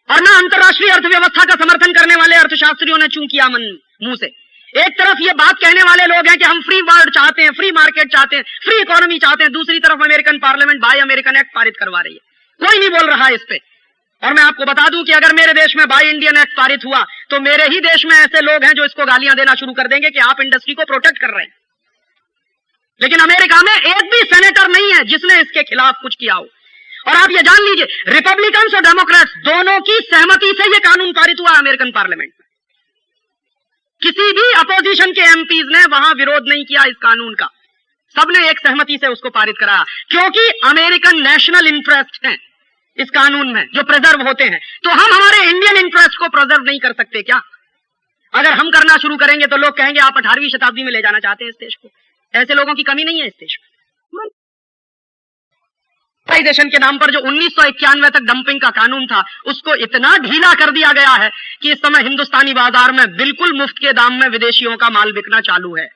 और ना अंतर्राष्ट्रीय अर्थव्यवस्था का समर्थन करने वाले अर्थशास्त्रियों ने चू किया मुंह से। एक तरफ ये बात कहने वाले लोग हैं कि हम फ्री वर्ल्ड चाहते हैं, फ्री मार्केट चाहते हैं, फ्री इकोनॉमी चाहते हैं, दूसरी तरफ American parliament bye American act पारित करवा रही है। कोई नहीं बोल रहा है इस पे। और मैं आपको बता दूं कि अगर मेरे देश में बाय इंडियन एक्ट पारित हुआ तो मेरे ही देश में ऐसे लोग हैं जो इसको गालियां देना शुरू कर देंगे कि आप इंडस्ट्री को प्रोटेक्ट कर रहे हैं। लेकिन अमेरिका में एक भी सेनेटर नहीं है जिसने इसके खिलाफ कुछ किया हो। और आप ये जान लीजिए, रिपब्लिकन्स और डेमोक्रेट्स दोनों की सहमति से यह कानून पारित हुआ अमेरिकन पार्लियामेंट में। किसी भी अपोजिशन के एमपीज ने वहां विरोध नहीं किया इस कानून का, सबने एक सहमति से उसको पारित कराया, क्योंकि अमेरिकन नेशनल इंटरेस्ट है इस कानून में जो प्रिजर्व होते हैं। तो हम हमारे इंडियन इंटरेस्ट को प्रिजर्व नहीं कर सकते क्या? अगर हम करना शुरू करेंगे तो लोग कहेंगे आप 18वीं शताब्दी में ले जाना चाहते हैं इस देश को। ऐसे लोगों की कमी नहीं है इस देश में। ग्लोबलाइजेशन के नाम पर जो 1991 तक डंपिंग का कानून था, उसको इतना ढीला कर दिया गया है कि इस समय हिंदुस्तानी बाजार में बिल्कुल मुफ्त के दाम में विदेशियों का माल बिकना चालू है।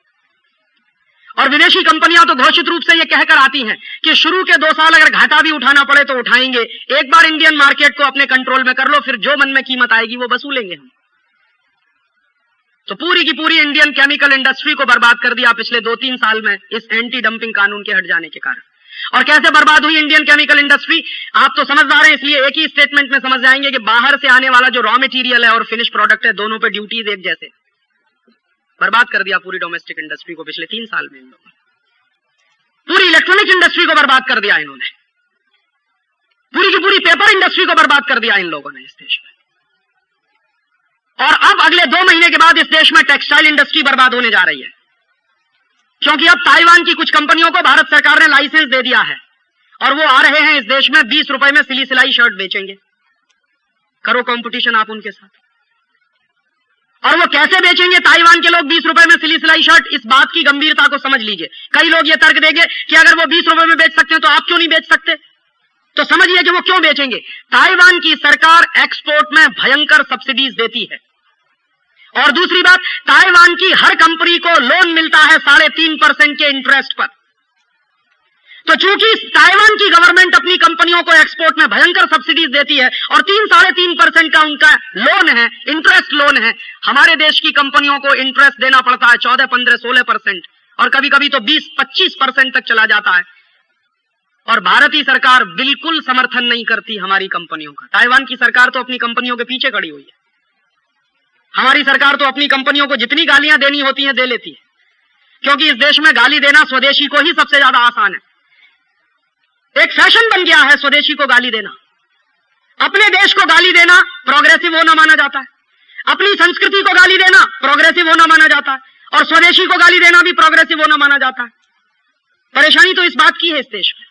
और विदेशी कंपनियां तो घोषित रूप से ये कहकर आती हैं कि शुरू के 2 साल अगर घाटा भी उठाना पड़े तो उठाएंगे, एक बार इंडियन मार्केट को अपने कंट्रोल में कर लो, फिर जो मन में कीमत आएगी वो वसूलेंगे हम। तो पूरी की पूरी इंडियन केमिकल इंडस्ट्री को बर्बाद कर दिया पिछले 2-3 साल में इस एंटी डंपिंग कानून के हट जाने के कारण। और कैसे बर्बाद हुई इंडियन केमिकल इंडस्ट्री, आप तो समझदार हैं इसलिए एक ही स्टेटमेंट में समझ जाएंगे कि बाहर से आने वाला जो रॉ मटेरियल है और फिनिश प्रोडक्ट है, दोनों पे ड्यूटीज एक जैसे। बर्बाद कर दिया पूरी डोमेस्टिक इंडस्ट्री को पिछले 3 साल में इन लोगों ने। पूरी इलेक्ट्रॉनिक इंडस्ट्री को बर्बाद कर दिया इन्होंने, पूरी की पूरी पेपर इंडस्ट्री को बर्बाद कर दिया इन लोगों ने इस देश में। और अब अगले 2 महीने के बाद इस देश में टेक्सटाइल इंडस्ट्री बर्बाद होने जा रही है, क्योंकि अब ताइवान की कुछ कंपनियों को भारत सरकार ने लाइसेंस दे दिया है और वो आ रहे हैं इस देश में 20 रुपए में सिली सिलाई शर्ट बेचेंगे। करो कंपटीशन आप उनके साथ। और वो कैसे बेचेंगे ताइवान के लोग 20 रुपए में सिली सिलाई शर्ट, इस बात की गंभीरता को समझ लीजिए। कई लोग ये तर्क देंगे कि अगर वो 20 रुपए में बेच सकते हैं तो आप क्यों नहीं बेच सकते। तो समझिए कि वो क्यों बेचेंगे। ताइवान की सरकार एक्सपोर्ट में भयंकर सब्सिडीज देती है, और दूसरी बात, ताइवान की हर कंपनी को लोन मिलता है 3.5% के इंटरेस्ट पर। तो चूंकि ताइवान की गवर्नमेंट अपनी कंपनियों को एक्सपोर्ट में भयंकर सब्सिडीज देती है और 3-3.5% का उनका लोन है, इंटरेस्ट लोन है, हमारे देश की कंपनियों को इंटरेस्ट देना पड़ता है 14, 15, 16% और कभी कभी तो 20-25% तक चला जाता है। और भारतीय सरकार बिल्कुल समर्थन नहीं करती हमारी कंपनियों का। ताइवान की सरकार तो अपनी कंपनियों के पीछे खड़ी हुई है। हमारी सरकार तो अपनी कंपनियों को जितनी गालियां देनी होती हैं दे लेती है, क्योंकि इस देश में गाली देना स्वदेशी को ही सबसे ज्यादा आसान है। एक फैशन बन गया है स्वदेशी को गाली देना। अपने देश को गाली देना प्रोग्रेसिव होना माना जाता है, अपनी संस्कृति को गाली देना प्रोग्रेसिव होना माना जाता है, और स्वदेशी को गाली देना भी प्रोग्रेसिव होना माना जाता है। परेशानी तो इस बात की है इस देश में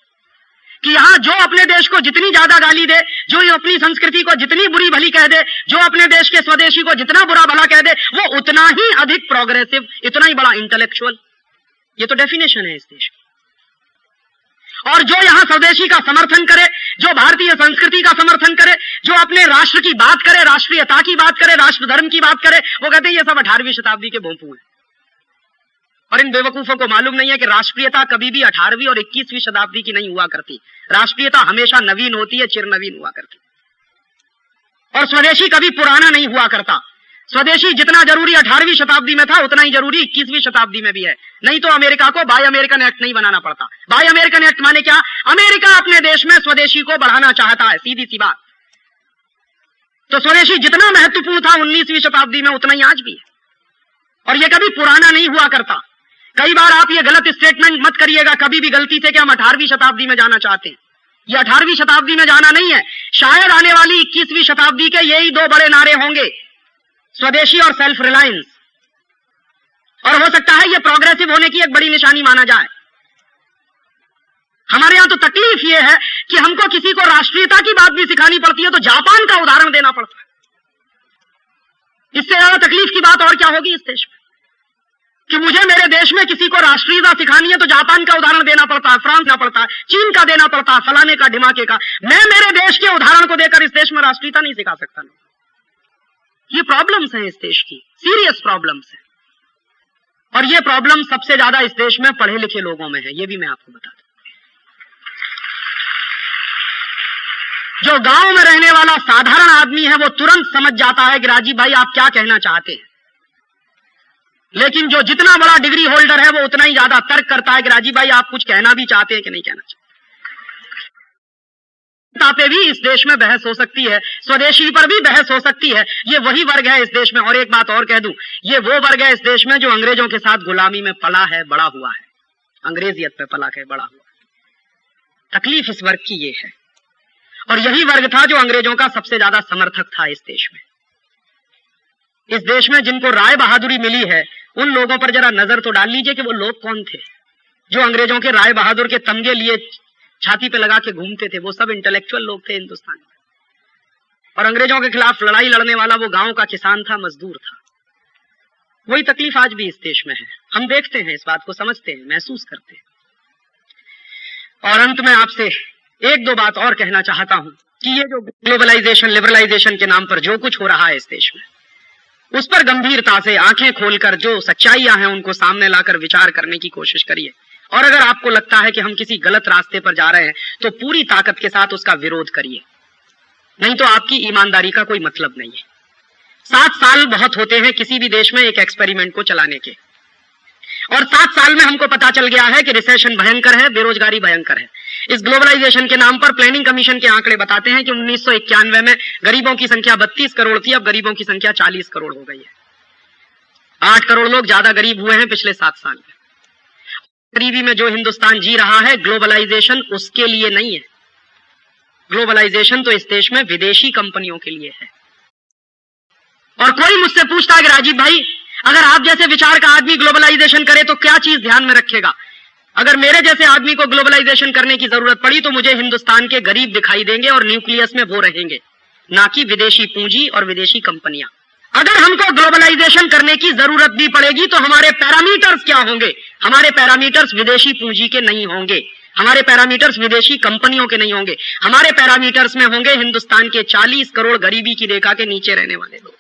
कि यहां जो अपने देश को जितनी ज्यादा गाली दे, जो अपनी संस्कृति को जितनी बुरी भली कह दे, जो अपने देश के स्वदेशी को जितना बुरा भला कह दे, वो उतना ही अधिक प्रोग्रेसिव, इतना ही बड़ा इंटेलेक्चुअल। ये तो डेफिनेशन है इस देश की। और जो यहां स्वदेशी का समर्थन करे, जो भारतीय संस्कृति का समर्थन करे, जो अपने राष्ट्र की बात करे, राष्ट्रीयता की बात करे, राष्ट्र धर्म की बात करे, वो कहते हैं ये सब 18वीं शताब्दी के भोंपू हैं। और इन बेवकूफों को मालूम नहीं है कि राष्ट्रीयता कभी भी 18वीं और 21वीं शताब्दी की नहीं हुआ करती। राष्ट्रीयता हमेशा नवीन होती है, चिर नवीन हुआ करती। और स्वदेशी कभी पुराना नहीं हुआ करता। स्वदेशी जितना जरूरी 18वीं शताब्दी में था, उतना ही जरूरी 21वीं शताब्दी में भी है। नहीं तो अमेरिका को बाय अमेरिकन एक्ट नहीं बनाना पड़ता। बाय अमेरिकन एक्ट माने क्या? अमेरिका अपने देश में स्वदेशी को बढ़ाना चाहता है, सीधी सी बात। तो स्वदेशी जितना महत्वपूर्ण था 19वीं शताब्दी में, उतना ही आज भी है, और यह कभी पुराना नहीं हुआ करता। कई बार आप ये गलत स्टेटमेंट मत करिएगा कभी भी गलती से कि हम 18वीं शताब्दी में जाना चाहते हैं। ये 18वीं शताब्दी में जाना नहीं है। शायद आने वाली 21वीं शताब्दी के यही 2 बड़े नारे होंगे, स्वदेशी और सेल्फ रिलायंस। और हो सकता है ये प्रोग्रेसिव होने की एक बड़ी निशानी माना जाए। हमारे यहां तो तकलीफ ये है कि हमको किसी को राष्ट्रीयता की बात भी सिखानी पड़ती है तो जापान का उदाहरण देना पड़ता है। इससे ज्यादा तकलीफ की बात और क्या होगी इस देश में, कि मुझे मेरे देश में किसी को राष्ट्रीयता सिखानी है तो जापान का उदाहरण देना पड़ता है, फ्रांस देना पड़ता है, चीन का देना पड़ता है, फलाने का ढिमाके का। मैं मेरे देश के उदाहरण को देकर इस देश में राष्ट्रीयता नहीं सिखा सकता। ये प्रॉब्लम्स हैं इस देश की, सीरियस प्रॉब्लम्स हैं। और ये प्रॉब्लम सबसे ज्यादा इस देश में पढ़े लिखे लोगों में है, ये भी मैं आपको बता दूं। जो गांव में रहने वाला साधारण आदमी है वो तुरंत समझ जाता है कि राजीव भाई आप क्या कहना चाहते हैं, लेकिन जो जितना बड़ा डिग्री होल्डर है वो उतना ही ज्यादा तर्क करता है कि राजीव भाई आप कुछ कहना भी चाहते हैं कि नहीं कहना चाहते। पे भी इस देश में बहस हो सकती है, स्वदेशी पर भी बहस हो सकती है। ये वही वर्ग है इस देश में। और एक बात और कह दूं, ये वो वर्ग है इस देश में जो अंग्रेजों के साथ गुलामी में पला है, बड़ा हुआ है, अंग्रेजियत पे पला है, बड़ा हुआ है। तकलीफ इस वर्ग की ये है। और यही वर्ग था जो अंग्रेजों का सबसे ज्यादा समर्थक था इस देश में। इस देश में जिनको राय बहादुरी मिली है, उन लोगों पर जरा नजर तो डाल लीजिए कि वो लोग कौन थे जो अंग्रेजों के राय बहादुर के तमगे लिए छाती पे लगा के घूमते थे। वो सब इंटेलेक्चुअल लोग थे हिंदुस्तान में। और अंग्रेजों के खिलाफ लड़ाई लड़ने वाला वो गांव का किसान था, मजदूर था। वही तकलीफ आज भी इस देश में है। हम देखते हैं, इस बात को समझते हैं, महसूस करते हैं। और अंत में आपसे एक दो बात और कहना चाहता हूं कि ये जो ग्लोबलाइजेशन, लिबरलाइजेशन के नाम पर जो कुछ हो रहा है इस देश में, उस पर गंभीरता से आंखें खोलकर जो सच्चाइयां हैं उनको सामने लाकर विचार करने की कोशिश करिए। और अगर आपको लगता है कि हम किसी गलत रास्ते पर जा रहे हैं तो पूरी ताकत के साथ उसका विरोध करिए, नहीं तो आपकी ईमानदारी का कोई मतलब नहीं है। 7 साल बहुत होते हैं किसी भी देश में एक एक्सपेरिमेंट को चलाने के, और 7 साल में हमको पता चल गया है कि रिसेशन भयंकर है, बेरोजगारी भयंकर है। इस ग्लोबलाइजेशन के नाम पर प्लानिंग कमीशन के आंकड़े बताते हैं कि 1991 में गरीबों की संख्या 32 करोड़ थी, अब गरीबों की संख्या 40 करोड़ हो गई है। 8 करोड़ लोग ज्यादा गरीब हुए हैं पिछले 7 साल में। गरीबी में जो हिंदुस्तान जी रहा है, ग्लोबलाइजेशन उसके लिए नहीं है। ग्लोबलाइजेशन तो इस देश में विदेशी कंपनियों के लिए है। और कोई मुझसे पूछता है कि राजीव भाई, अगर आप जैसे विचार का आदमी ग्लोबलाइजेशन करे तो क्या चीज ध्यान में रखेगा? अगर मेरे जैसे आदमी को ग्लोबलाइजेशन करने की जरूरत पड़ी तो मुझे हिंदुस्तान के गरीब दिखाई देंगे और न्यूक्लियस में वो रहेंगे, ना कि विदेशी पूंजी और विदेशी कंपनियां। अगर हमको ग्लोबलाइजेशन करने की जरूरत भी पड़ेगी तो हमारे पैरामीटर्स क्या होंगे? हमारे पैरामीटर्स विदेशी पूंजी के नहीं होंगे, हमारे पैरामीटर्स विदेशी कंपनियों के नहीं होंगे। हमारे पैरामीटर्स में होंगे हिंदुस्तान के 40 करोड़ गरीबी की रेखा के नीचे रहने वाले लोग।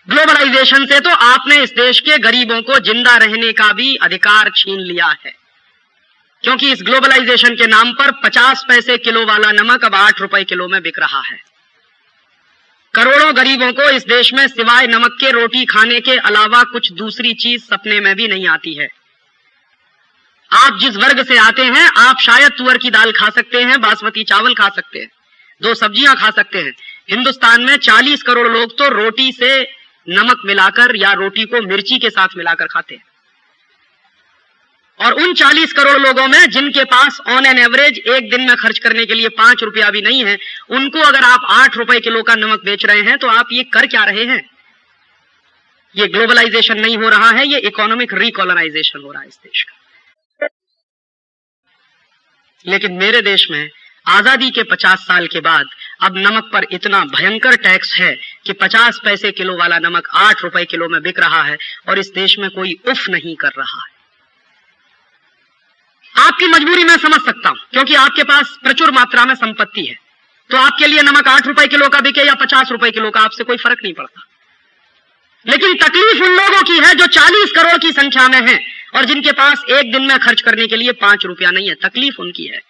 ग्लोबलाइजेशन से तो आपने इस देश के गरीबों को जिंदा रहने का भी अधिकार छीन लिया है, क्योंकि इस ग्लोबलाइजेशन के नाम पर 50 पैसे किलो वाला नमक अब 8 रुपए किलो में बिक रहा है। करोड़ों गरीबों को इस देश में सिवाय नमक के रोटी खाने के अलावा कुछ दूसरी चीज सपने में भी नहीं आती है। आप जिस वर्ग से आते हैं, आप शायद तुअर की दाल खा सकते हैं, बासमती चावल खा सकते हैं, 2 सब्जियां खा सकते हैं। हिंदुस्तान में 40 करोड़ लोग तो रोटी से नमक मिलाकर या रोटी को मिर्ची के साथ मिलाकर खाते हैं। और उन 40 करोड़ लोगों में जिनके पास ऑन एन एवरेज एक दिन में खर्च करने के लिए 5 रुपया भी नहीं है, उनको अगर आप 8 रुपए किलो का नमक बेच रहे हैं तो आप ये कर क्या रहे हैं? ये ग्लोबलाइजेशन नहीं हो रहा है, ये इकोनॉमिक रिकॉलोनाइजेशन हो रहा है इस देश का। लेकिन मेरे देश में आजादी के 50 साल के बाद अब नमक पर इतना भयंकर टैक्स है कि 50 पैसे किलो वाला नमक 8 रुपए किलो में बिक रहा है और इस देश में कोई उफ नहीं कर रहा है। आपकी मजबूरी मैं समझ सकता हूं, क्योंकि आपके पास प्रचुर मात्रा में संपत्ति है, तो आपके लिए नमक 8 रुपए किलो का बिके या 50 रुपए किलो का, आपसे कोई फर्क नहीं पड़ता। लेकिन तकलीफ उन लोगों की है जो 40 करोड़ की संख्या में है और जिनके पास एक दिन में खर्च करने के लिए 5 रुपया नहीं है। तकलीफ उनकी है।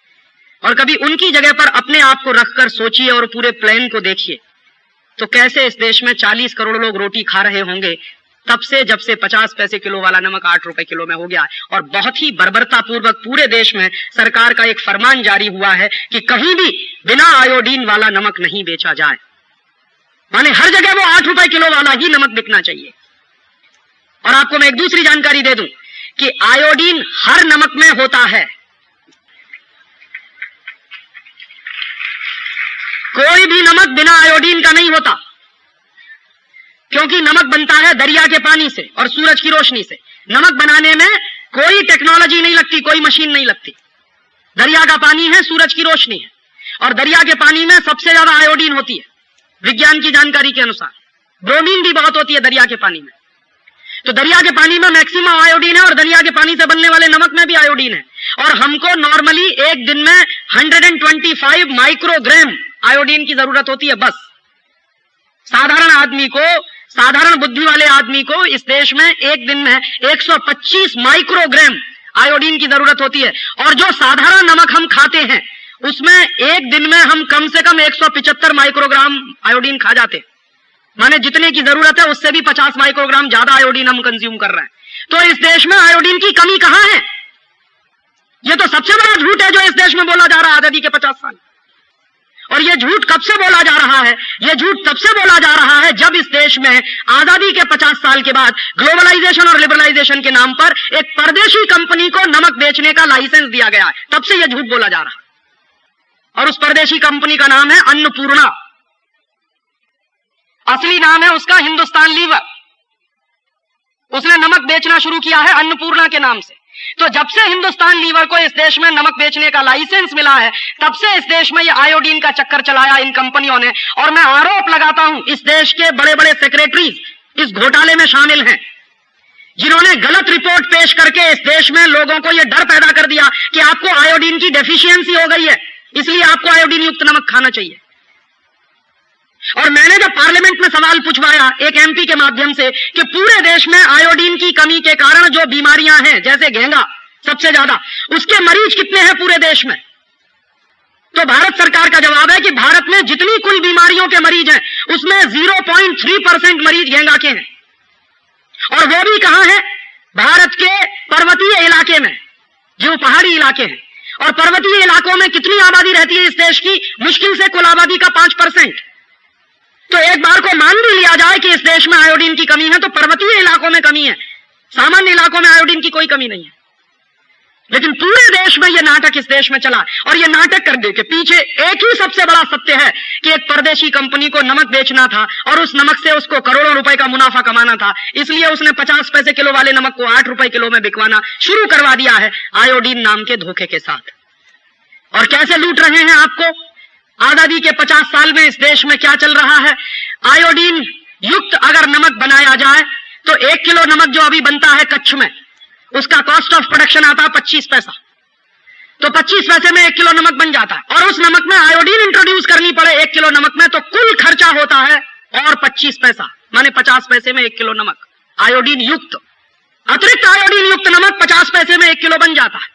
और कभी उनकी जगह पर अपने आप को रखकर सोचिए और पूरे प्लान को देखिए, तो कैसे इस देश में 40 करोड़ लोग रोटी खा रहे होंगे तब से जब से 50 पैसे किलो वाला नमक 8 रुपए किलो में हो गया। और बहुत ही बर्बरता पूर्वक पूरे देश में सरकार का एक फरमान जारी हुआ है कि कहीं भी बिना आयोडीन वाला नमक नहीं बेचा जाए, माने हर जगह वो 8 रुपए किलो वाला ही नमक बिकना चाहिए। और आपको मैं एक दूसरी जानकारी दे दूं कि आयोडीन हर नमक में होता है। कोई भी नमक बिना आयोडीन का नहीं होता, क्योंकि नमक बनता है दरिया के पानी से और सूरज की रोशनी से। नमक बनाने में कोई टेक्नोलॉजी नहीं लगती, कोई मशीन नहीं लगती। दरिया का पानी है, सूरज की रोशनी है, और दरिया के पानी में सबसे ज्यादा आयोडीन होती है विज्ञान की जानकारी के अनुसार। ब्रोमीन भी बहुत होती है दरिया के पानी में। तो दरिया के पानी में मैक्सिमम आयोडीन है और दरिया के पानी से बनने वाले नमक में भी आयोडीन है। और हमको नॉर्मली एक दिन में 125 माइक्रोग्राम आयोडीन की जरूरत होती है बस। साधारण आदमी को, साधारण बुद्धि वाले आदमी को इस देश में एक दिन में 125 माइक्रोग्राम आयोडीन की जरूरत होती है। और जो साधारण नमक हम खाते हैं उसमें एक दिन में हम कम से कम 175 माइक्रोग्राम आयोडीन खा जाते हैं, माने जितने की जरूरत है उससे भी 50 माइक्रोग्राम ज्यादा आयोडीन हम कंज्यूम कर रहे हैं। तो इस देश में आयोडीन की कमी कहां है? यह तो सबसे बड़ा झूठ है जो इस देश में बोला जा रहा है आजादी के 50 साल। और यह झूठ कब से बोला जा रहा है? यह झूठ तब से बोला जा रहा है जब इस देश में आजादी के 50 साल के बाद ग्लोबलाइजेशन और लिबरलाइजेशन के नाम पर एक परदेशी कंपनी को नमक बेचने का लाइसेंस दिया गया है। तब से यह झूठ बोला जा रहा है। और उस परदेशी कंपनी का नाम है अन्नपूर्णा। असली नाम है उसका हिंदुस्तान लीवर। उसने नमक बेचना शुरू किया है अन्नपूर्णा के नाम से। तो जब से हिंदुस्तान लीवर को इस देश में नमक बेचने का लाइसेंस मिला है तब से इस देश में ये आयोडीन का चक्कर चलाया इन कंपनियों ने। और मैं आरोप लगाता हूं इस देश के बड़े बड़े सेक्रेटरीज इस घोटाले में शामिल हैं, जिन्होंने गलत रिपोर्ट पेश करके इस देश में लोगों को यह डर पैदा कर दिया कि आपको आयोडीन की डेफिशिएंसी हो गई है, इसलिए आपको आयोडीन युक्त नमक खाना चाहिए। और मैंने जब पार्लियामेंट में सवाल पूछवाया एक एमपी के माध्यम से कि पूरे देश में आयोडीन की कमी के कारण जो बीमारियां हैं, जैसे घेंगा सबसे ज्यादा, उसके मरीज कितने हैं पूरे देश में, तो भारत सरकार का जवाब है कि भारत में जितनी कुल बीमारियों के मरीज हैं उसमें 0.3% मरीज घेंगा के हैं, और वो भी कहां है, भारत के पर्वतीय इलाके में, जो पहाड़ी इलाके हैं। और पर्वतीय इलाकों में कितनी आबादी रहती है इस देश की, मुश्किल से कुल आबादी का 5%। तो एक बार को मान भी लिया जाए कि इस देश में आयोडीन की कमी है, तो पर्वतीय इलाकों में कमी है, सामान्य इलाकों में आयोडीन की कोई कमी नहीं है। लेकिन पूरे देश में यह नाटक इस देश में चला, और यह नाटक करने के पीछे एक ही सबसे बड़ा सत्य है कि एक परदेशी कंपनी को नमक बेचना था और उस नमक से उसको करोड़ों रुपए का मुनाफा कमाना था, इसलिए उसने 50 पैसे किलो वाले नमक को 8 रुपए किलो में बिकवाना शुरू करवा दिया है आयोडीन नाम के धोखे के साथ। और कैसे लूट रहे हैं आपको, आजादी के 50 साल में इस देश में क्या चल रहा है, आयोडीन युक्त अगर नमक बनाया जाए तो 1 किलो नमक जो अभी बनता है कच्छ में, उसका कॉस्ट ऑफ प्रोडक्शन आता है 25 पैसा, तो 25 पैसे में 1 किलो नमक बन जाता है। और उस नमक में आयोडीन इंट्रोड्यूस करनी पड़े 1 किलो नमक में, तो कुल खर्चा होता है और 25 पैसा, माने 50 पैसे में 1 किलो नमक आयोडीन युक्त, अतिरिक्त आयोडीन युक्त नमक 50 पैसे में 1 किलो बन जाता है।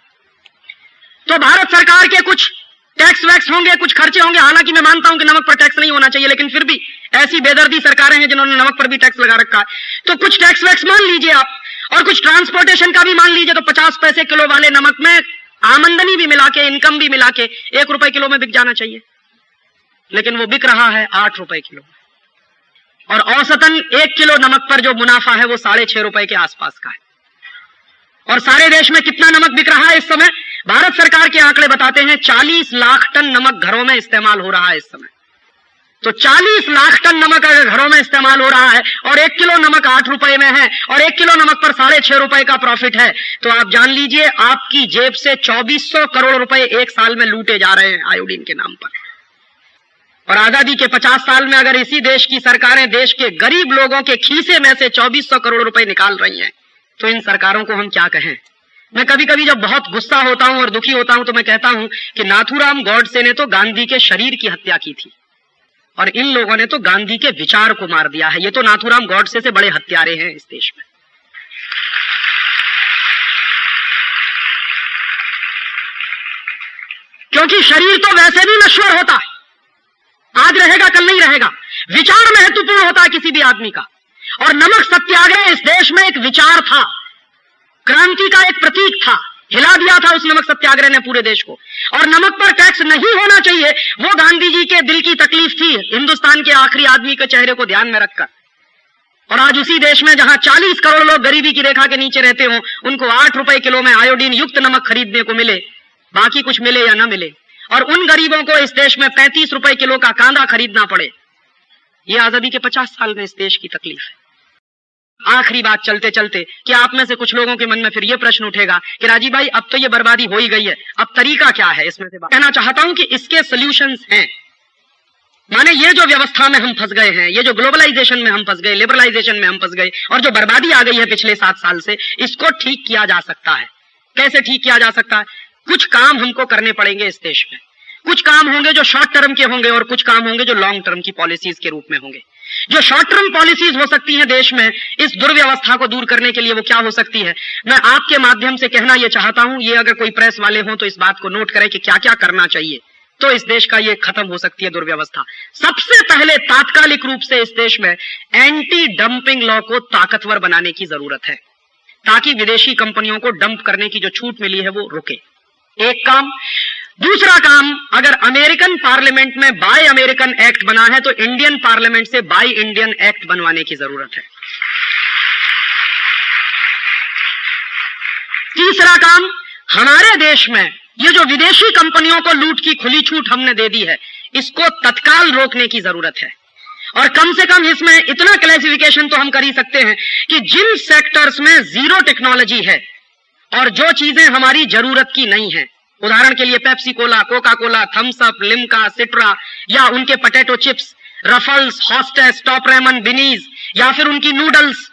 तो भारत सरकार के कुछ टैक्स वैक्स होंगे, कुछ खर्चे होंगे, हालांकि मैं मानता हूं कि नमक पर टैक्स नहीं होना चाहिए, लेकिन फिर भी ऐसी बेदर्दी सरकारें हैं जिन्होंने नमक पर भी टैक्स लगा रखा है, तो कुछ टैक्स वैक्स मान लीजिए आप, और कुछ ट्रांसपोर्टेशन का भी मान लीजिए, तो 50 पैसे किलो वाले नमक में आमदनी भी मिला के, इनकम भी मिला के 1 रुपए किलो में बिक जाना चाहिए, लेकिन वो बिक रहा है 8 रुपए किलो। और औसतन 1 किलो नमक पर जो मुनाफा है वो 6.5 रुपए के आसपास का है। और सारे देश में कितना नमक बिक रहा है इस समय, भारत सरकार के आंकड़े बताते हैं 40 लाख टन नमक घरों में इस्तेमाल हो रहा है इस समय। तो 40 लाख टन नमक अगर घरों में इस्तेमाल हो रहा है और 1 किलो नमक 8 रुपए में है और 1 किलो नमक पर 6.5 रुपए का प्रॉफिट है, तो आप जान लीजिए आपकी जेब से 2400 करोड़ रुपए एक साल में लूटे जा रहे हैं आयोडीन के नाम पर। और आजादी के 50 साल में अगर इसी देश की सरकारें देश के गरीब लोगों के खीसे में से 2400 करोड़ रुपए निकाल रही हैं, तो इन सरकारों को हम क्या कहें। मैं कभी कभी जब बहुत गुस्सा होता हूं और दुखी होता हूं तो मैं कहता हूं कि नाथूराम गॉडसे ने तो गांधी के शरीर की हत्या की थी और इन लोगों ने तो गांधी के विचार को मार दिया है। ये तो नाथूराम गॉडसे से बड़े हत्यारे हैं इस देश में। क्योंकि शरीर तो वैसे भी नश्वर होता है, आज रहेगा कल नहीं रहेगा। विचार महत्वपूर्ण होता है किसी भी आदमी का, और नमक सत्याग्रह इस देश में एक विचार था, क्रांति का एक प्रतीक था, हिला दिया था उस नमक सत्याग्रह ने पूरे देश को। और नमक पर टैक्स नहीं होना चाहिए, वो गांधी जी के दिल की तकलीफ थी, हिंदुस्तान के आखिरी आदमी के चेहरे को ध्यान में रखकर। और आज उसी देश में जहां 40 करोड़ लोग गरीबी की रेखा के नीचे रहते हो, उनको 8 रुपए किलो में आयोडीन युक्त नमक खरीदने को मिले, बाकी कुछ मिले या ना मिले, और उन गरीबों को इस देश में 35 रुपए किलो का कांदा खरीदना पड़े, ये आजादी के 50 साल में इस देश की तकलीफ है। आखिरी बात चलते चलते कि आप में से कुछ लोगों के मन में फिर यह प्रश्न उठेगा कि राजीव भाई अब तो ये बर्बादी हो ही गई है, अब तरीका क्या है इसमें से बात कहना चाहता हूं कि इसके सॉल्यूशंस हैं। माने ये जो व्यवस्था में हम फंस गए हैं, ये जो ग्लोबलाइजेशन में हम फंस गए, लिबरलाइजेशन में हम फंस गए, और जो बर्बादी आ गई है पिछले 7 साल से, इसको ठीक किया जा सकता है। कैसे ठीक किया जा सकता है? कुछ काम हमको करने पड़ेंगे इस देश में। कुछ काम होंगे जो शॉर्ट टर्म के होंगे और कुछ काम होंगे जो लॉन्ग टर्म की पॉलिसीज के रूप में होंगे। जो शॉर्ट टर्म पॉलिसीज हो सकती हैं देश में इस दुर्व्यवस्था को दूर करने के लिए, वो क्या हो सकती है, मैं आपके माध्यम से कहना यह चाहता हूं, ये अगर कोई प्रेस वाले हों तो इस बात को नोट करें कि क्या क्या करना चाहिए, तो इस देश का ये खत्म हो सकती है दुर्व्यवस्था। सबसे पहले तात्कालिक रूप से इस देश में एंटी डंपिंग लॉ को ताकतवर बनाने की जरूरत है, ताकि विदेशी कंपनियों को डंप करने की जो छूट मिली है वो रुके, एक काम। दूसरा काम, अगर अमेरिकन पार्लियामेंट में बाय अमेरिकन एक्ट बना है तो इंडियन पार्लियामेंट से बाय इंडियन एक्ट बनवाने की जरूरत है। तीसरा काम, हमारे देश में ये जो विदेशी कंपनियों को लूट की खुली छूट हमने दे दी है, इसको तत्काल रोकने की जरूरत है। और कम से कम इसमें इतना क्लासिफिकेशन तो हम कर ही सकते हैं कि जिन सेक्टर्स में जीरो टेक्नोलॉजी है और जो चीजें हमारी जरूरत की नहीं है, उदाहरण के लिए Pepsi Cola, Coca Cola, Thums Up, Limca, Citra, या उनके potato chips, Ruffles, Hostess, Top Ramen, बिनीज, या फिर उनकी नूडल्स,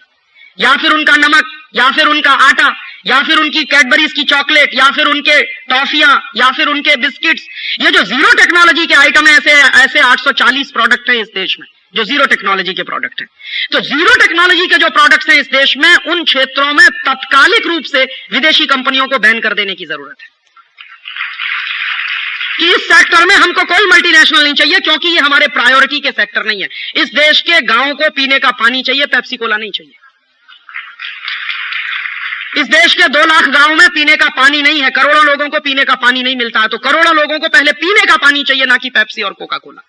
या फिर उनका नमक, या फिर उनका आटा, या फिर उनकी कैडबरीज की चॉकलेट, या फिर उनके टॉफियां, या फिर उनके बिस्किट्स, ये जो जीरो टेक्नोलॉजी के आइटम है, ऐसे 840 प्रोडक्ट हैं इस देश में जो जीरो टेक्नोलॉजी के प्रोडक्ट हैं। तो जीरो टेक्नोलॉजी के जो प्रोडक्ट्स हैं इस देश में, उन क्षेत्रों में तात्कालिक रूप से विदेशी कंपनियों को बैन कर देने की जरूरत है कि इस सेक्टर में हमको कोई मल्टीनेशनल नहीं चाहिए, क्योंकि ये हमारे प्रायोरिटी के सेक्टर नहीं है। इस देश के गांवों को पीने का पानी चाहिए, पेप्सी कोला नहीं चाहिए। इस देश के 2 लाख गांव में पीने का पानी नहीं है, करोड़ों लोगों को पीने का पानी नहीं मिलता है, तो करोड़ों लोगों को पहले पीने का पानी चाहिए, ना कि पेप्सी और कोका कोला।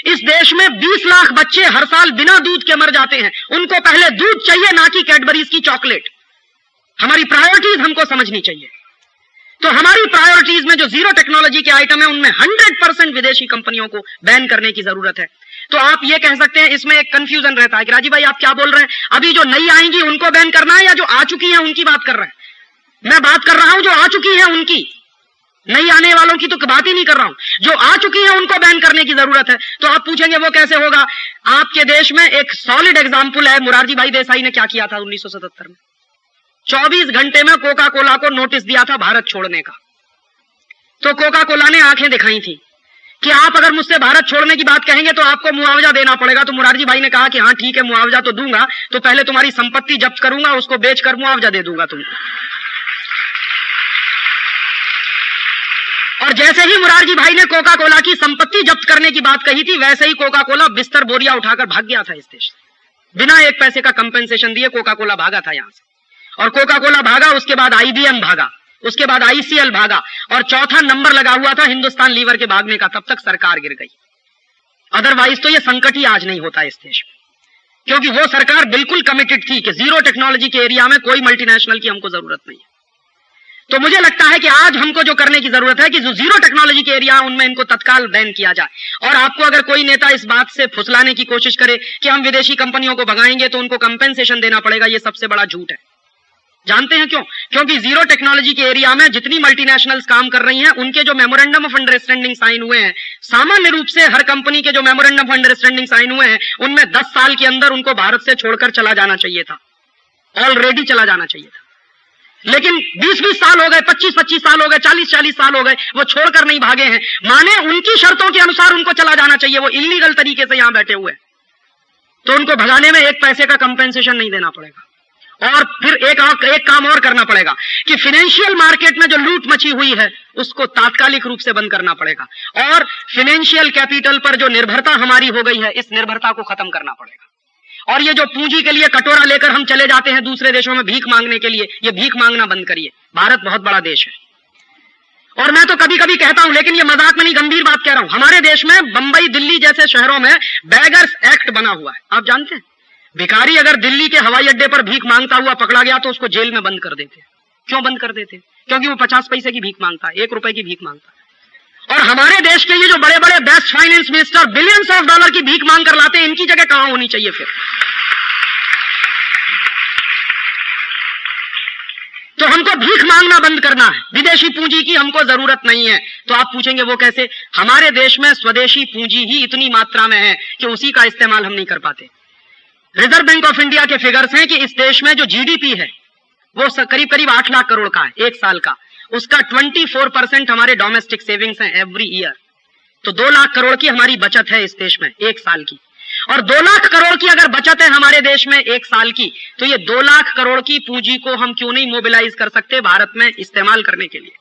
इस देश में 20 लाख बच्चे हर साल बिना दूध के मर जाते हैं, उनको पहले दूध चाहिए, ना कि कैडबरीज की चॉकलेट। हमारी प्रायोरिटीज हमको समझनी चाहिए। तो हमारी प्रायोरिटीज में जो जीरो टेक्नोलॉजी के आइटम है, उनमें 100% विदेशी कंपनियों को बैन करने की जरूरत है। तो आप ये कह सकते हैं, इसमें एक कंफ्यूजन रहता है कि राजीव भाई आप क्या बोल रहे हैं, अभी जो नई आएंगी उनको बैन करना है या जो आ चुकी हैं उनकी बात कर रहे हैं? मैं बात कर रहा हूं जो आ चुकी है उनकी, नई आने वालों की तो बात ही नहीं कर रहा हूं। जो आ चुकी है उनको बैन करने की जरूरत है। तो आप पूछेंगे वो कैसे होगा? आपके देश में एक सॉलिड एग्जाम्पल है, मुरारजी भाई देसाई ने क्या किया था 1977 में। 24 घंटे में कोका कोला को नोटिस दिया था भारत छोड़ने का। तो कोका कोला ने आंखें दिखाई थी कि आप अगर मुझसे भारत छोड़ने की बात कहेंगे तो आपको मुआवजा देना पड़ेगा। तो मुरारजी भाई ने कहा कि हाँ ठीक है, मुआवजा तो दूंगा, तो पहले तुम्हारी संपत्ति जब्त करूंगा, उसको बेचकर मुआवजा दे दूंगा तुमको। और जैसे ही मुरारजी भाई ने कोका कोला की संपत्ति जब्त करने की बात कही थी, वैसे ही कोका कोला बिस्तर बोरिया उठाकर भाग गया था इस देश से। बिना एक पैसे का कंपेंसेशन दिए कोका कोला भागा था यहां से। और कोका कोला भागा, उसके बाद IBM भागा, उसके बाद ICL भागा, और चौथा नंबर लगा हुआ था हिंदुस्तान लीवर के भागने का। तब तक सरकार गिर गई। अदरवाइज तो ये संकट ही आज नहीं होता इस देश में, क्योंकि वो सरकार बिल्कुल कमिटेड थी कि जीरो टेक्नोलॉजी के एरिया में कोई मल्टीनेशनल की हमको जरूरत नहीं है। तो मुझे लगता है कि आज हमको जो करने की जरूरत है कि जो जीरो टेक्नोलॉजी के एरिया उनमें इनको तत्काल बैन किया जाए। और आपको अगर कोई नेता इस बात से फुसलाने की कोशिश करे कि हम विदेशी कंपनियों को भगाएंगे तो उनको कंपेंसेशन देना पड़ेगा, ये सबसे बड़ा झूठ है। जानते हैं क्यों? क्योंकि जीरो टेक्नोलॉजी के एरिया में जितनी मल्टीनेशनल्स काम कर रही हैं, उनके जो मेमोरेंडम ऑफ अंडरस्टैंडिंग साइन हुए हैं, सामान्य रूप से हर कंपनी के जो मेमोरेंडम ऑफ अंडरस्टैंडिंग साइन हुए हैं, उनमें 10 साल के अंदर उनको भारत से छोड़कर चला जाना चाहिए था, ऑलरेडी चला जाना चाहिए था। लेकिन 20-20 साल हो गए, 25-25 साल हो गए, 40-40 साल हो गए, वो छोड़कर नहीं भागे हैं। माने उनकी शर्तों के अनुसार उनको चला जाना चाहिए, वो इलीगल तरीके से यहां बैठे हुए हैं, तो उनको भगाने में एक पैसे का कंपेंसेशन नहीं देना पड़ेगा। और फिर एक काम और करना पड़ेगा कि फाइनेंशियल मार्केट में जो लूट मची हुई है उसको तात्कालिक रूप से बंद करना पड़ेगा। और फाइनेंशियल कैपिटल पर जो निर्भरता हमारी हो गई है, इस निर्भरता को खत्म करना पड़ेगा। और ये जो पूंजी के लिए कटोरा लेकर हम चले जाते हैं दूसरे देशों में भीख मांगने के लिए, ये भीख मांगना बंद करिए। भारत बहुत बड़ा देश है। और मैं तो कभी कभी कहता हूं, लेकिन ये मजाक में नहीं, गंभीर बात कह रहा हूं, हमारे देश में बंबई, दिल्ली जैसे शहरों में बेगर्स एक्ट बना हुआ है। आप जानते हैं, भिखारी अगर दिल्ली के हवाई अड्डे पर भीख मांगता हुआ पकड़ा गया तो उसको जेल में बंद कर देते। क्यों बंद कर देते? क्योंकि वो 50 पैसे की भीख मांगता है, 1 रुपए की भीख मांगता है। और हमारे देश के ये जो बड़े बड़े best finance minister billions of dollar की भीख मांग कर लाते हैं, इनकी जगह कहां होनी चाहिए फिर? तो हमको भीख मांगना बंद करना है, विदेशी पूंजी की हमको जरूरत नहीं है। तो आप पूछेंगे वो कैसे? हमारे देश में स्वदेशी पूंजी ही इतनी मात्रा में है कि उसी का इस्तेमाल हम नहीं कर पाते। रिजर्व बैंक ऑफ इंडिया के फिगर्स हैं कि इस देश में जो GDP है वो करीब करीब 8 लाख करोड़ का है एक साल का। उसका 24% हमारे डोमेस्टिक सेविंग्स हैं एवरी ईयर। तो 2 लाख करोड़ की हमारी बचत है इस देश में एक साल की। और 2 लाख करोड़ की अगर बचत है हमारे देश में एक साल की, तो ये 2 लाख करोड़ की पूंजी को हम क्यों नहीं मोबिलाइज कर सकते भारत में इस्तेमाल करने के लिए?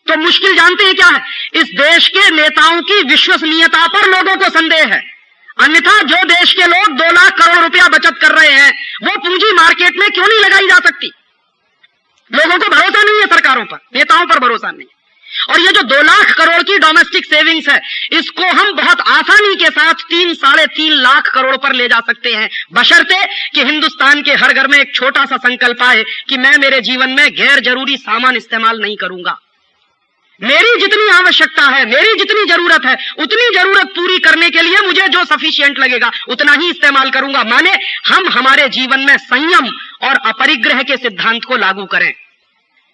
तो मुश्किल जानते हैं क्या है? इस देश के नेताओं की विश्वसनीयता पर लोगों को संदेह है। अन्यथा जो देश के लोग 2 लाख करोड़ रुपया बचत कर रहे हैं, वो पूंजी मार्केट में क्यों नहीं लगाई जा सकती? लोगों को भरोसा नहीं है सरकारों पर, नेताओं पर भरोसा नहीं है। और ये जो 2 लाख करोड़ की डोमेस्टिक सेविंग्स है, इसको हम बहुत आसानी के साथ 3-3.5 लाख करोड़ पर ले जा सकते हैं, बशर्ते कि हिंदुस्तान के हर घर में एक छोटा सा संकल्प आए कि मैं मेरे जीवन में गैर जरूरी सामान इस्तेमाल नहीं करूंगा। मेरी जितनी आवश्यकता है, मेरी जितनी जरूरत है, उतनी जरूरत पूरी करने के लिए मुझे जो सफिशिएंट लगेगा उतना ही इस्तेमाल करूंगा। माने हम हमारे जीवन में संयम और अपरिग्रह के सिद्धांत को लागू करें।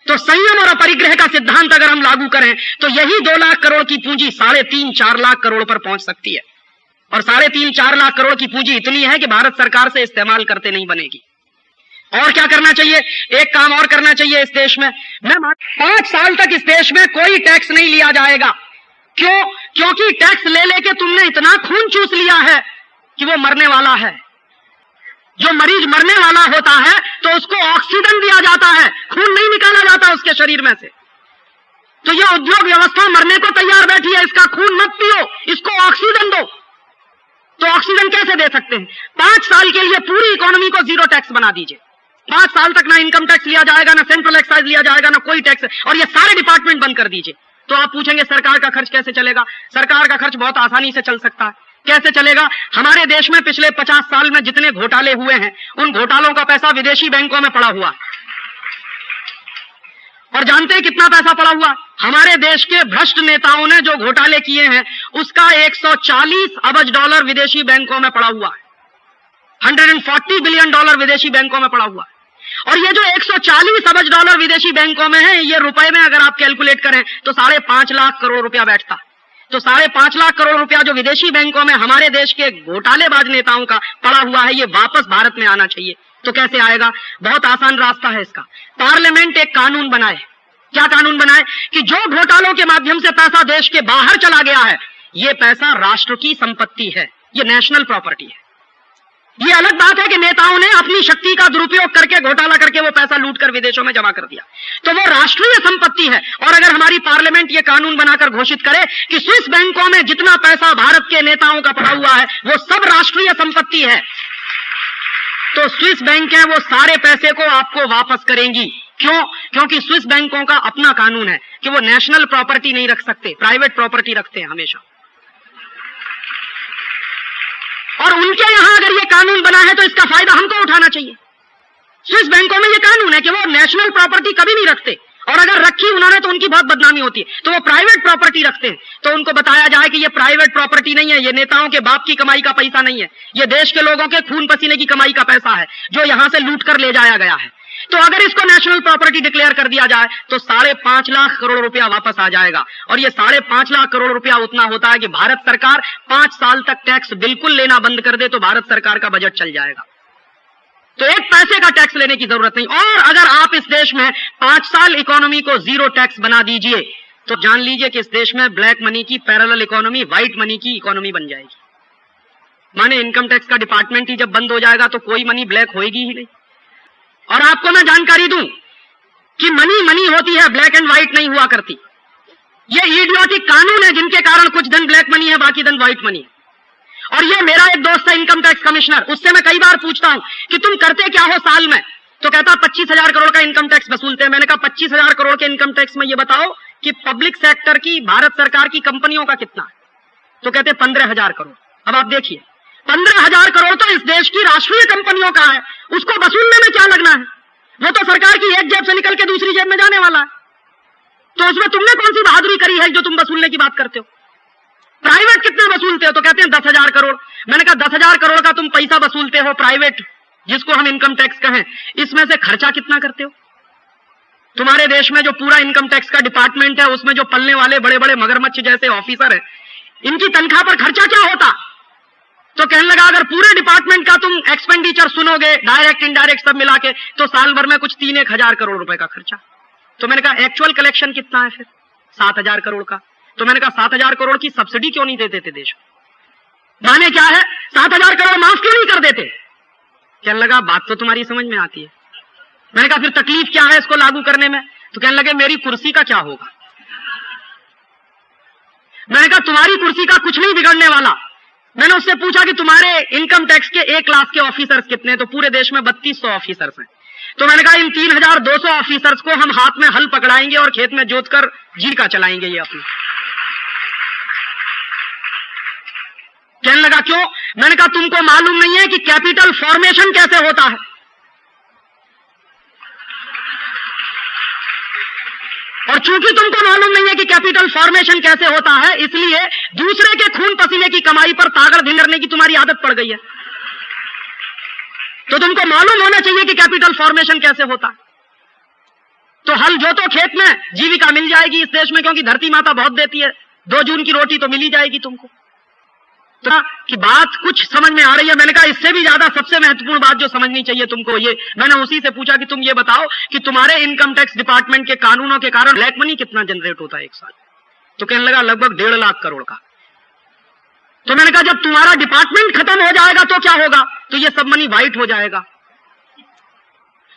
तो संयम और अपरिग्रह का सिद्धांत अगर हम लागू करें तो यही 2 लाख करोड़ की पूंजी 3.5-4 लाख करोड़ पर पहुंच सकती है। और 3.5-4 लाख करोड़ की पूंजी इतनी है कि भारत सरकार से इस्तेमाल करते नहीं बनेगी। और क्या करना चाहिए? एक काम और करना चाहिए इस देश में। 5 साल तक इस देश में कोई टैक्स नहीं लिया जाएगा। क्यों? क्योंकि टैक्स ले लेके तुमने इतना खून चूस लिया है कि वो मरने वाला है। जो मरीज मरने वाला होता है तो उसको ऑक्सीजन दिया जाता है, खून नहीं निकाला जाता उसके शरीर में से। तो ये उद्योग व्यवस्था मरने को तैयार बैठी है, इसका खून मत पियो, इसको ऑक्सीजन दो। तो ऑक्सीजन कैसे दे सकते हैं? 5 साल के लिए पूरी इकोनॉमी को जीरो टैक्स बना दीजिए। 5 साल तक ना इनकम टैक्स लिया जाएगा, ना सेंट्रल एक्साइज लिया जाएगा, ना कोई टैक्स, और ये सारे डिपार्टमेंट बंद कर दीजिए। तो आप पूछेंगे सरकार का खर्च कैसे चलेगा? सरकार का खर्च बहुत आसानी से चल सकता है। कैसे चलेगा? हमारे देश में पिछले 50 साल में जितने घोटाले हुए हैं उन घोटालों का पैसा विदेशी बैंकों में पड़ा हुआ। और जानते हैं कितना पैसा पड़ा हुआ? हमारे देश के भ्रष्ट नेताओं ने जो घोटाले किए हैं उसका 140 अरब डॉलर विदेशी बैंकों में पड़ा हुआ है। 140 बिलियन डॉलर विदेशी बैंकों में पड़ा हुआ है। और ये जो 140 अरब डॉलर विदेशी बैंकों में है, ये रुपए में अगर आप कैलकुलेट करें तो 5.5 लाख करोड़ रुपया बैठता। तो 5.5 लाख करोड़ रुपया जो विदेशी बैंकों में हमारे देश के घोटालेबाज नेताओं का पड़ा हुआ है, ये वापस भारत में आना चाहिए। तो कैसे आएगा? बहुत आसान रास्ता है इसका। पार्लियामेंट एक कानून बनाए। क्या कानून बनाए? कि जो घोटालों के माध्यम से पैसा देश के बाहर चला गया है, ये पैसा राष्ट्र की संपत्ति है, ये नेशनल प्रॉपर्टी है। ये अलग बात है कि नेताओं ने अपनी शक्ति का दुरुपयोग करके घोटाला करके वो पैसा लूटकर विदेशों में जमा कर दिया, तो वो राष्ट्रीय संपत्ति है। और अगर हमारी पार्लियामेंट ये कानून बनाकर घोषित करे कि स्विस बैंकों में जितना पैसा भारत के नेताओं का पड़ा हुआ है वो सब राष्ट्रीय संपत्ति है, तो स्विस बैंक है वो सारे पैसे को आपको वापस करेंगी। क्यों? क्योंकि स्विस बैंकों का अपना कानून है कि वो नेशनल प्रॉपर्टी नहीं रख सकते, प्राइवेट प्रॉपर्टी रखते हैं हमेशा। और उनके यहां अगर ये कानून बना है तो इसका फायदा हमको उठाना चाहिए। स्विस बैंकों में ये कानून है कि वो नेशनल प्रॉपर्टी कभी नहीं रखते, और अगर रखी उन्होंने तो उनकी बहुत बदनामी होती है, तो वो प्राइवेट प्रॉपर्टी रखते हैं। तो उनको बताया जाए कि ये प्राइवेट प्रॉपर्टी नहीं है, ये नेताओं के बाप की कमाई का पैसा नहीं है, ये देश के लोगों के खून पसीने की कमाई का पैसा है जो यहां से लूट कर ले जाया गया है। तो अगर इसको नेशनल प्रॉपर्टी डिक्लेयर कर दिया जाए तो 5.5 लाख करोड़ रुपया वापस आ जाएगा। और ये 5.5 लाख करोड़ रुपया उतना होता है कि भारत सरकार 5 साल तक टैक्स बिल्कुल लेना बंद कर दे तो भारत सरकार का बजट चल जाएगा। तो एक पैसे का टैक्स लेने की जरूरत नहीं। और अगर आप इस देश में 5 साल इकोनॉमी को जीरो टैक्स बना दीजिए तो जान लीजिए कि इस देश में ब्लैक मनी की पैरेलल इकोनॉमी, व्हाइट मनी की इकोनॉमी बन जाएगी। माने इनकम टैक्स का डिपार्टमेंट ही जब बंद हो जाएगा तो कोई मनी ब्लैक होएगी ही नहीं। और आपको मैं जानकारी दूं कि मनी मनी होती है, ब्लैक एंड व्हाइट नहीं हुआ करती। ये इडियोटिक कानून है जिनके कारण कुछ दिन ब्लैक मनी है, बाकी दिन व्हाइट मनी है। और ये मेरा एक दोस्त है इनकम टैक्स कमिश्नर, उससे मैं कई बार पूछता हूं कि तुम करते क्या हो साल में? तो कहता 25,000 करोड़ का इनकम टैक्स वसूलते हैं। मैंने कहा 25,000 करोड़ के इनकम टैक्स में ये बताओ कि पब्लिक सेक्टर की, भारत सरकार की कंपनियों का कितना है? तो कहते 15,000 करोड़। अब आप देखिए 15,000 करोड़ तो इस देश की राष्ट्रीय कंपनियों का है, उसको वसूलने में क्या लगना है? वो तो सरकार की एक जेब से निकल के दूसरी जेब में जाने वाला है। तो उसमें तुमने कौन सी बहादुरी करी है जो तुम वसूलने की बात करते हो? प्राइवेट कितना वसूलते हो? तो कहते हैं 10,000 करोड़। मैंने कहा 10,000 करोड़ का तुम पैसा वसूलते हो प्राइवेट, जिसको हम इनकम टैक्स कहें, इसमें से खर्चा कितना करते हो? तुम्हारे देश में जो पूरा इनकम टैक्स का डिपार्टमेंट है उसमें जो पलने वाले बड़े बड़े मगरमच्छ जैसे ऑफिसर है, इनकी तनख्वाह पर खर्चा क्या होता? तो कहने लगा अगर पूरे डिपार्टमेंट का तुम एक्सपेंडिचर सुनोगे, डायरेक्ट इनडायरेक्ट सब मिला के, तो साल भर में कुछ 3-1 हजार करोड़ रुपए का खर्चा। तो मैंने कहा एक्चुअल कलेक्शन कितना है फिर? 7,000 करोड़ का। तो मैंने कहा 7,000 करोड़ की सब्सिडी क्यों नहीं देते थे देश में? माने क्या है? 7,000 करोड़ माफ क्यों नहीं कर देते? कहने लगा बात तो तुम्हारी समझ में आती है। मैंने कहा फिर तकलीफ क्या है इसको लागू करने में? तो कहने लगे मेरी कुर्सी का क्या होगा? मैंने कहा तुम्हारी कुर्सी का कुछ नहीं बिगड़ने वाला। मैंने उससे पूछा कि तुम्हारे इनकम टैक्स के 1 लाख के ऑफिसर्स कितने? तो पूरे देश में 3200 ऑफिसर्स हैं। तो मैंने कहा इन 3,200 ऑफिसर्स को हम हाथ में हल पकड़ाएंगे और खेत में जोतकर जीविका चलाएंगे ये अपनी। कहने लगा क्यों? मैंने कहा तुमको मालूम नहीं है कि कैपिटल फॉर्मेशन कैसे होता है? और चूंकि तुमको मालूम नहीं है कि कैपिटल फॉर्मेशन कैसे होता है, इसलिए दूसरे के खून पसीने की कमाई पर तागड़ धिंडरने की तुम्हारी आदत पड़ गई है। तो तुमको मालूम होना चाहिए कि कैपिटल फॉर्मेशन कैसे होता है। तो हल जोतो खेत में, जीविका मिल जाएगी इस देश में, क्योंकि धरती माता बहुत देती है। 2 जून की रोटी तो मिल ही जाएगी तुमको। तो कि बात कुछ समझ में आ रही है। मैंने कहा इससे भी ज्यादा सबसे महत्वपूर्ण बात जो समझनी चाहिए तुमको ये, मैंने उसी से पूछा कि तुम ये बताओ कि तुम्हारे इनकम टैक्स डिपार्टमेंट के कानूनों के कारण ब्लैक मनी कितना जनरेट होता है एक साल? तो कहने लगा लगभग 1.5 लाख करोड़ का। तो मैंने कहा जब तुम्हारा डिपार्टमेंट खत्म हो जाएगा तो क्या होगा? तो ये सब मनी व्हाइट हो जाएगा।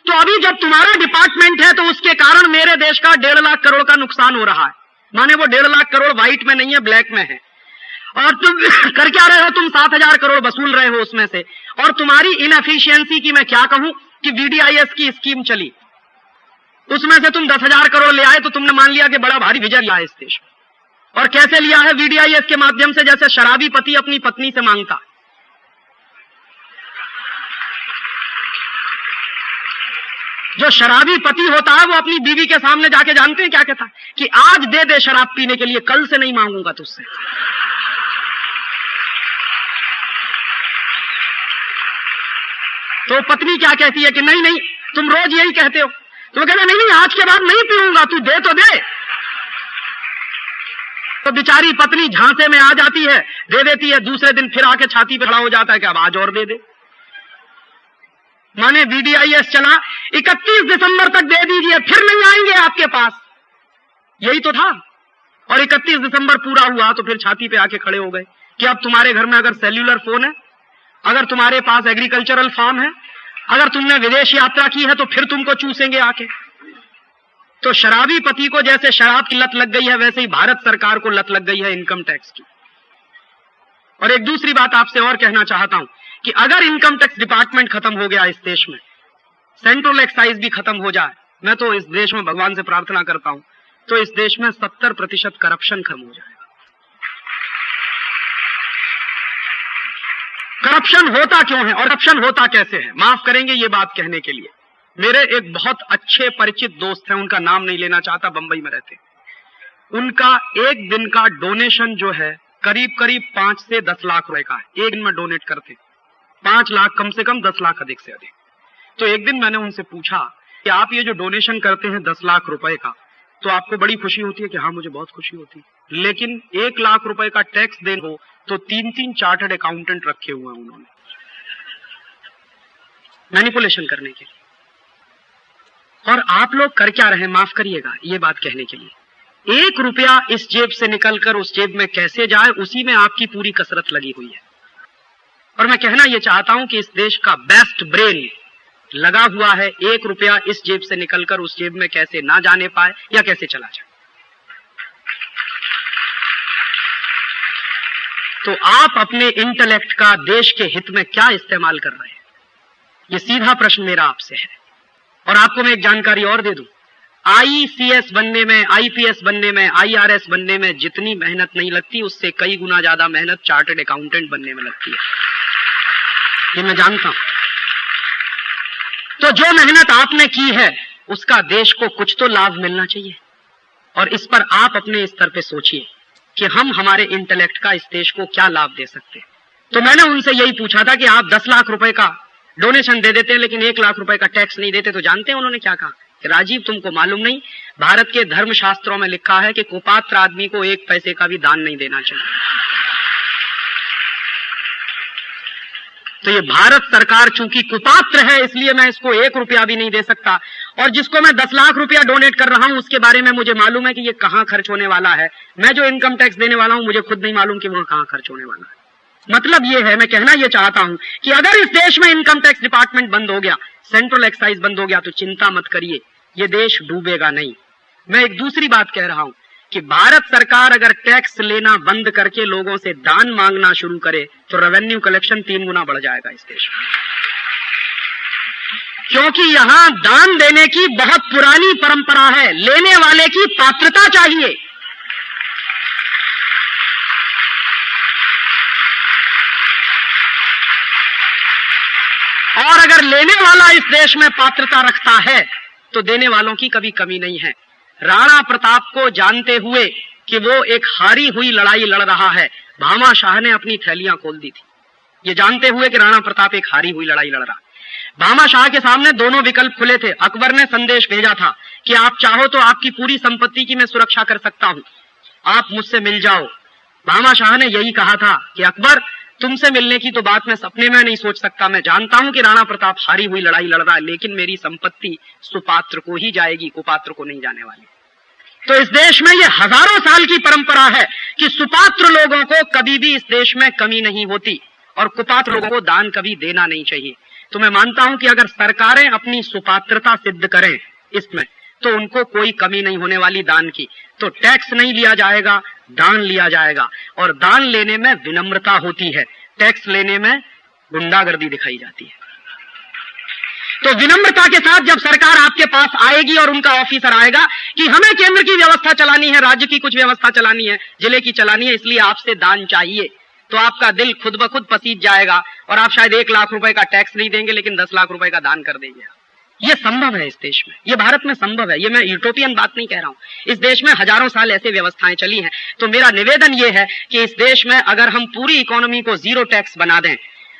तो अभी जब तुम्हारा डिपार्टमेंट है तो उसके कारण मेरे देश का 1.5 लाख करोड़ का नुकसान हो रहा है, माने वो 1.5 लाख करोड़ व्हाइट में नहीं है, ब्लैक में है। और तुम कर क्या रहे हो? तुम 7,000 करोड़ वसूल रहे हो उसमें से। और तुम्हारी इनएफिशिएंसी की मैं क्या कहूं कि वीडीआईएस की स्कीम चली, उसमें से तुम 10,000 करोड़ ले आए तो तुमने मान लिया कि बड़ा भारी विजय लिया है इस देश में। और कैसे लिया है? वीडीआईएस के माध्यम से, जैसे शराबी पति अपनी पत्नी से मांगता। जो शराबी पति होता है वो अपनी बीवी के सामने जाके जानते हैं क्या कहता है? कि आज दे दे शराब पीने के लिए, कल से नहीं मांगूंगा तुझसे। तो पत्नी क्या कहती है कि नहीं नहीं, तुम रोज यही कहते हो। तो कहते नहीं नहीं, आज के बाद नहीं पीऊंगा, तू दे तो दे। तो बेचारी पत्नी झांसे में आ जाती है, दे देती है, दूसरे दिन फिर आके छाती पे खड़ा हो जाता है कि अब आज और दे दे। माने वीडीआईएस चला, 31 दिसंबर तक दे दीजिए, फिर नहीं आएंगे आपके पास, यही तो था। और 31 दिसंबर पूरा हुआ तो फिर छाती पे आके खड़े हो गए कि अब तुम्हारे घर में अगर सेल्यूलर फोन है, अगर तुम्हारे पास एग्रीकल्चरल फार्म है, अगर तुमने विदेश यात्रा की है तो फिर तुमको चूसेंगे आके। तो शराबी पति को जैसे शराब की लत लग गई है, वैसे ही भारत सरकार को लत लग गई है इनकम टैक्स की। और एक दूसरी बात आपसे और कहना चाहता हूं कि अगर इनकम टैक्स डिपार्टमेंट खत्म हो गया इस देश में, सेंट्रल एक्साइज भी खत्म हो जाए, मैं तो इस देश में भगवान से प्रार्थना करता हूं, तो इस देश में 70% करप्शन खत्म हो जाएगा। करप्शन होता क्यों है और करप्शन होता कैसे है? माफ करेंगे ये बात कहने के लिए, मेरे एक बहुत अच्छे परिचित दोस्त हैं, उनका नाम नहीं लेना चाहता, बंबई में रहते। उनका एक दिन का डोनेशन जो है करीब करीब 5 से 10 लाख रुपए का है। एक दिन में डोनेट करते 5 लाख कम से कम, 10 लाख अधिक से अधिक। तो एक दिन मैंने उनसे पूछा कि आप ये जो डोनेशन करते हैं 10 लाख रुपए का, तो आपको बड़ी खुशी होती है? कि हाँ मुझे बहुत खुशी होती है। लेकिन 1 लाख रुपए का टैक्स देने हो तो 3-3 चार्टर्ड अकाउंटेंट रखे हुए हैं उन्होंने, मैनिपुलेशन करने के लिए। और आप लोग कर क्या रहे हैं? माफ करिएगा ये बात कहने के लिए, 1 रुपया इस जेब से निकलकर उस जेब में कैसे जाए, उसी में आपकी पूरी कसरत लगी हुई है। और मैं कहना यह चाहता हूं कि इस देश का बेस्ट ब्रेन लगा हुआ है 1 रुपया इस जेब से निकलकर उस जेब में कैसे ना जाने पाए या कैसे चला जाए। तो आप अपने इंटेलेक्ट का देश के हित में क्या इस्तेमाल कर रहे हैं? यह सीधा प्रश्न मेरा आपसे है। और आपको मैं एक जानकारी और दे दूं, आईसीएस बनने में, आईपीएस बनने में, आईआरएस बनने में जितनी मेहनत नहीं लगती, उससे कई गुना ज्यादा मेहनत चार्टर्ड अकाउंटेंट बनने में लगती है, ये मैं जानता हूं। तो जो मेहनत आपने की है उसका देश को कुछ तो लाभ मिलना चाहिए। और इस पर आप अपने स्तर पे सोचिए कि हम हमारे इंटेलेक्ट का इस देश को क्या लाभ दे सकते हैं। तो मैंने उनसे यही पूछा था कि आप 10 लाख रुपए का डोनेशन दे देते हैं लेकिन 1 लाख रुपए का टैक्स नहीं देते। तो जानते हैं उन्होंने क्या कहा कि राजीव तुमको मालूम नहीं, भारत के धर्म शास्त्रों में लिखा है कि कुपात्र आदमी को 1 पैसे का भी दान नहीं देना चाहिए। तो ये भारत सरकार चूंकि कुपात्र है इसलिए मैं इसको 1 रुपया भी नहीं दे सकता। और जिसको मैं 10 लाख रुपया डोनेट कर रहा हूं उसके बारे में मुझे मालूम है कि ये कहां खर्च होने वाला है। मैं जो इनकम टैक्स देने वाला हूं मुझे खुद नहीं मालूम कि वहां कहां खर्च होने वाला है। मतलब ये है, मैं कहना ये चाहता हूं कि अगर इस देश में इनकम टैक्स डिपार्टमेंट बंद हो गया, सेंट्रल एक्साइज बंद हो गया, तो चिंता मत करिए, ये देश डूबेगा नहीं। मैं एक दूसरी बात कह रहा हूं कि भारत सरकार अगर टैक्स लेना बंद करके लोगों से दान मांगना शुरू करे तो रेवेन्यू कलेक्शन 3 गुना बढ़ जाएगा इस देश में। क्योंकि यहां दान देने की बहुत पुरानी परंपरा है, लेने वाले की पात्रता चाहिए। और अगर लेने वाला इस देश में पात्रता रखता है तो देने वालों की कभी कमी नहीं है। राणा प्रताप को जानते हुए कि वो एक हारी हुई लड़ाई लड़ रहा है, भामा शाह ने अपनी थैलियां खोल दी थी। ये जानते हुए कि राणा प्रताप एक हारी हुई लड़ाई लड़ रहा है, भामा शाह के सामने दोनों विकल्प खुले थे। अकबर ने संदेश भेजा था कि आप चाहो तो आपकी पूरी संपत्ति की मैं सुरक्षा कर सकता हूं, आप मुझसे मिल जाओ। भामाशाह ने यही कहा था कि अकबर, तुमसे मिलने की तो बात मैं सपने में नहीं सोच सकता। मैं जानता हूं कि राणा प्रताप हारी हुई लड़ाई लड़ रहा है, लेकिन मेरी संपत्ति सुपात्र को ही जाएगी, कुपात्र को नहीं जाने वाली। तो इस देश में ये हजारों साल की परंपरा है कि सुपात्र लोगों को कभी भी इस देश में कमी नहीं होती और कुपात्र लोगों को दान कभी देना नहीं चाहिए। तो मैं मानता हूं कि अगर सरकारें अपनी सुपात्रता सिद्ध करें इसमें, तो उनको कोई कमी नहीं होने वाली दान की। तो टैक्स नहीं लिया जाएगा, दान लिया जाएगा, और दान लेने में विनम्रता होती है, टैक्स लेने में गुंडागर्दी दिखाई जाती है। तो विनम्रता के साथ जब सरकार आपके पास आएगी और उनका ऑफिसर आएगा कि हमें केंद्र की व्यवस्था चलानी है, राज्य की कुछ व्यवस्था चलानी है, जिले की चलानी है, इसलिए आपसे दान चाहिए, तो आपका दिल खुद ब खुद पसीज जाएगा और आप शायद 1 लाख रुपए का टैक्स नहीं देंगे, लेकिन 10 लाख रुपए का दान कर देंगे। ये संभव है इस देश में, ये भारत में संभव है। ये मैं यूटोपियन बात नहीं कह रहा हूं। इस देश में हजारों साल ऐसे व्यवस्थाएं चली हैं। तो मेरा निवेदन ये है कि इस देश में अगर हम पूरी इकोनॉमी को 0 टैक्स बना दें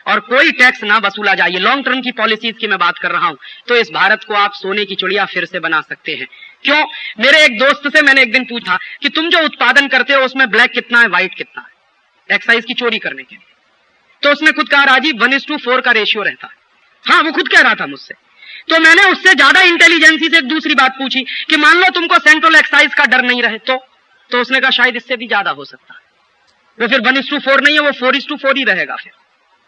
और कोई टैक्स ना वसूला जाए, ये लॉन्ग टर्म की पॉलिसीज की मैं बात कर रहा हूं, तो इस भारत को आप सोने की चिड़िया फिर से बना सकते हैं। क्यों? मेरे एक दोस्त से मैंने एक दिन पूछा कि तुम जो उत्पादन करते हो उसमें ब्लैक कितना है, व्हाइट कितना है, एक्साइज की चोरी करने के लिए। तो उसने खुद कहा, राजीव 1:4 का रेशियो रहता है। हाँ, वो खुद कह रहा था मुझसे। तो मैंने उससे ज्यादा इंटेलिजेंसी से एक दूसरी बात पूछी कि मान लो तुमको सेंट्रल एक्साइज का डर नहीं रहे तो उसने कहा शायद इससे भी ज्यादा हो सकता है। वो फिर 1:4 नहीं है, वो 4:4 ही रहेगा, फिर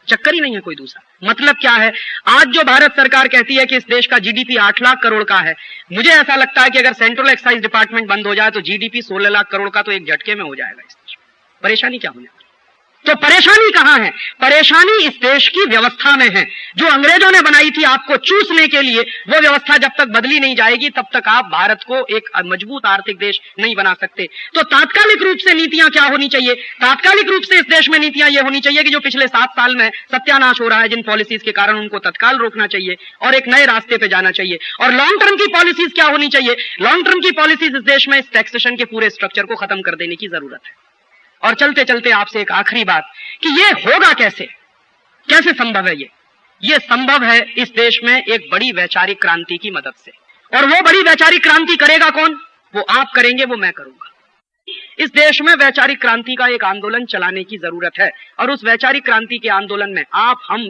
चक्कर ही नहीं है कोई दूसरा। मतलब क्या है, आज जो भारत सरकार कहती है कि इस देश का जीडीपी 8 लाख करोड़ का है, मुझे ऐसा लगता है कि अगर सेंट्रल एक्साइज डिपार्टमेंट बंद हो जाए तो जीडीपी 16 लाख करोड़ का तो एक झटके में हो जाएगा इस देश में। परेशानी क्या होने वाली? तो परेशानी कहां है? परेशानी इस देश की व्यवस्था में है, जो अंग्रेजों ने बनाई थी आपको चूसने के लिए। वो व्यवस्था जब तक बदली नहीं जाएगी तब तक आप भारत को एक मजबूत आर्थिक देश नहीं बना सकते। तो तात्कालिक रूप से नीतियां क्या होनी चाहिए? तात्कालिक रूप से इस देश में नीतियां ये होनी चाहिए कि जो पिछले 7 साल में सत्यानाश हो रहा है जिन पॉलिसीज के कारण, उनको तत्काल रोकना चाहिए और एक नए रास्ते पे जाना चाहिए। और लॉन्ग टर्म की पॉलिसीज क्या होनी चाहिए? लॉन्ग टर्म की पॉलिसीज इस देश में इस टैक्सेशन के पूरे स्ट्रक्चर को खत्म कर देने की जरूरत है। और चलते चलते आपसे एक आखिरी बात कि ये होगा कैसे, कैसे संभव है? ये संभव है इस देश में एक बड़ी वैचारिक क्रांति की मदद से। और वो बड़ी वैचारिक क्रांति करेगा कौन? वो आप करेंगे, वो मैं करूंगा। इस देश में वैचारिक क्रांति का एक आंदोलन चलाने की जरूरत है और उस वैचारिक क्रांति के आंदोलन में आप, हम